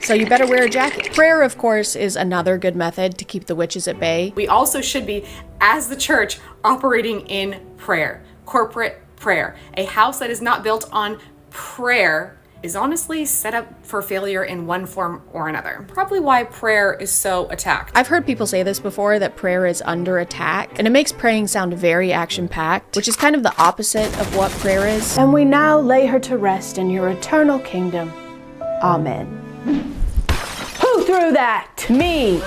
So you better wear a jacket. Prayer, of course, is another good method to keep the witches at bay. We also should be, as the church, operating in prayer. Corporate prayer. A house that is not built on prayer is honestly set up for failure in one form or another. Probably why prayer is so attacked. I've heard people say this before, that prayer is under attack, and it makes praying sound very action-packed, which is kind of the opposite of what prayer is. And we now lay her to rest in your eternal kingdom. Amen. Who threw that? Me.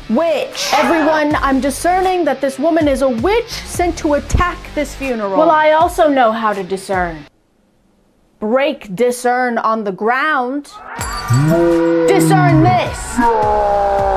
Witch. Everyone, I'm discerning that this woman is a witch sent to attack this funeral. Well, I also know how to discern. break discern on the ground. Discern this.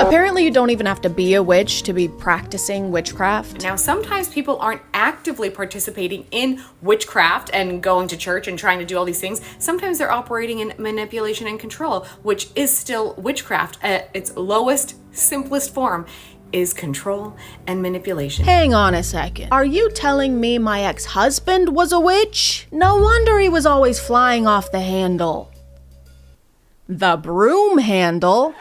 Apparently you don't even have to be a witch to be practicing witchcraft. Now, sometimes people aren't actively participating in witchcraft and going to church and trying to do all these things. Sometimes they're operating in manipulation and control, which is still witchcraft at its lowest, simplest form. Is control and manipulation. Hang on a second. Are you telling me my ex-husband was a witch? No wonder he was always flying off the handle. The broom handle?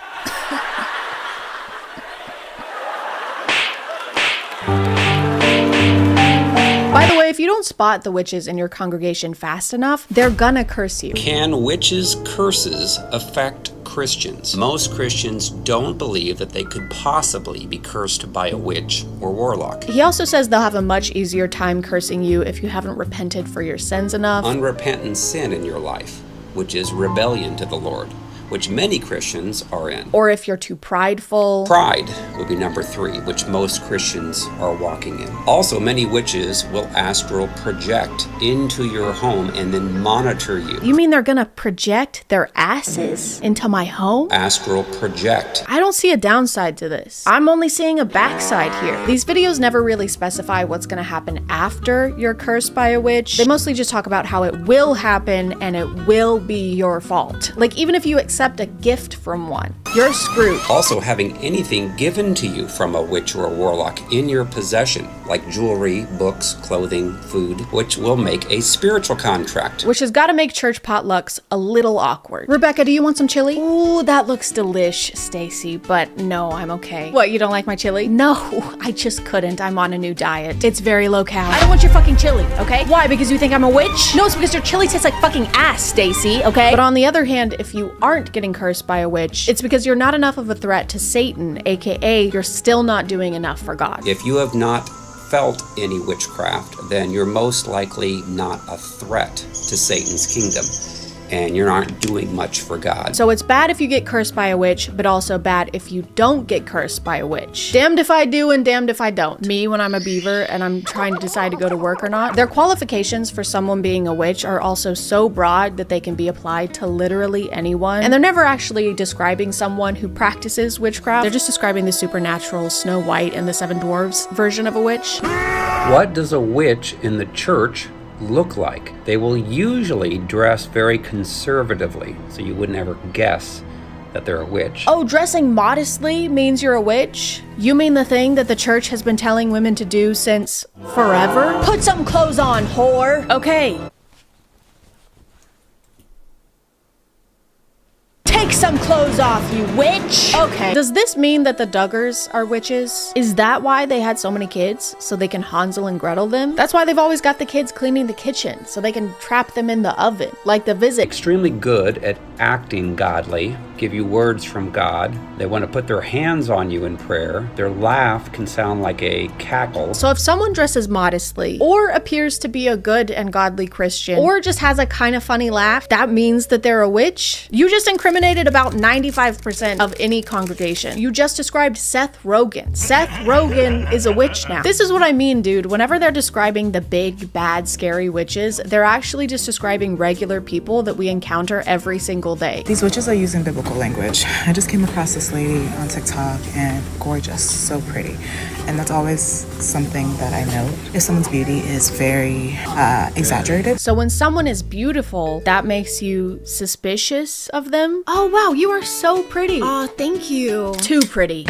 By the way, if you don't spot the witches in your congregation fast enough, they're gonna curse you. Can witches' curses affect Christians? Most Christians don't believe that they could possibly be cursed by a witch or warlock. He also says they'll have a much easier time cursing you if you haven't repented for your sins enough. Unrepentant sin in your life, which is rebellion to the Lord, which many Christians are in. Or if you're too prideful. Pride would be number 3, which most Christians are walking in. Also, many witches will astral project into your home and then monitor you. You mean they're gonna project their asses into my home? Astral project. I don't see a downside to this. I'm only seeing a backside here. These videos never really specify what's gonna happen after you're cursed by a witch. They mostly just talk about how it will happen and it will be your fault. Like, even if you accept a gift from one, you're screwed. Also, having anything given to you from a witch or a warlock in your possession, like jewelry, books, clothing, food, which will make a spiritual contract. Which has got to make church potlucks a little awkward. Rebecca, do you want some chili? Ooh, that looks delish, Stacy, but no, I'm okay. What, you don't like my chili? No, I just couldn't. I'm on a new diet. It's very low cal. I don't want your fucking chili, okay? Why, because you think I'm a witch? No, it's because your chili tastes like fucking ass, Stacy, okay? But on the other hand, if you aren't getting cursed by a witch, it's because you're not enough of a threat to Satan, aka you're still not doing enough for God. If you have not felt any witchcraft, then you're most likely not a threat to Satan's kingdom, and you aren't doing much for God. So it's bad if you get cursed by a witch, but also bad if you don't get cursed by a witch. Damned if I do and damned if I don't. Me, when I'm a beaver and I'm trying to decide to go to work or not, their qualifications for someone being a witch are also so broad that they can be applied to literally anyone. And they're never actually describing someone who practices witchcraft. They're just describing the supernatural Snow White and the Seven Dwarfs version of a witch. What does a witch in the church look like? They will usually dress very conservatively, so you would never guess that they're a witch. Oh, dressing modestly means you're a witch? You mean the thing that the church has been telling women to do since forever? Put some clothes on, whore. Okay. Take some clothes off, you witch! Okay. Does this mean that the Duggars are witches? Is that why they had so many kids? So they can Hansel and Gretel them? That's why they've always got the kids cleaning the kitchen, so they can trap them in the oven, like the Visit. Extremely good at acting godly, give you words from God. They want to put their hands on you in prayer. Their laugh can sound like a cackle. So if someone dresses modestly, or appears to be a good and godly Christian, or just has a kind of funny laugh, that means that they're a witch? You just incriminated about 95% of any congregation. You just described Seth Rogen. Seth Rogen is a witch now. This is what I mean, dude. Whenever they're describing the big, bad, scary witches, they're actually just describing regular people that we encounter every single day. These witches are using biblical language. I just came across this lady on TikTok, and gorgeous, so pretty. And that's always something that I know. If someone's beauty is very exaggerated. So when someone is beautiful, that makes you suspicious of them? Oh wow, you are so pretty. Oh, thank you. Too pretty.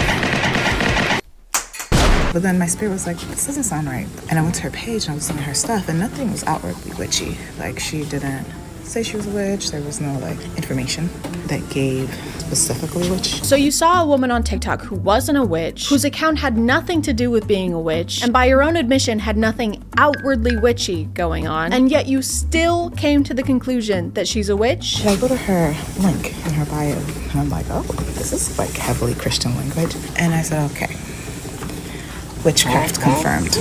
But then my spirit was like, this doesn't sound right. And I went to her page and I was looking at her stuff, and nothing was outwardly witchy. Like, she didn't say she was a witch. There was no information that gave specifically witch. So you saw a woman on TikTok who wasn't a witch, whose account had nothing to do with being a witch, and by your own admission had nothing outwardly witchy going on, and yet you still came to the conclusion that she's a witch? And I go to her link in her bio, and I'm like, oh, this is heavily Christian language. And I said, okay, witchcraft confirmed.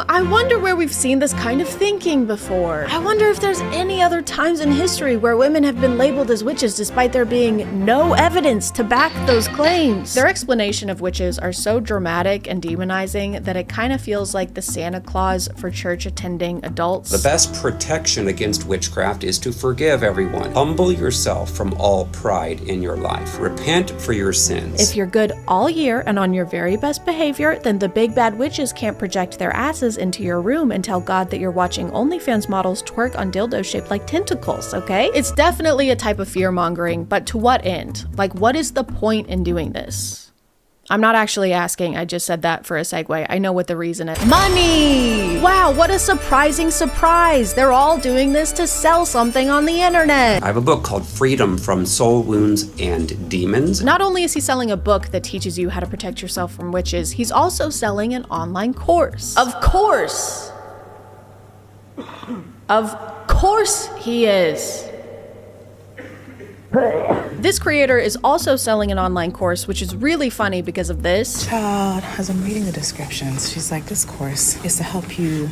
I wonder where we've seen this kind of thinking before. I wonder if there's any other times in history where women have been labeled as witches despite there being no evidence to back those claims. Their explanation of witches are so dramatic and demonizing that it kind of feels like the Santa Claus for church-attending adults. The best protection against witchcraft is to forgive everyone. Humble yourself from all pride in your life. Repent for your sins. If you're good all year and on your very best behavior, then the big bad witches can't project their asses into your room and tell God that you're watching OnlyFans models twerk on dildos shaped like tentacles, okay? It's definitely a type of fear-mongering, but to what end? Like, what is the point in doing this? I'm not actually asking, I just said that for a segue. I know what the reason is. Money! Wow, what a surprising surprise! They're all doing this to sell something on the internet! I have a book called Freedom from Soul Wounds and Demons. Not only is he selling a book that teaches you how to protect yourself from witches, he's also selling an online course. Of course! Of course he is! This creator is also selling an online course, which is really funny because of this. Child, as I'm reading the descriptions, she's like, this course is to help you,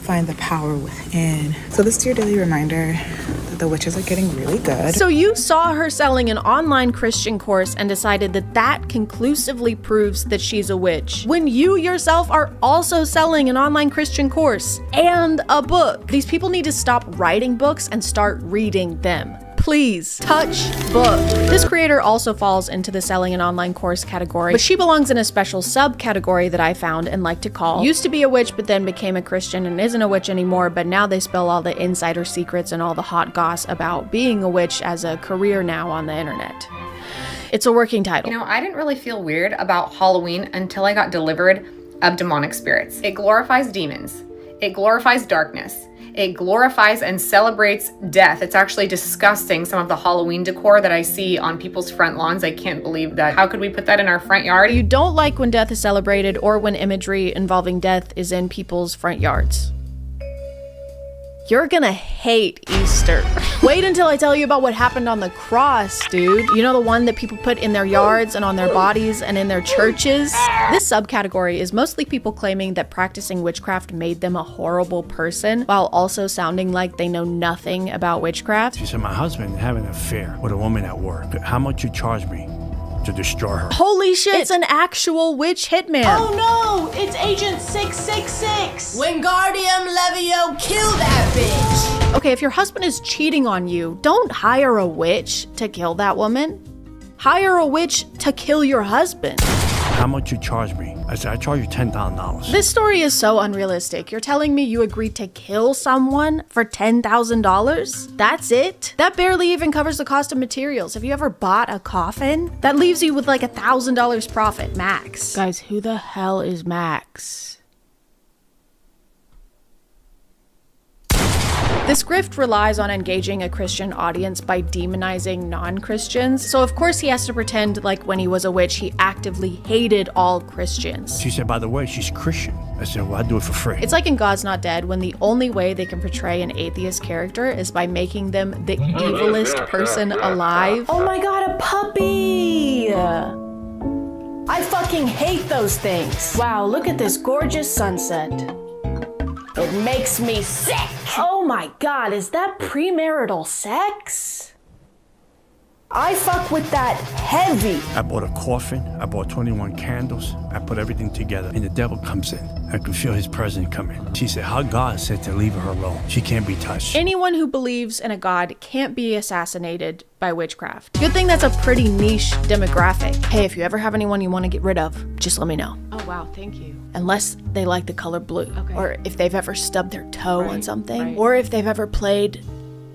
find the power within. So this is your daily reminder that the witches are getting really good. So you saw her selling an online Christian course and decided that that conclusively proves that she's a witch, when you yourself are also selling an online Christian course and a book. These people need to stop writing books and start reading them. Please, touch book. This creator also falls into the selling an online course category, but she belongs in a special subcategory that I found and like to call used to be a witch but then became a Christian and isn't a witch anymore, but now they spill all the insider secrets and all the hot goss about being a witch as a career now on the internet. It's a working title. I didn't really feel weird about Halloween until I got delivered of demonic spirits. It glorifies demons. It glorifies darkness. It glorifies and celebrates death. It's actually disgusting, some of the Halloween decor that I see on people's front lawns. I can't believe that. How could we put that in our front yard? You don't like when death is celebrated or when imagery involving death is in people's front yards. You're gonna hate Easter. Wait until I tell you about what happened on the cross, dude. You know, the one that people put in their yards and on their bodies and in their churches? This subcategory is mostly people claiming that practicing witchcraft made them a horrible person while also sounding like they know nothing about witchcraft. She said, my husband had an affair with a woman at work. How much you charge me to destroy her? Holy shit, it's an actual witch hitman. Oh no, it's Agent 666. Wingardium Levio, kill that bitch. Okay, if your husband is cheating on you, don't hire a witch to kill that woman. Hire a witch to kill your husband. How much you charge me? I said, I charge you $10,000. This story is so unrealistic. You're telling me you agreed to kill someone for $10,000? That's it? That barely even covers the cost of materials. Have you ever bought a coffin? That leaves you with like $1,000 profit, max. Guys, who the hell is Max? This grift relies on engaging a Christian audience by demonizing non-Christians. So of course he has to pretend like when he was a witch, he actively hated all Christians. She said, by the way, she's Christian. I said, well, I do it for free. It's like in God's Not Dead, when the only way they can portray an atheist character is by making them the evilest person alive. Oh my god, a puppy! I fucking hate those things. Wow, look at this gorgeous sunset. It makes me sick. Oh my god, is that premarital sex? I fuck with that heavy. I bought a coffin. I bought 21 candles. I put everything together, and the devil comes in. I could feel his presence coming. She said, how God said to leave her alone. She can't be touched. Anyone who believes in a god can't be assassinated by witchcraft. Good thing that's a pretty niche demographic. Hey, if you ever have anyone you want to get rid of, just let me know. Oh wow, thank you. Unless they like the color blue, okay. Or if they've ever stubbed their toe on something, right. Or if they've ever played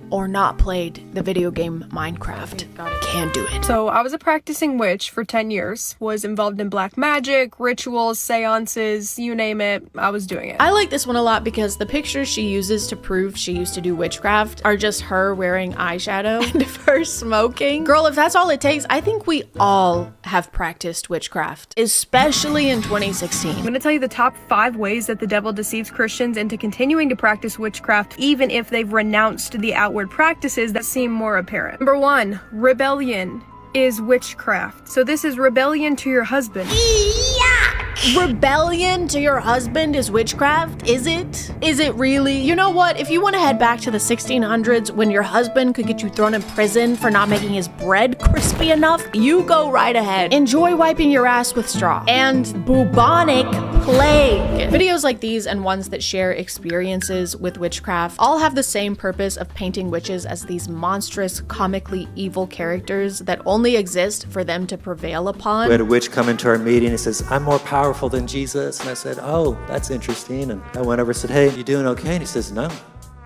or not played the video game Minecraft. Can't do it. So I was a practicing witch for 10 years, was involved in black magic, rituals, seances, you name it, I was doing it. I like this one a lot because the pictures she uses to prove she used to do witchcraft are just her wearing eyeshadow and of her smoking. Girl, if that's all it takes, I think we all have practiced witchcraft, especially in 2016. I'm gonna tell you the top 5 ways that the devil deceives Christians into continuing to practice witchcraft even if they've renounced the outward practices that seem more apparent. Number 1, rebellion is witchcraft. So this is rebellion to your husband. Yuck! Rebellion to your husband is witchcraft? Is it? Is it really? You know what? If you want to head back to the 1600s when your husband could get you thrown in prison for not making his bread crispy enough, you go right ahead. Enjoy wiping your ass with straw. And bubonic plague. Videos like these and ones that share experiences with witchcraft all have the same purpose of painting witches as these monstrous, comically evil characters that only exist for them to prevail upon. We had a witch come into our meeting and says, I'm more powerful than Jesus. And I said, oh, that's interesting. And I went over and said, hey, you doing okay? And he says, no,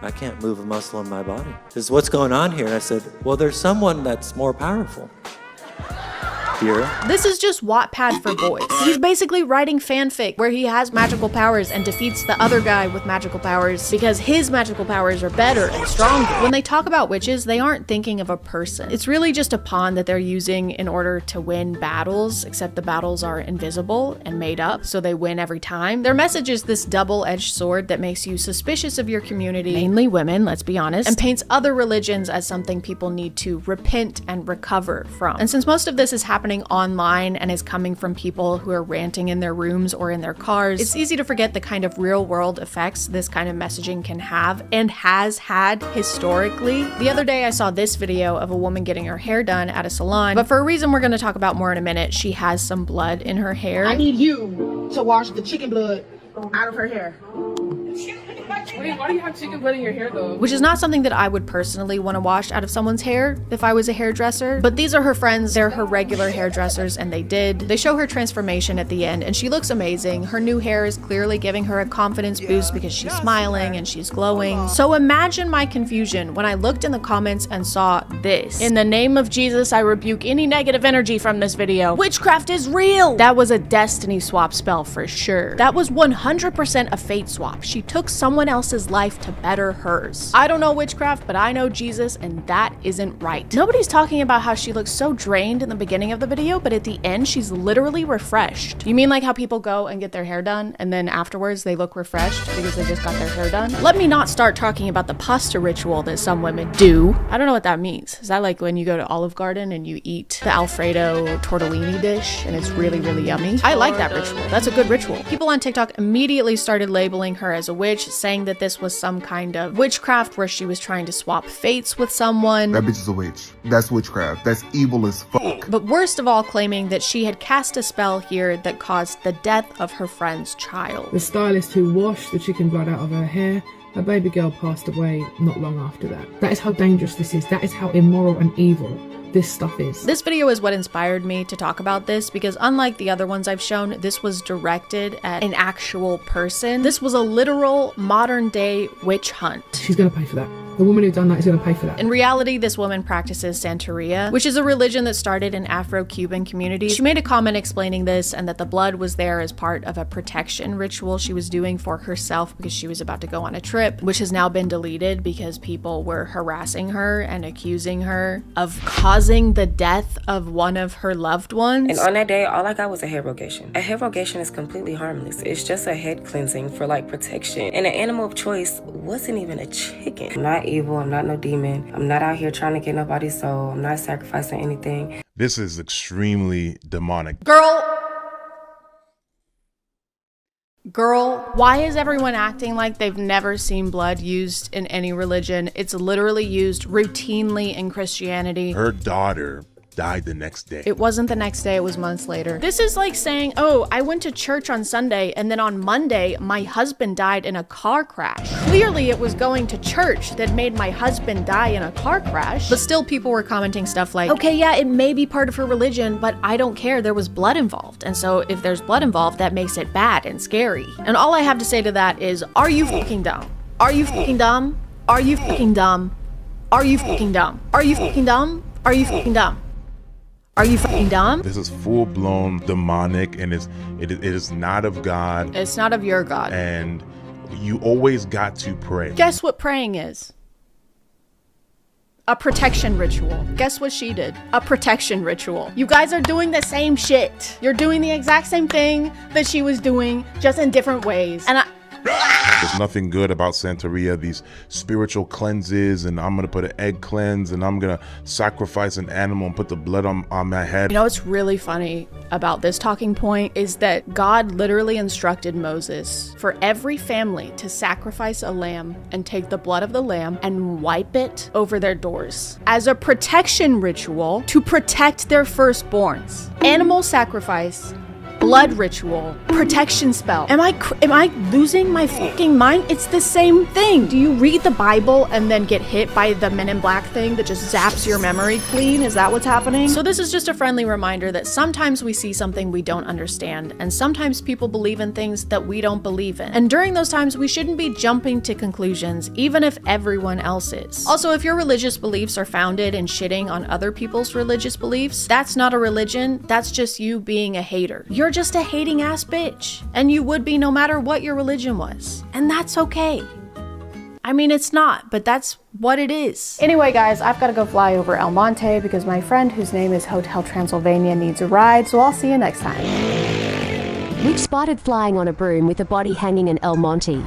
I can't move a muscle in my body. He says, what's going on here? And I said, well, there's someone that's more powerful. This is just Wattpad for boys. He's basically writing fanfic where he has magical powers and defeats the other guy with magical powers because his magical powers are better and stronger. When they talk about witches, they aren't thinking of a person. It's really just a pawn that they're using in order to win battles, except the battles are invisible and made up, so they win every time. Their message is this double-edged sword that makes you suspicious of your community, mainly women, let's be honest, and paints other religions as something people need to repent and recover from. And since most of this is happening online and is coming from people who are ranting in their rooms or in their cars, it's easy to forget the kind of real world effects this kind of messaging can have and has had historically. The other day I saw this video of a woman getting her hair done at a salon, but for a reason we're going to talk about more in a minute, she has some blood in her hair. I need you to wash the chicken blood out of her hair. Wait, why do you have chicken blood in your hair though? Which is not something that I would personally want to wash out of someone's hair if I was a hairdresser. But these are her friends, they're her regular hairdressers, and they did. They show her transformation at the end and she looks amazing. Her new hair is clearly giving her a confidence boost because she's smiling and she's glowing. So imagine my confusion when I looked in the comments and saw this. In the name of Jesus, I rebuke any negative energy from this video. Witchcraft is real! That was a destiny swap spell for sure. That was 100% a fate swap. She took someone else's life to better hers. I don't know witchcraft, but I know Jesus, and that isn't right. Nobody's talking about how she looks so drained in the beginning of the video, but at the end, she's literally refreshed. You mean like how people go and get their hair done, and then afterwards they look refreshed because they just got their hair done? Let me not start talking about the pasta ritual that some women do. I don't know what that means. Is that like when you go to Olive Garden and you eat the Alfredo tortellini dish, and it's really, really yummy? I like that ritual. That's a good ritual. People on TikTok immediately started labeling her as a witch, saying that this was some kind of witchcraft where she was trying to swap fates with someone. That bitch is a witch. That's witchcraft. That's evil as fuck. But worst of all, claiming that she had cast a spell here that caused the death of her friend's child. The stylist who washed the chicken blood out of her hair, her baby girl passed away not long after that. That is how dangerous this is. That is how immoral and evil this stuff is. This video is what inspired me to talk about this because unlike the other ones I've shown, this was directed at an actual person. This was a literal modern day witch hunt. She's gonna pay for that. The woman who done that is gonna pay for that. In reality, this woman practices Santeria, which is a religion that started in Afro-Cuban communities. She made a comment explaining this and that the blood was there as part of a protection ritual she was doing for herself because she was about to go on a trip, which has now been deleted because people were harassing her and accusing her of causing the death of one of her loved ones. And on that day, all I got was a hair rogation. A hair rogation is completely harmless. It's just a head cleansing for like protection. And an animal of choice wasn't even a chicken. I'm not evil, I'm not no demon. I'm not out here trying to get nobody's soul. I'm not sacrificing anything. This is extremely demonic. Girl, why is everyone acting like they've never seen blood used in any religion? It's literally used routinely in Christianity. Her daughter died the next day. It wasn't the next day, it was months later. This is like saying, oh, I went to church on Sunday and then on Monday, my husband died in a car crash. Clearly it was going to church that made my husband die in a car crash. But still people were commenting stuff like, okay, yeah, it may be part of her religion, but I don't care, there was blood involved. And so if there's blood involved, that makes it bad and scary. And all I have to say to that is, are you fucking dumb? Are you fucking dumb? Are you fucking dumb? Are you fucking dumb? Are you fucking dumb? Are you fucking dumb? Are you fucking dumb? This is full-blown demonic, and it is not of God. It's not of your God. And you always got to pray. Guess what praying is? A protection ritual. Guess what she did? A protection ritual. You guys are doing the same shit. You're doing the exact same thing that she was doing, just in different ways. And There's nothing good about Santeria, these spiritual cleanses, and I'm gonna put an egg cleanse, and I'm gonna sacrifice an animal and put the blood on my head. You know what's really funny about this talking point is that God literally instructed Moses for every family to sacrifice a lamb and take the blood of the lamb and wipe it over their doors as a protection ritual to protect their firstborns. Animal sacrifice, blood ritual, protection spell. Am I losing my fucking mind? It's the same thing. Do you read the Bible and then get hit by the Men in Black thing that just zaps your memory clean? Is that what's happening? So this is just a friendly reminder that sometimes we see something we don't understand, and sometimes people believe in things that we don't believe in. And during those times, we shouldn't be jumping to conclusions, even if everyone else is. Also, if your religious beliefs are founded in shitting on other people's religious beliefs, that's not a religion, that's just you being a hater. You're just a hating ass bitch, and you would be no matter what your religion was, and that's okay. I mean, it's not, but that's what it is. Anyway, guys, I've got to go fly over El Monte because my friend whose name is Hotel Transylvania needs a ride, so I'll see you next time. Luke spotted flying on a broom with a body hanging in El Monte.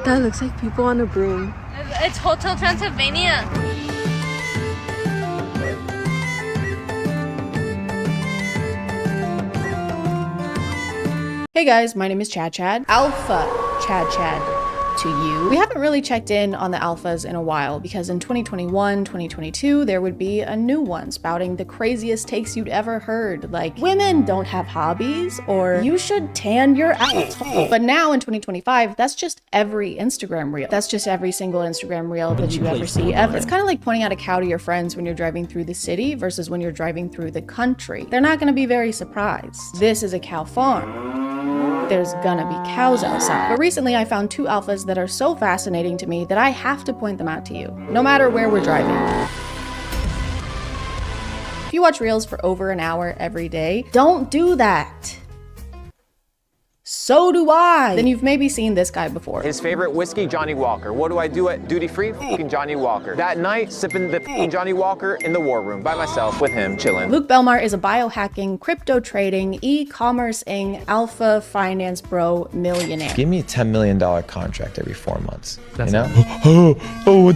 That looks like people on a broom. It's Hotel Transylvania. Hey guys, my name is ChadChad. Alpha ChadChad to you. We haven't really checked in on the alphas in a while because in 2021, 2022, there would be a new one spouting the craziest takes you'd ever heard, like women don't have hobbies or you should tan your asshole. But now in 2025, that's just every Instagram reel. That's just every single Instagram reel that you ever see ever. It's kind of like pointing out a cow to your friends when you're driving through the city versus when you're driving through the country. They're not gonna be very surprised. This is a cow farm. There's gonna be cows outside. But recently I found two alphas that are so fascinating to me that I have to point them out to you, no matter where we're driving. If you watch reels for over an hour every day, don't do that. So do I. Then you've maybe seen this guy before. His favorite whiskey, Johnny Walker. What do I do at duty free? Fucking Johnny Walker. That night, sipping the Johnny Walker in the war room by myself with him, chilling. Luke Belmar is a biohacking, crypto trading, e-commerce-ing, alpha finance bro millionaire. Give me a $10 million contract every 4 months, you know?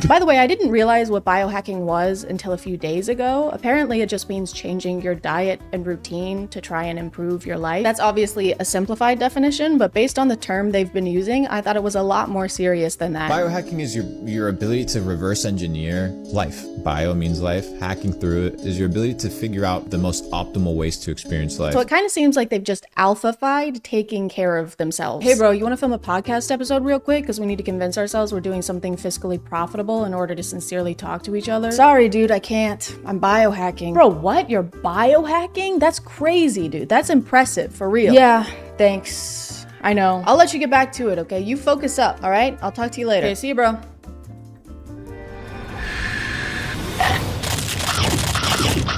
By the way, I didn't realize what biohacking was until a few days ago. Apparently, it just means changing your diet and routine to try and improve your life. That's obviously a simplified definition, but based on the term they've been using, I thought it was a lot more serious than that. Biohacking is your ability to reverse engineer life. Bio means life. Hacking through it is your ability to figure out the most optimal ways to experience life. So it kind of seems like they've just alpha-fied taking care of themselves. Hey bro, you want to film a podcast episode real quick? Because we need to convince ourselves we're doing something fiscally profitable in order to sincerely talk to each other. Sorry, dude, I can't. I'm biohacking. Bro, what? You're biohacking? That's crazy, dude. That's impressive, for real. Yeah, thanks. I know. I'll let you get back to it, okay? You focus up, all right? I'll talk to you later. Okay, see you, bro.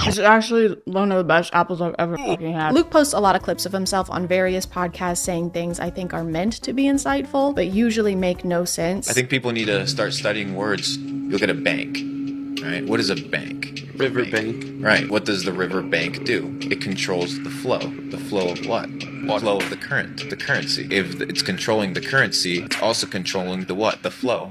It's actually one of the best apples I've ever fucking had. Luke posts a lot of clips of himself on various podcasts saying things I think are meant to be insightful, but usually make no sense. I think people need to start studying words. You look at a bank, right? What is a bank? River bank. Right. What does the river bank do? It controls the flow. The flow of what? The flow of the current, the currency. If it's controlling the currency, it's also controlling the what? The flow.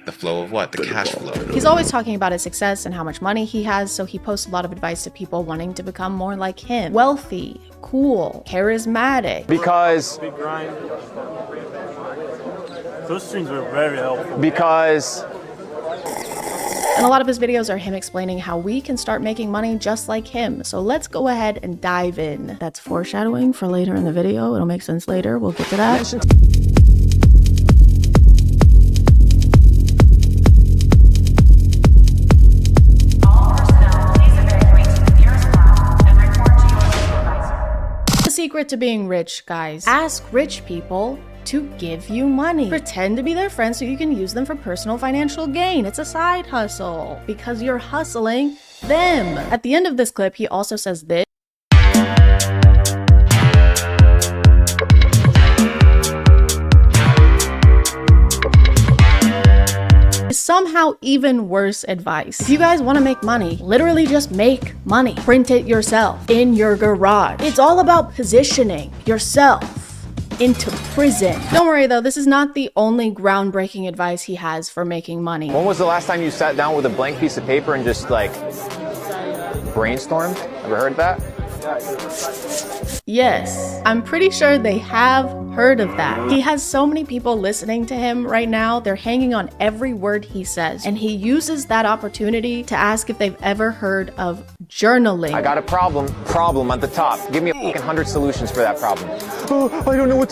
The flow of what? The cash flow. He's always talking about his success and how much money he has, so he posts a lot of advice to people wanting to become more like him. Wealthy, cool, charismatic. Because those streams were very helpful. Because And a lot of his videos are him explaining how we can start making money just like him. So let's go ahead and dive in. That's foreshadowing for later in the video. It'll make sense later. We'll get to that. The secret to being rich, guys. Ask rich people to give you money. Pretend to be their friend so you can use them for personal financial gain. It's a side hustle because you're hustling them. At the end of this clip, he also says this. Somehow even worse advice. If you guys want to make money, literally just make money. Print it yourself in your garage. It's all about positioning yourself into prison. Don't worry though, this is not the only groundbreaking advice he has for making money. When was the last time you sat down with a blank piece of paper and just like brainstormed? Ever heard of that? Yes, I'm pretty sure they have heard of that. He has so many people listening to him right now. They're hanging on every word he says. And he uses that opportunity to ask if they've ever heard of journaling. I got a problem at the top. Give me 100 solutions for that problem. Oh, I don't know what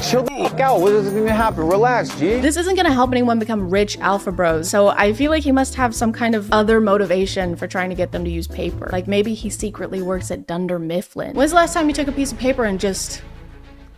chill the fuck out. What is going to happen? Relax, G. This isn't going to help anyone become rich alpha bros. So I feel like he must have some kind of other motivation for trying to get them to use paper. Like maybe he secretly works at Dunder Mifflin. When's the last time you took a piece of paper and just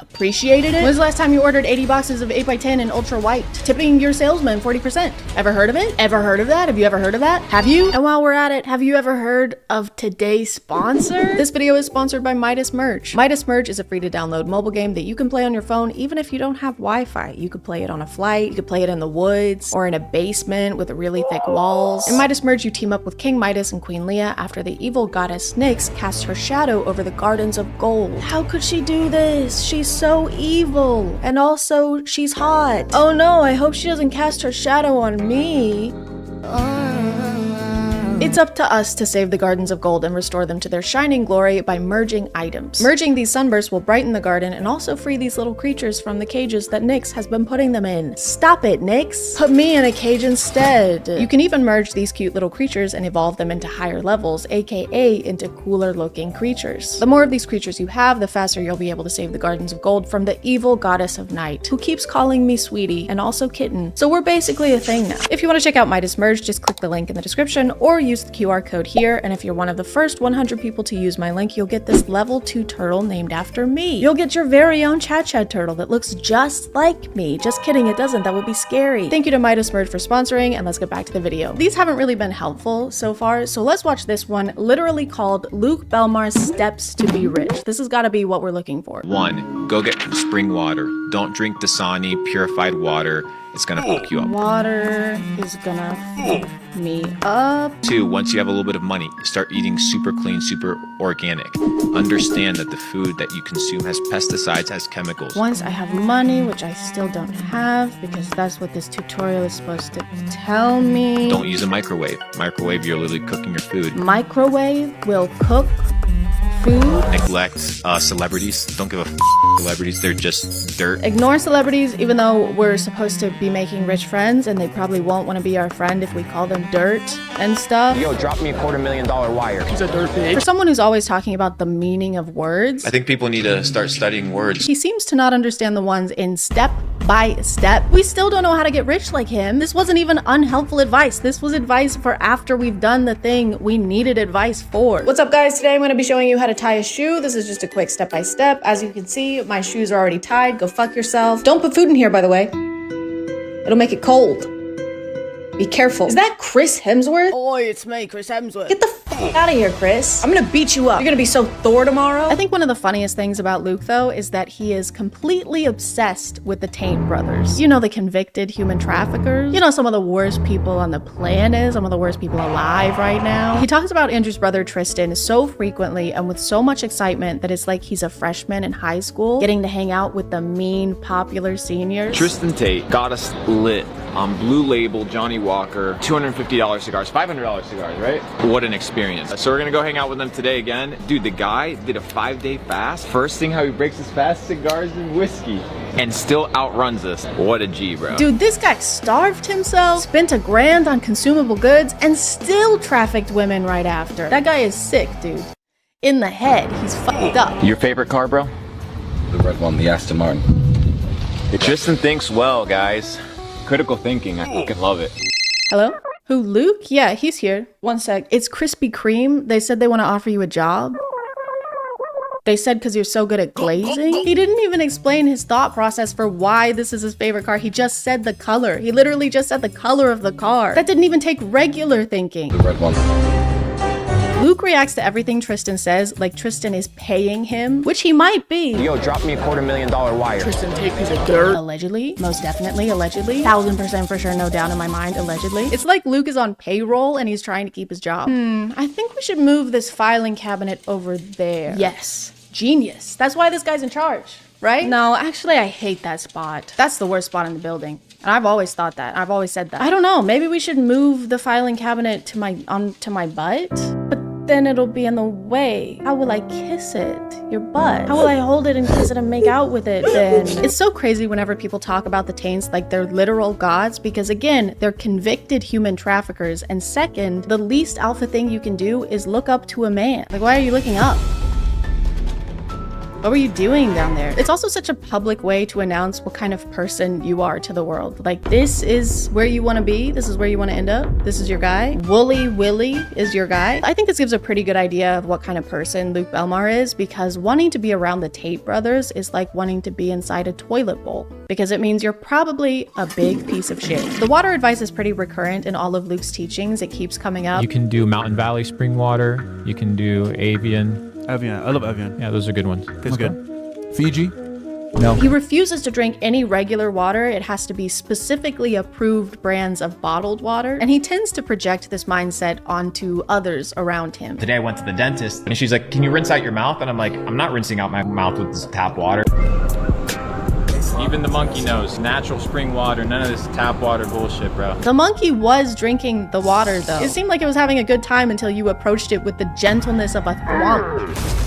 appreciated it? When's the last time you ordered 80 boxes of 8x10 in ultra white, tipping your salesman 40%? Ever heard of it? Ever heard of that? Have you ever heard of that? Have you? And while we're at it, have you ever heard of today's sponsor? This video is sponsored by Midas Merge. Midas Merge is a free to download mobile game that you can play on your phone even if you don't have Wi-Fi. You could play it on a flight, you could play it in the woods, or in a basement with really thick walls. In Midas Merge, you team up with King Midas and Queen Leah after the evil goddess Nyx casts her shadow over the gardens of gold. How could she do this? She's so evil. And also, she's hot. Oh no, I hope she doesn't cast her shadow on me. It's up to us to save the gardens of gold and restore them to their shining glory by merging items. Merging these sunbursts will brighten the garden and also free these little creatures from the cages that Nyx has been putting them in. Stop it, Nyx! Put me in a cage instead! You can even merge these cute little creatures and evolve them into higher levels, aka into cooler looking creatures. The more of these creatures you have, the faster you'll be able to save the gardens of gold from the evil goddess of night, who keeps calling me sweetie and also kitten. So we're basically a thing now. If you want to check out Midas Merge, just click the link in the description or use the QR code here, and if you're one of the first 100 people to use my link, you'll get this level 2 turtle named after me. You'll get your very own ChadChad turtle that looks just like me. Just kidding, it doesn't. That would be scary. Thank you to Midas Merge for sponsoring, and let's get back to the video. These haven't really been helpful so far, so let's watch this one, literally called Luke Belmar's Steps to Be Rich. This has got to be what we're looking for. 1. Go get spring water. Don't drink Dasani purified water. It's gonna fuck you up. Water is gonna fuck me up. 2, once you have a little bit of money, start eating super clean, super organic. Understand that the food that you consume has pesticides, has chemicals. Once I have money, which I still don't have because that's what this tutorial is supposed to tell me. Don't use a microwave. Microwave, you're literally cooking your food. Microwave will cook food. Neglect celebrities. Don't give a f celebrities. They're just dirt. Ignore celebrities, even though we're supposed to be making rich friends and they probably won't want to be our friend if we call them dirt and stuff. Yo, drop me a $250,000 wire. He's a dirt pig. For someone who's always talking about the meaning of words, I think people need to start studying words. He seems to not understand the ones in step by step. We still don't know how to get rich like him. This wasn't even unhelpful advice. This was advice for after we've done the thing we needed advice for. What's up, guys? Today I'm going to be showing you how to tie a shoe. This is just a quick step-by-step. As you can see, my shoes are already tied. Go fuck yourself. Don't put food in here, by the way. It'll make it cold. Be careful. Is that Chris Hemsworth? Oi, it's me, Chris Hemsworth. Get the fuck out of here, Chris. I'm gonna beat you up. You're gonna be so Thor tomorrow. I think one of the funniest things about Luke, though, is that he is completely obsessed with the Tain brothers. You know, the convicted human traffickers. You know, some of the worst people on the planet, some of the worst people alive right now. He talks about Andrew's brother Tristan so frequently and with so much excitement that it's like he's a freshman in high school, getting to hang out with the mean, popular seniors. Tristan Tate got us lit on Blue Label Johnny Walker, $250 cigars, $500 cigars, right? What an experience. So we're gonna go hang out with them today again. Dude, the guy did a 5-day fast. First thing how he breaks his fast, cigars and whiskey, and still outruns us. What a G, bro. Dude, this guy starved himself, spent $1,000 on consumable goods, and still trafficked women right after. That guy is sick, dude. In the head, he's fucked up. Your favorite car, bro? The red one, the Aston Martin. Tristan thinks well, guys. Critical thinking, I fucking love it. Hello? Who, Luke? Yeah, he's here. One sec. It's Krispy Kreme. They said they want to offer you a job. They said because you're so good at glazing. He didn't even explain his thought process for why this is his favorite car. He just said the color. He literally just said the color of the car. That didn't even take regular thinking. The red one. Luke reacts to everything Tristan says like Tristan is paying him, which he might be. Yo, drop me a $250,000 wire. Tristan, take piece of dirt. Allegedly, most definitely, allegedly. 1000% for sure, no doubt in my mind, allegedly. It's like Luke is on payroll and he's trying to keep his job. I think we should move this filing cabinet over there. Yes, genius. That's why this guy's in charge. right? No, actually, I hate that spot. That's the worst spot in the building. And I've always thought that. I've always said that. I don't know. Maybe we should move the filing cabinet to my butt? But then it'll be in the way. How will I kiss it? Your butt. How will I hold it and kiss it and make out with it then? It's so crazy whenever people talk about the taints like they're literal gods, because again, they're convicted human traffickers. And second, the least alpha thing you can do is look up to a man. Like, why are you looking up? What were you doing down there? It's also such a public way to announce what kind of person you are to the world. Like, this is where you want to be. This is where you want to end up. This is your guy. Wooly Willy is your guy. I think this gives a pretty good idea of what kind of person Luke Belmar is, because wanting to be around the Tate brothers is like wanting to be inside a toilet bowl, because it means you're probably a big piece of shit. The water advice is pretty recurrent in all of Luke's teachings. It keeps coming up. You can do Mountain Valley spring water. You can do Evian. Evian. I love Evian. Yeah, those are good ones. Tastes good. Fiji? No. He refuses to drink any regular water. It has to be specifically approved brands of bottled water. And he tends to project this mindset onto others around him. Today I went to the dentist and she's like, can you rinse out your mouth? And I'm like, I'm not rinsing out my mouth with this tap water. Even the monkey knows, natural spring water, none of this tap water bullshit, bro. The monkey was drinking the water though. It seemed like it was having a good time until you approached it with the gentleness of a thwomp.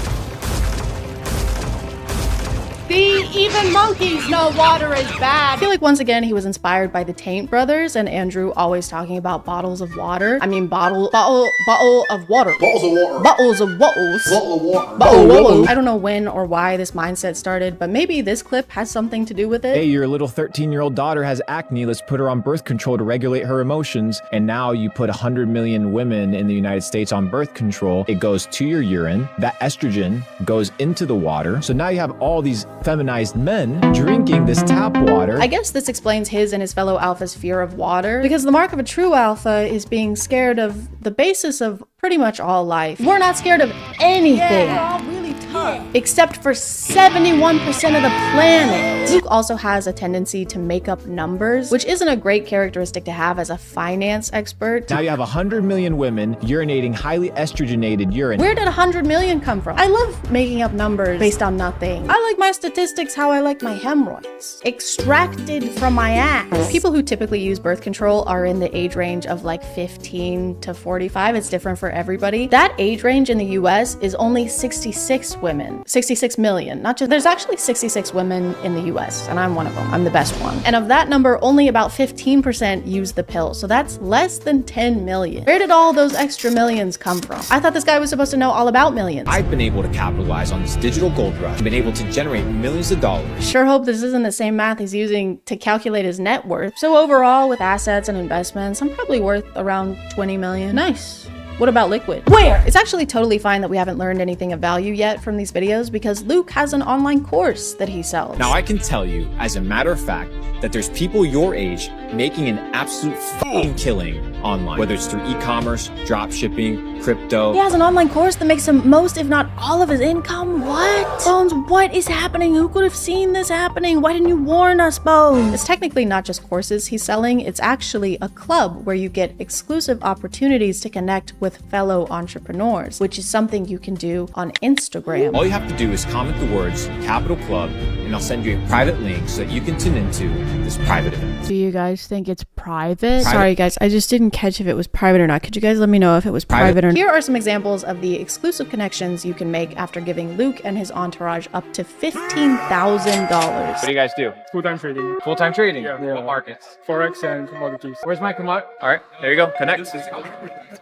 See, even monkeys know water is bad. I feel like once again he was inspired by the Taint brothers and Andrew always talking about bottles of water. I mean bottle of water. Bottles of water. Bottles of wattles. Bottle of water. Bottle. I don't know when or why this mindset started, but maybe this clip has something to do with it. Hey, your little 13-year-old daughter has acne. Let's put her on birth control to regulate her emotions. And now you put 100 million women in the United States on birth control. It goes to your urine. That estrogen goes into the water. So now you have all these feminized men drinking this tap water. I guess this explains his and his fellow alphas' fear of water, because the mark of a true alpha is being scared of the basis of pretty much all life. We're not scared of anything. Yeah, we're all really tough. Except for 71% of the planet. Luke also has a tendency to make up numbers, which isn't a great characteristic to have as a finance expert. Now you have 100 million women urinating highly estrogenated urine. Where did 100 million come from? I love making up numbers based on nothing. I like my statistics how I like my hemorrhoids. Extracted from my ass. People who typically use birth control are in the age range of like 15 to 45. It's different for everybody. That age range in the US is only 66 women. 66 million. Not just, there's actually 66 women in the US, and I'm one of them. I'm the best one. And of that number, only about 15% use the pill. So that's less than 10 million. Where did all those extra millions come from? I thought this guy was supposed to know all about millions. I've been able to capitalize on this digital gold rush. I've been able to generate millions of dollars. Sure hope this isn't the same math he's using to calculate his net worth. So overall, with assets and investments, I'm probably worth around 20 million. Nice. What about liquid? Where? It's actually totally fine that we haven't learned anything of value yet from these videos, because Luke has an online course that he sells. Now I can tell you, as a matter of fact, that there's people your age making an absolute fucking killing online, whether it's through e-commerce, drop shipping, crypto. He has an online course that makes him most, if not all of his income. What? Bones, what is happening? Who could have seen this happening? Why didn't you warn us, Bones? It's technically not just courses he's selling. It's actually a club where you get exclusive opportunities to connect with fellow entrepreneurs, which is something you can do on Instagram. All you have to do is comment the words Capital Club, and I'll send you a private link so that you can tune into this private event. Do you guys think it's private? Sorry guys, I just didn't catch if it was private or not. Could you guys let me know if it was private or not? Here are some examples of the exclusive connections you can make after giving Luke and his entourage up to $15,000. What do you guys do? Full-time trading. Full-time trading? Yeah. What markets? Forex and commodities. Where's my commodity? All right, there you go. Connect. All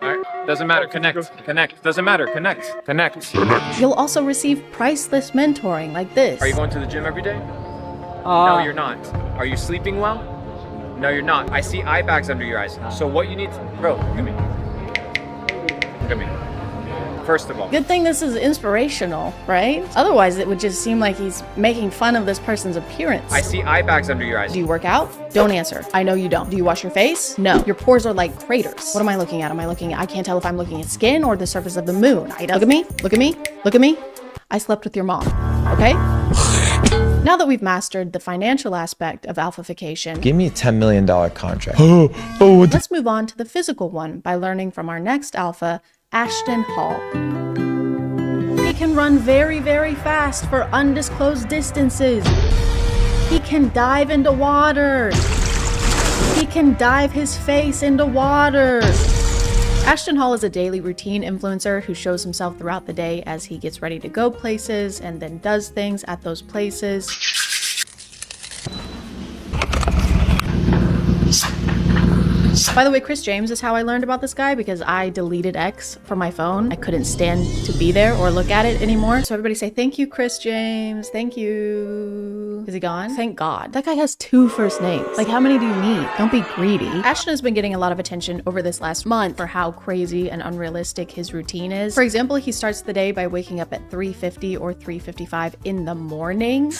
right, doesn't matter. Connect. Connect. Doesn't matter. Connect. Connect. You'll also receive priceless mentoring like this. Are you going to the gym every day? No, you're not. Are you sleeping well? No, you're not. I see eye bags under your eyes. So what you need to... Bro, look at me. Look at me. First of all. Good thing this is inspirational, right? Otherwise, it would just seem like he's making fun of this person's appearance. I see eye bags under your eyes. Do you work out? Don't answer. I know you don't. Do you wash your face? No. Your pores are like craters. What am I looking at? I can't tell if I'm looking at skin or the surface of the moon. Look at me. Look at me. Look at me. I slept with your mom. Okay? Now that we've mastered the financial aspect of alphafication, Give me a $10 million contract. let's move on to the physical one by learning from our next alpha, Ashton Hall. He can run very, very fast for undisclosed distances. He can dive into water. He can dive his face into water. Ashton Hall is a daily routine influencer who shows himself throughout the day as he gets ready to go places and then does things at those places. By the way, Chris James is how I learned about this guy because I deleted X from my phone. I couldn't stand to be there or look at it anymore. So everybody say, thank you, Chris James. Thank you. Is he gone? Thank God. That guy has 2 first names. Like, how many do you need? Don't be greedy. Ashton has been getting a lot of attention over this last month for how crazy and unrealistic his routine is. For example, he starts the day by waking up at 3:50 or 3:55 in the morning.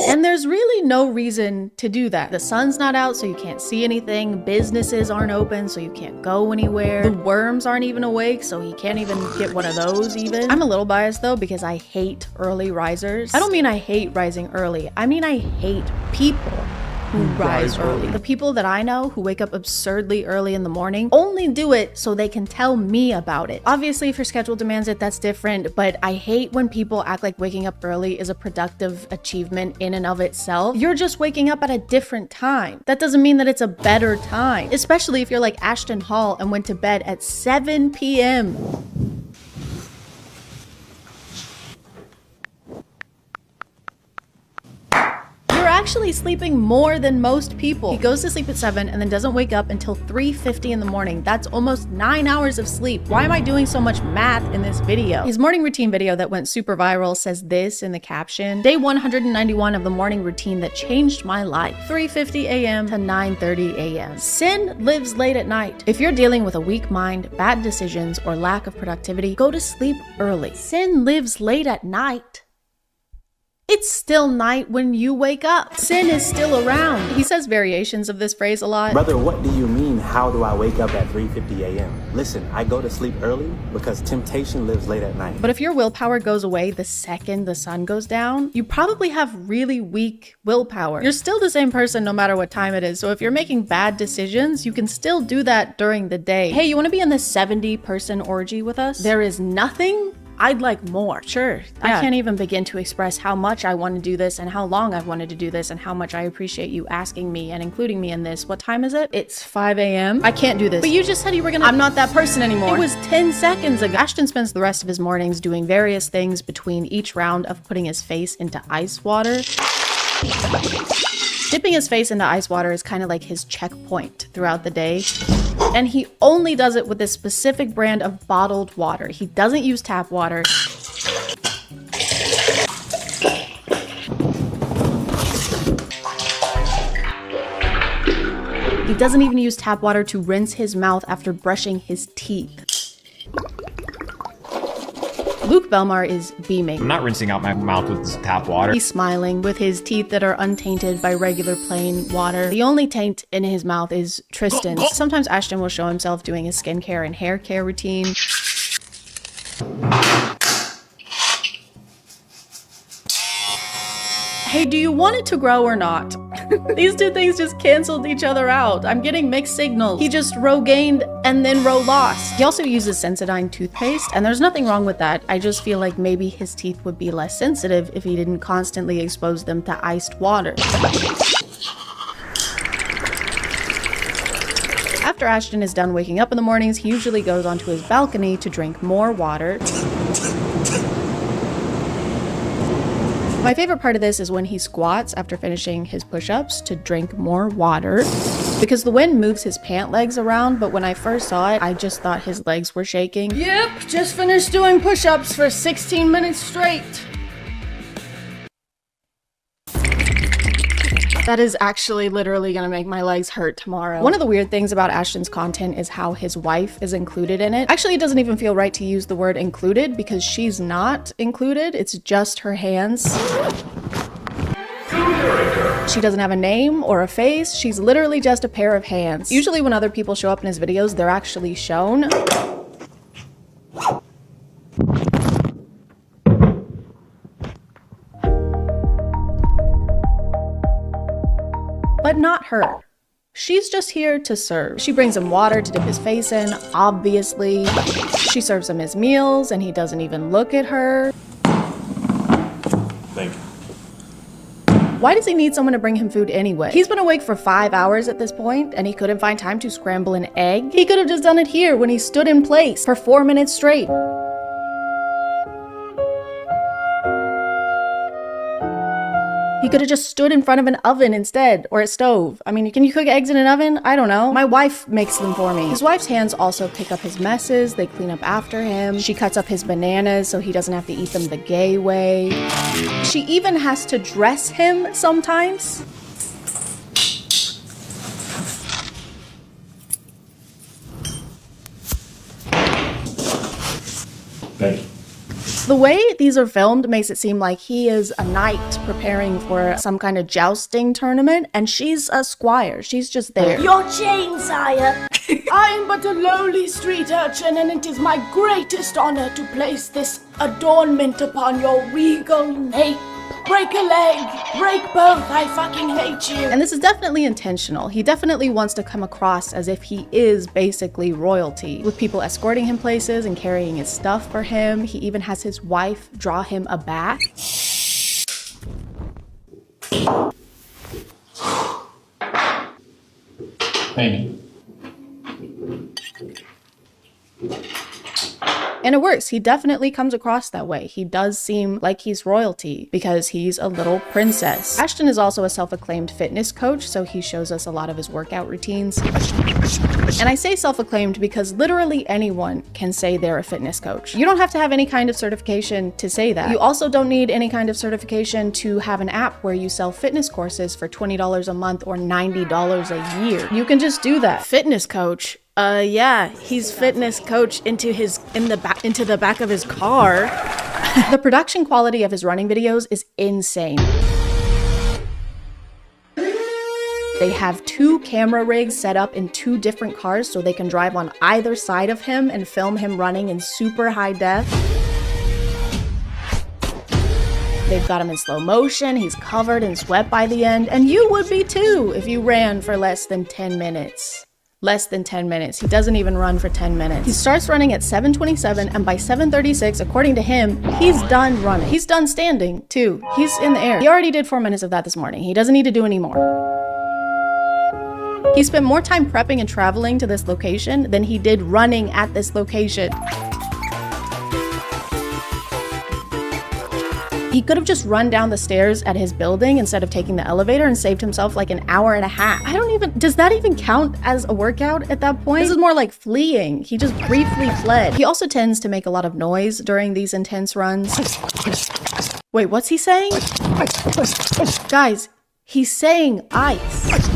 And there's really no reason to do that. The sun's not out, so you can't see anything. Businesses aren't open, so you can't go anywhere. The worms aren't even awake, so he can't even get one of those even. I'm a little biased though, because I hate early risers. I don't mean I hate rising early. I mean I hate people who rise early. The people that I know who wake up absurdly early in the morning only do it so they can tell me about it. Obviously, if your schedule demands it, that's different, but I hate when people act like waking up early is a productive achievement in and of itself. You're just waking up at a different time. That doesn't mean that it's a better time, especially if you're like Ashton Hall and went to bed at 7 p.m. Actually sleeping more than most people. He goes to sleep at 7 and then doesn't wake up until 3:50 in the morning. That's almost 9 hours of sleep. Why am I doing so much math in this video? His morning routine video that went super viral says this in the caption: day 191 of the morning routine that changed my life. 3:50 a.m. to 9:30 a.m. Sin lives late at night. If you're dealing with a weak mind, bad decisions, or lack of productivity, go to sleep early. Sin lives late at night. It's still night when you wake up. Sin is still around. He says variations of this phrase a lot. Brother, what do you mean, how do I wake up at 3:50 a.m.? Listen, I go to sleep early because temptation lives late at night. But if your willpower goes away the second the sun goes down, you probably have really weak willpower. You're still the same person no matter what time it is. So if you're making bad decisions, you can still do that during the day. Hey, you want to be in this 70-person orgy with us? There is nothing I'd like more. Sure. Yeah. I can't even begin to express how much I want to do this and how long I've wanted to do this and how much I appreciate you asking me and including me in this. What time is it? It's 5 a.m. I can't do this. But you just said you were gonna— I'm not that person anymore. It was 10 seconds ago. Ashton spends the rest of his mornings doing various things between each round of putting his face into ice water. Dipping his face into ice water is kind of like his checkpoint throughout the day. And he only does it with this specific brand of bottled water. He doesn't use tap water. He doesn't even use tap water to rinse his mouth after brushing his teeth. Luke Belmar is beaming. I'm not rinsing out my mouth with this tap water. He's smiling with his teeth that are untainted by regular plain water. The only taint in his mouth is Tristan's. Sometimes Ashton will show himself doing his skincare and hair care routine. Hey, do you want it to grow or not? These two things just canceled each other out. I'm getting mixed signals. He just row gained and then row lost. He also uses Sensodyne toothpaste, and there's nothing wrong with that. I just feel like maybe his teeth would be less sensitive if he didn't constantly expose them to iced water. After Ashton is done waking up in the mornings, he usually goes onto his balcony to drink more water. My favorite part of this is when he squats after finishing his push-ups to drink more water, because the wind moves his pant legs around, but when I first saw it, I just thought his legs were shaking. Yep, just finished doing push-ups for 16 minutes straight. That is actually literally gonna make my legs hurt tomorrow. One of the weird things about Ashton's content is how his wife is included in it. Actually, it doesn't even feel right to use the word included because she's not included. It's just her hands. She doesn't have a name or a face. She's literally just a pair of hands. Usually when other people show up in his videos, they're actually shown. But not her. She's just here to serve. She brings him water to dip his face in, obviously. She serves him his meals, and he doesn't even look at her. Thank you. Why does he need someone to bring him food anyway? He's been awake for 5 hours at this point, and he couldn't find time to scramble an egg. He could have just done it here when he stood in place for 4 minutes straight. He could have just stood in front of an oven instead, or a stove. I mean, can you cook eggs in an oven? I don't know. My wife makes them for me. His wife's hands also pick up his messes. They clean up after him. She cuts up his bananas so he doesn't have to eat them the gay way. She even has to dress him sometimes. Thank you. The way these are filmed makes it seem like he is a knight preparing for some kind of jousting tournament, and she's a squire. She's just there. Your chain, sire. I am but a lowly street urchin, and it is my greatest honor to place this adornment upon your regal nape. Break a leg, break both, I fucking hate you. And this is definitely intentional. He definitely wants to come across as if he is basically royalty, with people escorting him places and carrying his stuff for him. He even has his wife draw him a bath. Thank you. And it works. He definitely comes across that way. He does seem like he's royalty because he's a little princess. Ashton is also a self-acclaimed fitness coach, so he shows us a lot of his workout routines. And I say self-acclaimed because literally anyone can say they're a fitness coach. You don't have to have any kind of certification to say that. You also don't need any kind of certification to have an app where you sell fitness courses for $20 a month or $90 a year. You can just do that. Fitness coach. Yeah, he's fitness coach into the back of his car. The production quality of his running videos is insane. They have 2 camera rigs set up in 2 different cars so they can drive on either side of him and film him running in super high def. They've got him in slow motion, he's covered in sweat by the end, and you would be too if you ran for less than 10 minutes. Less than 10 minutes. He doesn't even run for 10 minutes. He starts running at 7:27, and by 7:36, according to him, he's done running. He's done standing too. He's in the air. He already did 4 minutes of that this morning. He doesn't need to do any more. He spent more time prepping and traveling to this location than he did running at this location. He could have just run down the stairs at his building instead of taking the elevator and saved himself like an hour and a half. Does that even count as a workout at that point? This is more like fleeing. He just briefly fled. He also tends to make a lot of noise during these intense runs. Wait, what's he saying? Guys, he's saying ice.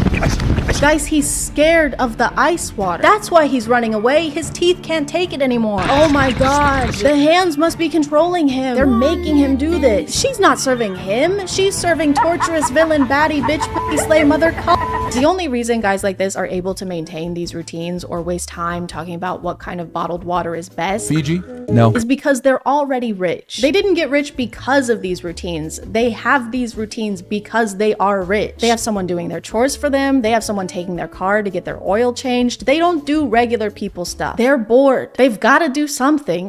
Guys, he's scared of the ice water. That's why he's running away. His teeth can't take it anymore. Oh my god. The hands must be controlling him. They're making him do this. She's not serving him. She's serving torturous villain, baddie, bitch, pussy, slay, mother, cunt. The only reason guys like this are able to maintain these routines or waste time talking about what kind of bottled water is best Fiji? No. is because they're already rich. They didn't get rich because of these routines. They have these routines because they are rich. They have someone doing their chores for them. They have someone taking their car to get their oil changed. They don't do regular people stuff. They're bored. They've got to do something.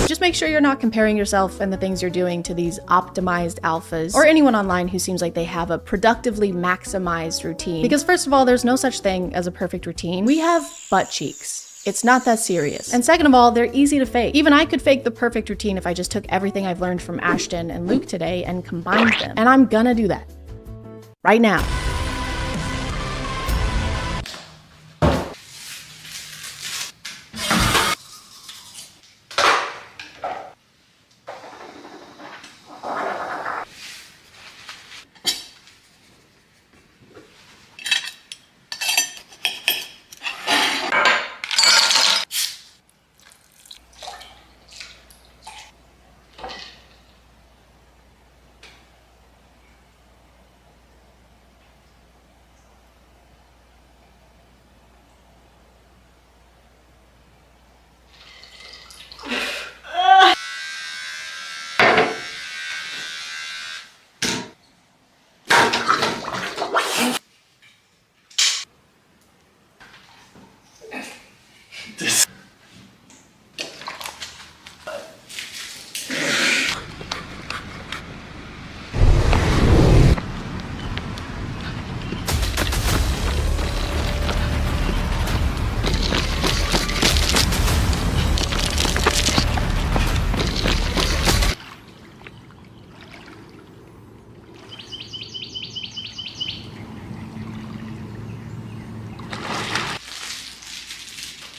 Just make sure you're not comparing yourself and the things you're doing to these optimized alphas or anyone online who seems like they have a productively maximized routine. Because first of all, there's no such thing as a perfect routine. We have butt cheeks. It's not that serious. And second of all, they're easy to fake. Even I could fake the perfect routine if I just took everything I've learned from Ashton and Luke today and combined them. And I'm gonna do that right now.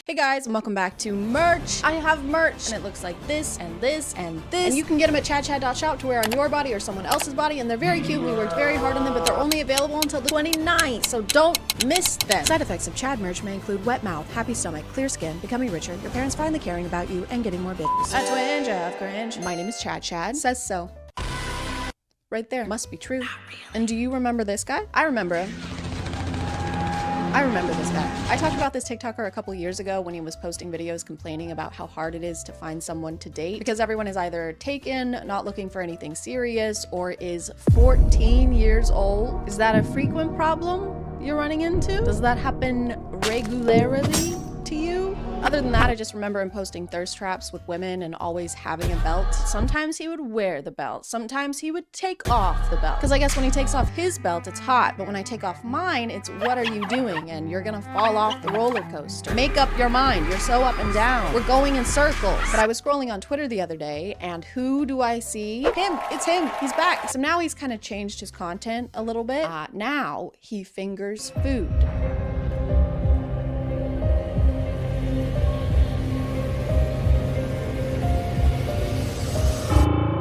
Hey guys, and welcome back to merch. I have merch, and it looks like this, and this, and this. And you can get them at ChadChad.shop to wear on your body or someone else's body, and they're very cute. We worked very hard on them, but they're only available until the 29th, so don't miss them. Side effects of Chad merch may include wet mouth, happy stomach, clear skin, becoming richer, your parents finally caring about you, and getting more bitches. A twinge of cringe. My name is ChadChad. Says so. Right there. Must be true. And do you remember this guy? I remember him. I remember this guy. I talked about this TikToker a couple years ago when he was posting videos complaining about how hard it is to find someone to date because everyone is either taken, not looking for anything serious, or is 14 years old. Is that a frequent problem you're running into? Does that happen regularly to you? Other than that, I just remember him posting thirst traps with women and always having a belt. Sometimes he would wear the belt. Sometimes he would take off the belt. Because I guess when he takes off his belt, it's hot. But when I take off mine, it's what are you doing? And you're gonna fall off the roller coaster. Make up your mind. You're so up and down. We're going in circles. But I was scrolling on Twitter the other day, and who do I see? Him. It's him. He's back. So now he's kind of changed his content a little bit. Now he fingers food.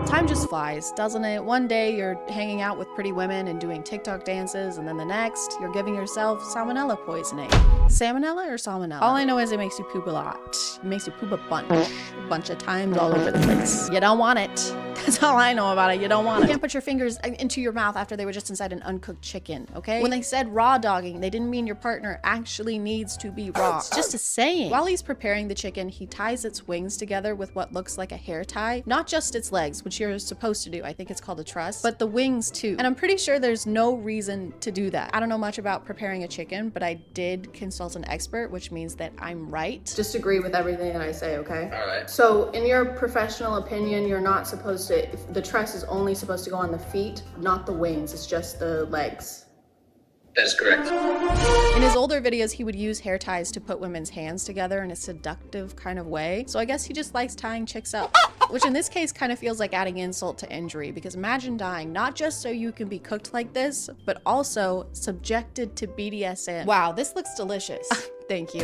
Time just flies, doesn't it? One day you're hanging out with pretty women and doing TikTok dances, and then the next you're giving yourself salmonella poisoning. Salmonella or salmonella? All I know is it makes you poop a lot. It makes you poop a bunch of times all over the place. You don't want it. That's all I know about it. You don't want it. You can't put your fingers into your mouth after they were just inside an uncooked chicken, okay? When they said raw dogging, they didn't mean your partner actually needs to be raw. It's just a saying. While he's preparing the chicken, he ties its wings together with what looks like a hair tie. Not just its legs, which you're supposed to do. I think it's called a truss, but the wings too. And I'm pretty sure there's no reason to do that. I don't know much about preparing a chicken, but I did consult an expert, which means that I'm right. Just agree with everything that I say, okay? All right. So in your professional opinion, you're not supposed to, if the truss is only supposed to go on the feet, not the wings, it's just the legs. That's correct. In his older videos, he would use hair ties to put women's hands together in a seductive kind of way. So I guess he just likes tying chicks up, which in this case kind of feels like adding insult to injury, because imagine dying not just so you can be cooked like this, but also subjected to BDSM. Wow, this looks delicious. Thank you.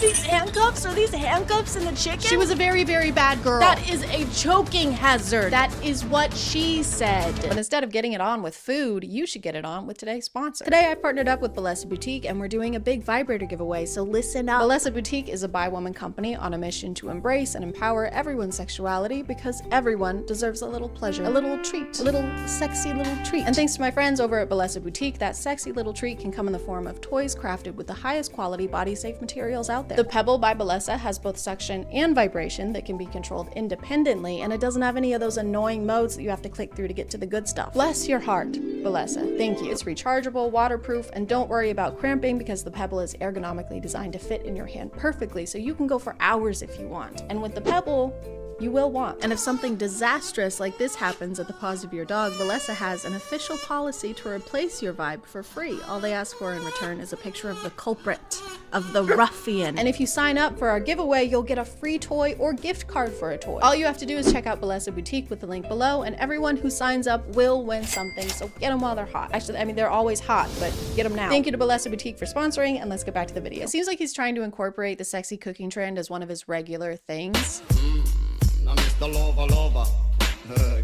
These handcuffs? Are these handcuffs in the chicken? She was a very, very bad girl. That is a choking hazard. That is what she said. But instead of getting it on with food, you should get it on with today's sponsor. Today, I partnered up with Bellesa Boutique, and we're doing a big vibrator giveaway, so listen up. Bellesa Boutique is a bi-woman company on a mission to embrace and empower everyone's sexuality, because everyone deserves a little pleasure, a little treat, a little sexy little treat. And thanks to my friends over at Bellesa Boutique, that sexy little treat can come in the form of toys crafted with the highest quality body safe materials out there. The Pebble by Bellesa has both suction and vibration that can be controlled independently, and it doesn't have any of those annoying modes that you have to click through to get to the good stuff. Bless your heart, Bellesa. Thank you. It's rechargeable, waterproof, and don't worry about cramping because the Pebble is ergonomically designed to fit in your hand perfectly, so you can go for hours if you want. And with the Pebble, you will want. And if something disastrous like this happens at the paws of your dog, Bellesa has an official policy to replace your vibe for free. All they ask for in return is a picture of the culprit, of the ruffian. And if you sign up for our giveaway, you'll get a free toy or gift card for a toy. All you have to do is check out Bellesa Boutique with the link below, and everyone who signs up will win something, so get them while they're hot. Actually, I mean, they're always hot, but get them now. Thank you to Bellesa Boutique for sponsoring, and let's get back to the video. It seems like he's trying to incorporate the sexy cooking trend as one of his regular things.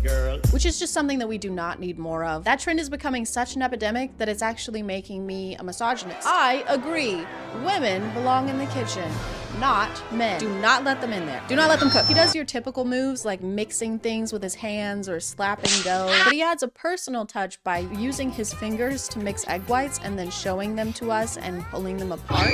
Girl. Which is just something that we do not need more of. That trend is becoming such an epidemic that it's actually making me a misogynist. I agree. Women belong in the kitchen, not men. Do not let them in there. Do not let them cook. He does your typical moves like mixing things with his hands or slapping dough, but he adds a personal touch by using his fingers to mix egg whites and then showing them to us and pulling them apart.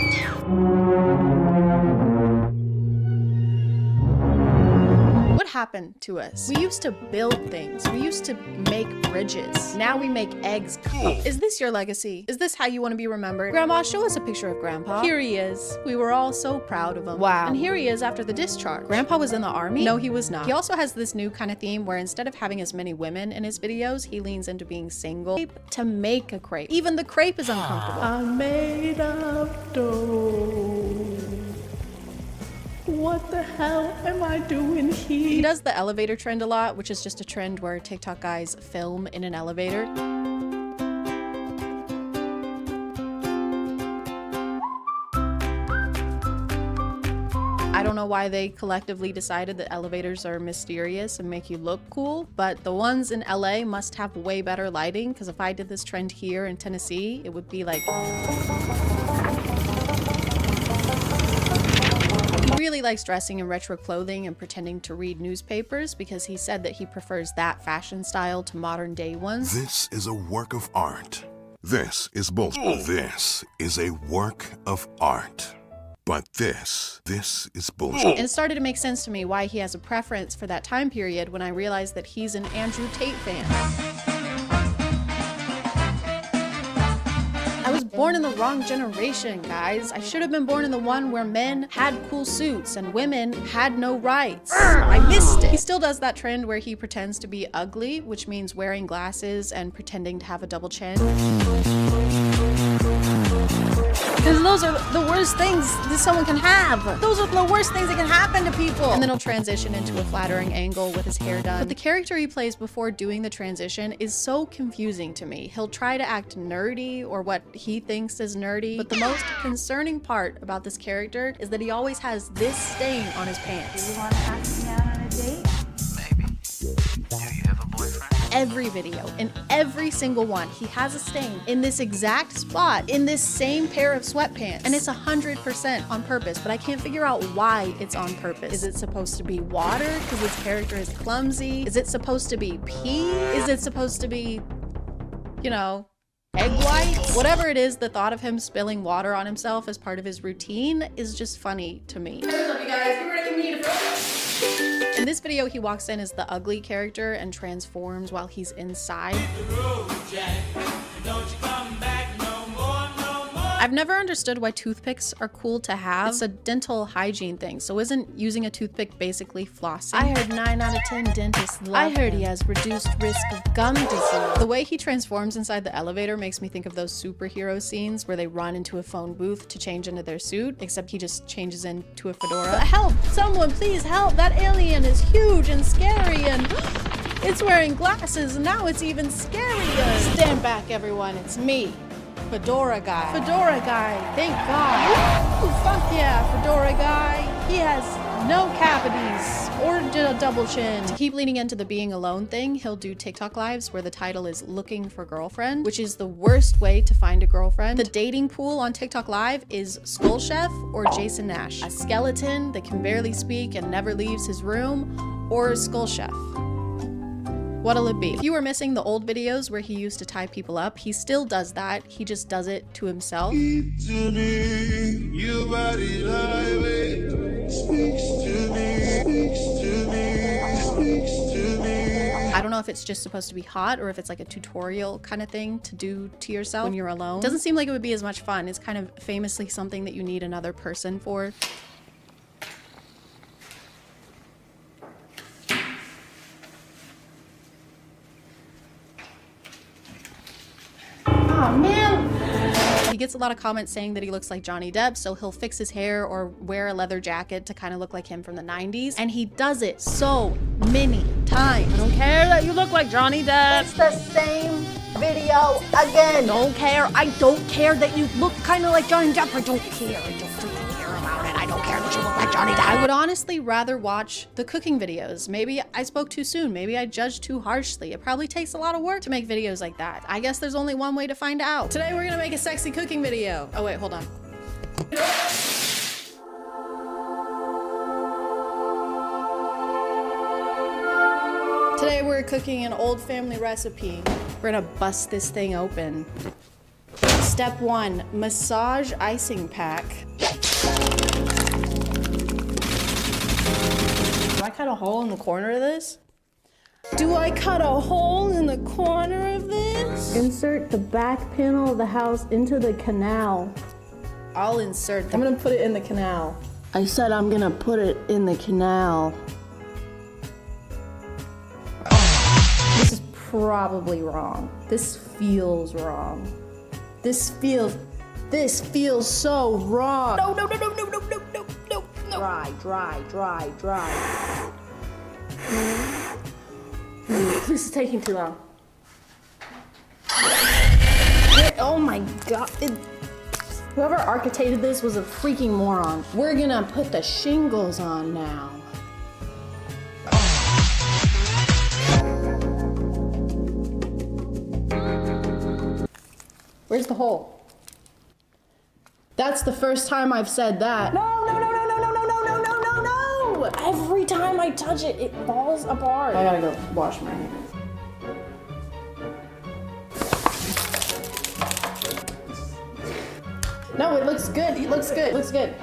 What happened to us? We used to build things. We used to make bridges. Now we make eggs. Is this your legacy? Is this how you want to be remembered? Grandma, show us a picture of Grandpa. Here he is. We were all so proud of him. Wow. And here he is after the discharge. Grandpa was in the army? No, he was not. He also has this new kind of theme where instead of having as many women in his videos, he leans into being single to make a crepe. Even the crepe is uncomfortable. I'm made of dough. What the hell am I doing here? He does the elevator trend a lot, which is just a trend where TikTok guys film in an elevator. I don't know why they collectively decided that elevators are mysterious and make you look cool, but the ones in LA must have way better lighting, because if I did this trend here in Tennessee, it would be like... He really likes dressing in retro clothing and pretending to read newspapers because he said that he prefers that fashion style to modern day ones. This is a work of art. This is bullshit. This is a work of art. But this is bullshit. And it started to make sense to me why he has a preference for that time period when I realized that he's an Andrew Tate fan. I was born in the wrong generation, guys. I should have been born in the one where men had cool suits and women had no rights. I missed it. He still does that trend where he pretends to be ugly, which means wearing glasses and pretending to have a double chin. Because those are the worst things that someone can have. Those are the worst things that can happen to people. And then he'll transition into a flattering angle with his hair done. But the character he plays before doing the transition is so confusing to me. He'll try to act nerdy or what he thinks is nerdy. But the most concerning part about this character is that he always has this stain on his pants. Do you want to ask me out on a date? Maybe. Do you have a boyfriend? Every video, in every single one, he has a stain in this exact spot, in this same pair of sweatpants. And it's 100% on purpose, but I can't figure out why it's on purpose. Is it supposed to be water because his character is clumsy? Is it supposed to be pee? Is it supposed to be, you know, egg whites? Whatever it is, the thought of him spilling water on himself as part of his routine is just funny to me. What's up, you guys? We're gonna communicate. In this video, he walks in as the ugly character and transforms while he's inside. I've never understood why toothpicks are cool to have. It's a dental hygiene thing, so isn't using a toothpick basically flossing? I heard 9 out of 10 dentists love him. He has reduced risk of gum disease. The way he transforms inside the elevator makes me think of those superhero scenes where they run into a phone booth to change into their suit, except he just changes into a fedora. Help! Someone please help! That alien is huge and scary and it's wearing glasses and now it's even scarier. Stand back, everyone, it's me. Fedora guy. Fedora guy, thank God. Ooh, fuck yeah, Fedora guy. He has no cavities or a double chin. To keep leaning into the being alone thing, he'll do TikTok lives where the title is looking for girlfriend, which is the worst way to find a girlfriend. The dating pool on TikTok live is Skull Chef or Jason Nash, a skeleton that can barely speak and never leaves his room, or Skull Chef. What'll it be? If you were missing the old videos where he used to tie people up, he still does that. He just does it to himself. I don't know if it's just supposed to be hot or if it's like a tutorial kind of thing to do to yourself when you're alone. Doesn't seem like it would be as much fun. It's kind of famously something that you need another person for. Oh man! He gets a lot of comments saying that he looks like Johnny Depp, so he'll fix his hair or wear a leather jacket to kind of look like him from the 90s. And he does it so many times. I don't care that you look like Johnny Depp. It's the same video again. Don't care. I don't care that you look kind of like Johnny Depp. I don't care. I don't care about it. I don't care that you look like Johnny Depp. I would honestly rather watch the cooking videos. Maybe I spoke too soon. Maybe I judged too harshly. It probably takes a lot of work to make videos like that. I guess there's only one way to find out. Today we're gonna make a sexy cooking video. Oh wait, hold on. Today we're cooking an old family recipe. We're gonna bust this thing open. Step 1, massage icing pack. Do I cut a hole in the corner of this? Do I cut a hole in the corner of this? Insert the back panel of the house into the canal. I'll insert I'm gonna put it in the canal. I said I'm gonna put it in the canal. This is probably wrong. This feels wrong. This feels so wrong. No. Dry. This is taking too long. Oh my God. Whoever architected this was a freaking moron. We're gonna put the shingles on now. Where's the hole? That's the first time I've said that. No, no, no, no, no, no, no, no, no, no, no, no! Every time I touch it, it falls apart. I gotta go wash my hands. No, it looks good. It looks good. It looks good.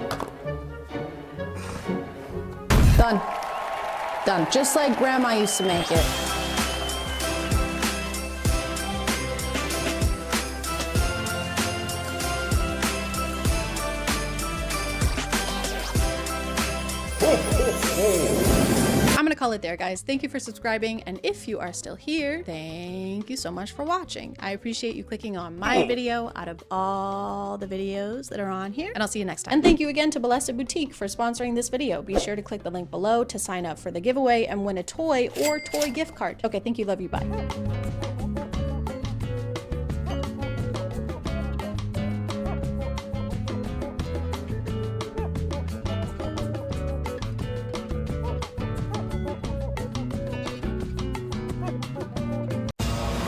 Done. Done. Just like Grandma used to make it. I'm gonna call it there, guys. Thank you for subscribing, and if you are still here, thank you so much for watching. I appreciate you clicking on my video out of all the videos that are on here, and I'll see you next time. And thank you again to Blessed Boutique for sponsoring this video. Be sure to click the link below to sign up for the giveaway and win a toy or toy gift card. Okay, thank you, love you, bye.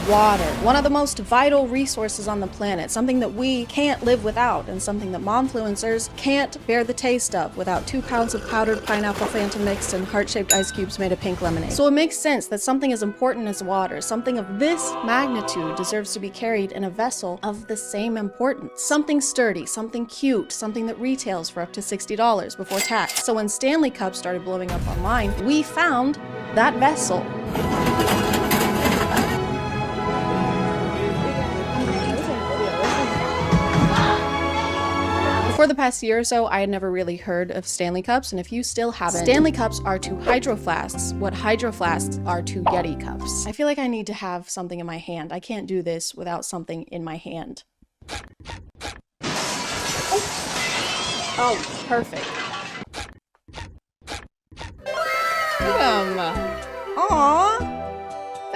Water, one of the most vital resources on the planet, something that we can't live without, and something that momfluencers can't bear the taste of without 2 pounds of powdered pineapple Fanta mix and heart-shaped ice cubes made of pink lemonade. So it makes sense that something as important as water, something of this magnitude, deserves to be carried in a vessel of the same importance. Something sturdy, something cute, something that retails for up to $60 before tax. So when Stanley Cups started blowing up online, we found that vessel. For the past year or so, I had never really heard of Stanley Cups, and if you still haven't, Stanley Cups are to Hydro Flasks what Hydro Flasks are to Yeti Cups. I feel like I need to have something in my hand. I can't do this without something in my hand. Oh, perfect. Look at him. Aww,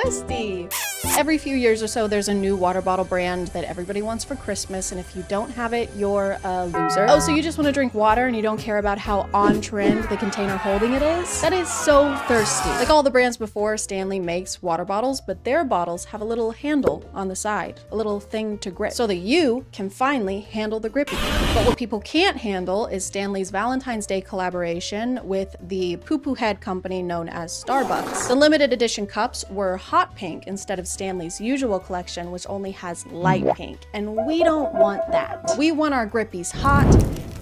bestie. Every few years or so, there's a new water bottle brand that everybody wants for Christmas, and if you don't have it, you're a loser. Oh, so you just want to drink water and you don't care about how on trend the container holding it is? That is so thirsty. Like all the brands before, Stanley makes water bottles, but their bottles have a little handle on the side, a little thing to grip, so that you can finally handle the grippy. But what people can't handle is Stanley's Valentine's Day collaboration with the poo-poo head company known as Starbucks. The limited edition cups were hot pink instead of Stanley's usual collection, which only has light pink, and we don't want that. We want our grippies hot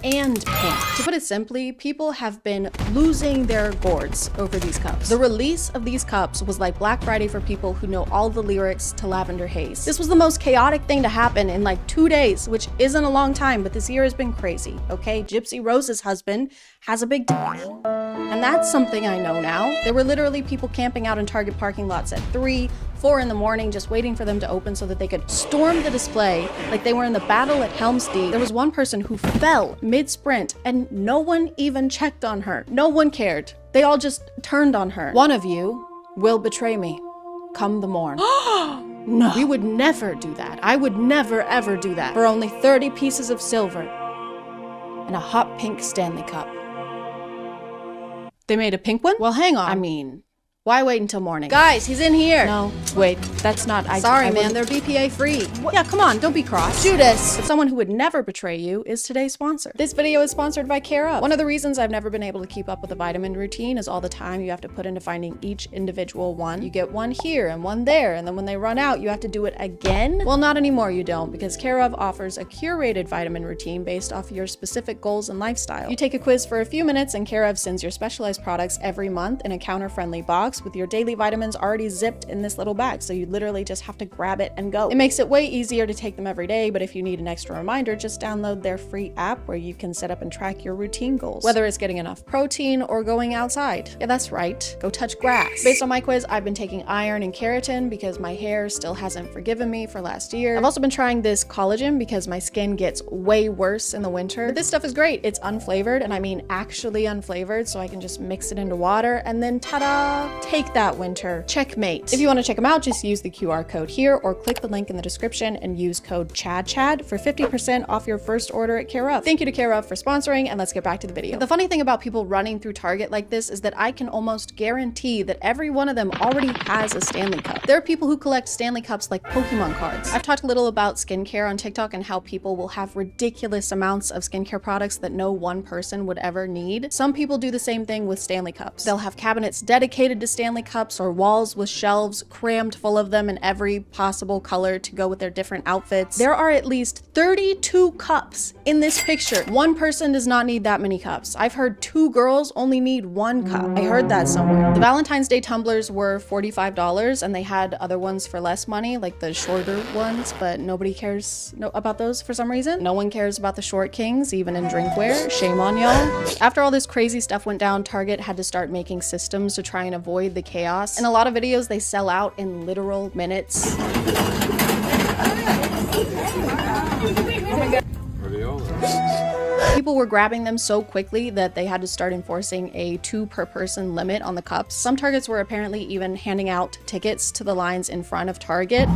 and pink. To put it simply, people have been losing their gourds over these cups. The release of these cups was like Black Friday for people who know all the lyrics to Lavender Haze. This was the most chaotic thing to happen in like 2 days, which isn't a long time, but this year has been crazy, okay? Gypsy Rose's husband has a big titty. And that's something I know now. There were literally people camping out in Target parking lots at 3, 4 in the morning, just waiting for them to open so that they could storm the display like they were in the battle at Helm's Deep. There was one person who fell mid-sprint and no one even checked on her. No one cared. They all just turned on her. One of you will betray me come the morn. No, we would never do that. I would never ever do that for only 30 pieces of silver and a hot pink Stanley Cup. They made a pink one? Well, hang on. I mean, why wait until morning? Guys, he's in here. No, wait, that's not. Sorry, man, they're BPA free. Yeah, come on, don't be cross. Judas. But someone who would never betray you is today's sponsor. This video is sponsored by Care Up. One of the reasons I've never been able to keep up with a vitamin routine is all the time you have to put into finding each individual one. You get one here and one there, and then when they run out, you have to do it again. Well, not anymore, you don't, because Care Up offers a curated vitamin routine based off your specific goals and lifestyle. You take a quiz for a few minutes, and Care Up sends your specialized products every month in a counter-friendly box with your daily vitamins already zipped in this little bag, so you literally just have to grab it and go. It makes it way easier to take them every day, but if you need an extra reminder, just download their free app where you can set up and track your routine goals, whether it's getting enough protein or going outside. Yeah, that's right. Go touch grass. Based on my quiz, I've been taking iron and keratin because my hair still hasn't forgiven me for last year. I've also been trying this collagen because my skin gets way worse in the winter. But this stuff is great. It's unflavored, and I mean actually unflavored, so I can just mix it into water and then ta-da! Take that, Winter. Checkmate. If you want to check them out, just use the QR code here or click the link in the description and use code ChadChad for 50% off your first order at Care Of. Thank you to Care Of for sponsoring, and let's get back to the video. The funny thing about people running through Target like this is that I can almost guarantee that every one of them already has a Stanley Cup. There are people who collect Stanley Cups like Pokemon cards. I've talked a little about skincare on TikTok and how people will have ridiculous amounts of skincare products that no one person would ever need. Some people do the same thing with Stanley Cups. They'll have cabinets dedicated to Stanley Cups or walls with shelves crammed full of them in every possible color to go with their different outfits. There are at least 32 cups in this picture. One person does not need that many cups. I've heard 2 girls only need 1 cup. I heard that somewhere. The Valentine's Day tumblers were $45 and they had other ones for less money, like the shorter ones, but nobody cares about those for some reason. No one cares about the short kings, even in drinkware. Shame on y'all. After all this crazy stuff went down, Target had to start making systems to try and avoid the chaos. In a lot of videos, they sell out in literal minutes. People were grabbing them so quickly that they had to start enforcing a 2 per person limit on the cups. Some Targets were apparently even handing out tickets to the lines in front of Target.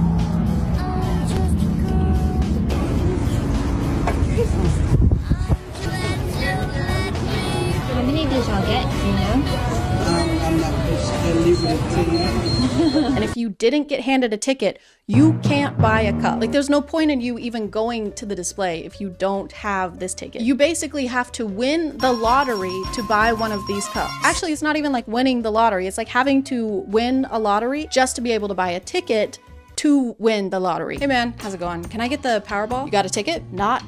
And if you didn't get handed a ticket, you can't buy a cup. Like, there's no point in you even going to the display if you don't have this ticket. You basically have to win the lottery to buy one of these cups. Actually, it's not even like winning the lottery. It's like having to win a lottery just to be able to buy a ticket to win the lottery. Hey man, how's it going? Can I get the Powerball? You got a ticket? Not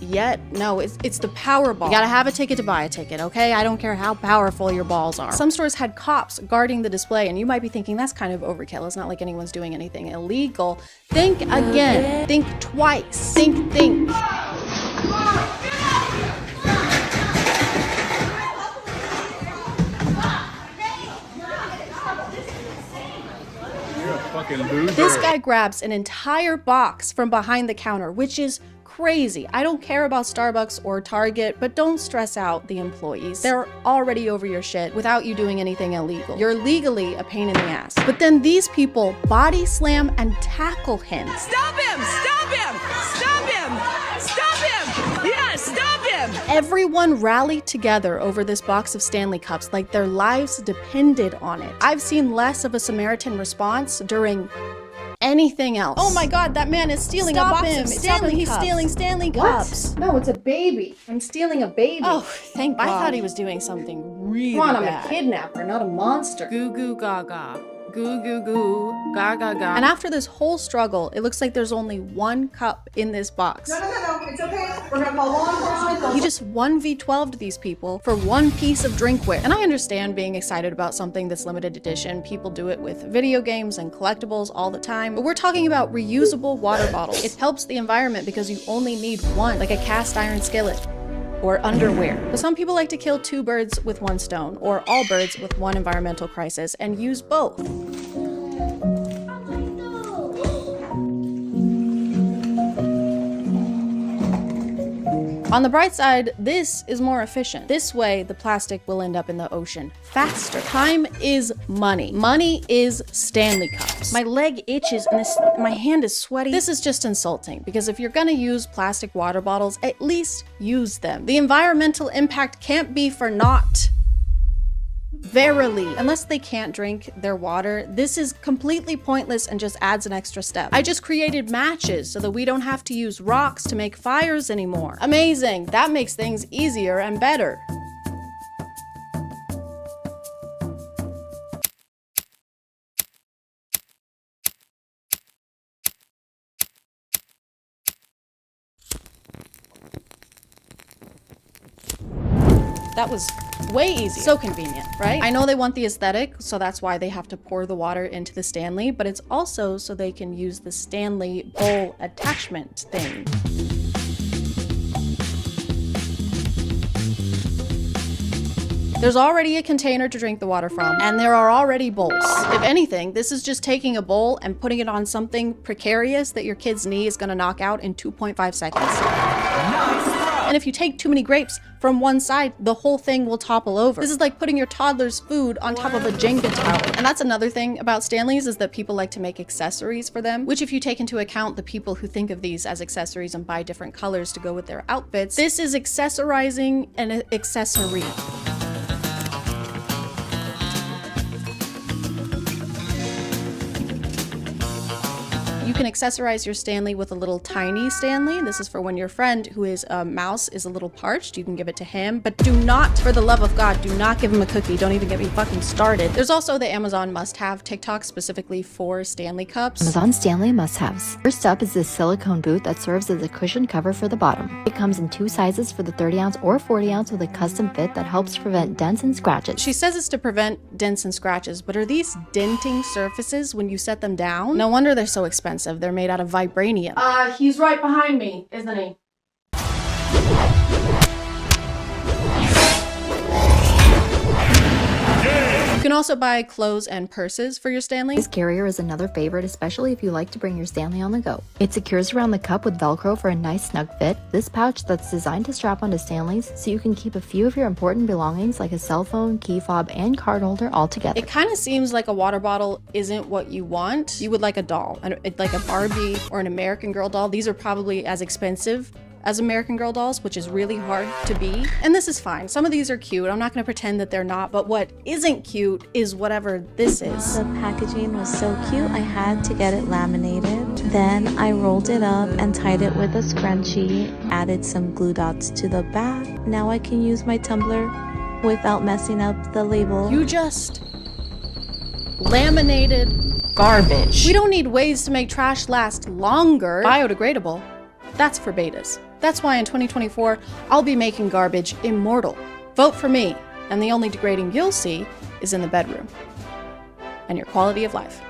yet. No, it's the Powerball. You gotta have a ticket to buy a ticket, okay? I don't care how powerful your balls are. Some stores had cops guarding the display, and you might be thinking that's kind of overkill. It's not like anyone's doing anything illegal. Think again. Think twice. Think. This guy grabs an entire box from behind the counter, which is crazy. I don't care about Starbucks or Target, but don't stress out the employees. They're already over your shit without you doing anything illegal. You're legally a pain in the ass. But then these people body slam and tackle him. Stop him! Stop him! Stop him! Stop him! Yeah, stop him! Everyone rallied together over this box of Stanley Cups like their lives depended on it. I've seen less of a Samaritan response during anything else. Oh my god, that man is stealing a box of Stanley Cups. He's stealing Stanley Cups. What? No, it's a baby. I'm stealing a baby. Oh, thank God. I thought he was doing something really bad. Come on, I'm a kidnapper, not a monster. Goo goo gaga. Goo goo goo. Gaga ga. And after this whole struggle, it looks like there's only 1 cup in this box. No, it's okay. We're gonna call law enforcement. He just 1v12'd these people for 1 piece of drinkware. And I understand being excited about something that's limited edition. People do it with video games and collectibles all the time. But we're talking about reusable water bottles. It helps the environment because you only need 1, like a cast iron skillet or underwear. But some people like to kill 2 birds with 1 stone, or all birds with 1 environmental crisis, and use both. On the bright side, this is more efficient. This way, the plastic will end up in the ocean faster. Time is money. Money is Stanley Cups. My leg itches and my hand is sweaty. This is just insulting, because if you're gonna use plastic water bottles, at least use them. The environmental impact can't be for naught. Verily, unless they can't drink their water, this is completely pointless and just adds an extra step. I just created matches so that we don't have to use rocks to make fires anymore. Amazing, that makes things easier and better. That was way easier. So convenient, right? I know they want the aesthetic, so that's why they have to pour the water into the Stanley, but it's also so they can use the Stanley bowl attachment thing. There's already a container to drink the water from, and there are already bowls. If anything, this is just taking a bowl and putting it on something precarious that your kid's knee is gonna knock out in 2.5 seconds. Nice try. And if you take too many grapes from one side, the whole thing will topple over. This is like putting your toddler's food on top of a Jenga tower. And that's another thing about Stanleys, is that people like to make accessories for them, which if you take into account the people who think of these as accessories and buy different colors to go with their outfits, this is accessorizing an accessory. You can accessorize your Stanley with a little tiny Stanley. This is for when your friend who is a mouse is a little parched. You can give it to him, but do not, for the love of God, do not give him a cookie. Don't even get me fucking started. There's also the Amazon must-have TikTok specifically for Stanley cups. Amazon Stanley must-haves. First up is this silicone boot that serves as a cushion cover for the bottom. It comes in 2 sizes for the 30 ounce or 40 ounce with a custom fit that helps prevent dents and scratches. She says it's to prevent dents and scratches, but are these denting surfaces when you set them down? No wonder they're so expensive. They're made out of vibranium. He's right behind me, isn't he? You can also buy clothes and purses for your Stanley. This carrier is another favorite, especially if you like to bring your Stanley on the go. It secures around the cup with Velcro for a nice snug fit. This pouch that's designed to strap onto Stanleys so you can keep a few of your important belongings like a cell phone, key fob, and card holder all together. It kind of seems like a water bottle isn't what you want. You would like a doll, like a Barbie or an American Girl doll. These are probably as expensive as American Girl dolls, which is really hard to be. And this is fine. Some of these are cute. I'm not gonna pretend that they're not, but what isn't cute is whatever this is. The packaging was so cute, I had to get it laminated. Then I rolled it up and tied it with a scrunchie, added some glue dots to the back. Now I can use my tumbler without messing up the label. You just laminated garbage. We don't need ways to make trash last longer. Biodegradable. That's for betas. That's why in 2024, I'll be making garbage immortal. Vote for me, and the only degrading you'll see is in the bedroom and your quality of life.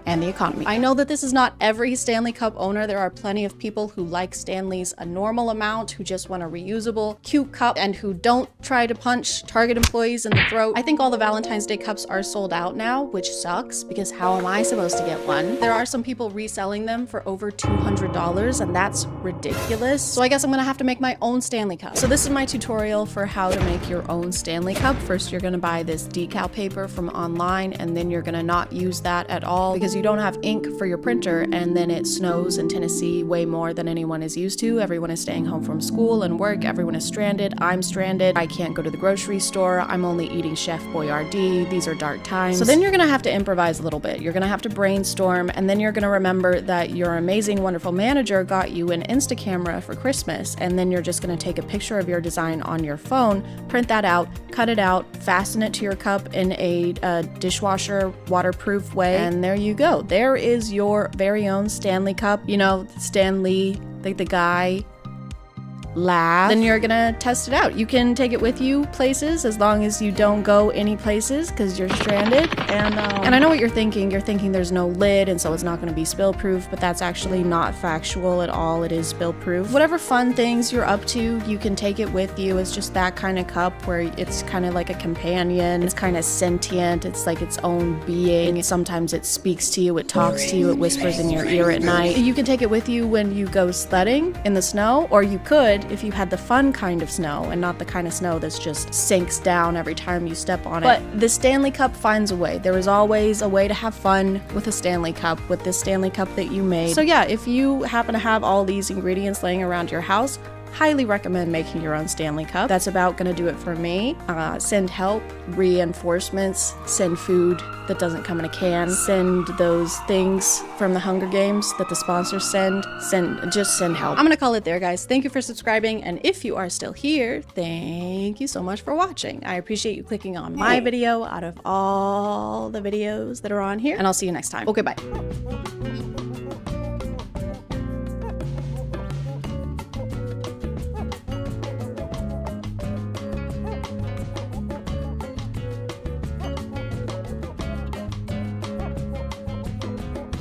And the economy. I know that this is not every Stanley Cup owner. There are plenty of people who like Stanleys a normal amount, who just want a reusable, cute cup, and who don't try to punch Target employees in the throat. I think all the Valentine's Day cups are sold out now, which sucks because how am I supposed to get one? There are some people reselling them for over $200, and that's ridiculous. So I guess I'm gonna have to make my own Stanley Cup. So this is my tutorial for how to make your own Stanley Cup. First, you're gonna buy this decal paper from online, and then you're gonna not use that at all because you don't have ink for your printer, and then it snows in Tennessee way more than anyone is used to. Everyone is staying home from school and work. Everyone is stranded. I'm stranded. I can't go to the grocery store. I'm only eating Chef Boyardee. These are dark times. So then you're gonna have to improvise a little bit. You're gonna have to brainstorm, and then you're gonna remember that your amazing, wonderful manager got you an Insta camera for Christmas, and then you're just gonna take a picture of your design on your phone, print that out, cut it out, fasten it to your cup in a dishwasher waterproof way, and there you go. There is your very own Stanley Cup. You know, Stan Lee, like the guy, laugh. Then you're gonna test it out. You can take it with you places as long as you don't go any places because you're stranded. And I know what you're thinking. You're thinking there's no lid and so it's not gonna be spill proof, but that's actually not factual at all. It is spill proof. Whatever fun things you're up to, you can take it with you. It's just that kind of cup where it's kind of like a companion. It's kind of sentient. It's like its own being. Sometimes it speaks to you. It talks to you. It whispers in your ear at night. You can take it with you when you go sledding in the snow, or you could if you had the fun kind of snow and not the kind of snow that's just sinks down every time you step on it. But the Stanley Cup finds a way. There is always a way to have fun with a Stanley Cup, with this Stanley Cup that you made. So yeah, if you happen to have all these ingredients laying around your house, highly recommend making your own Stanley Cup. That's about gonna do it for me. Send help, reinforcements, send food that doesn't come in a can, send those things from the Hunger Games that the sponsors send, just send help. I'm gonna call it there, guys. Thank you for subscribing, and if you are still here, thank you so much for watching. I appreciate you clicking on my video out of all the videos that are on here, and I'll see you next time. Okay, bye.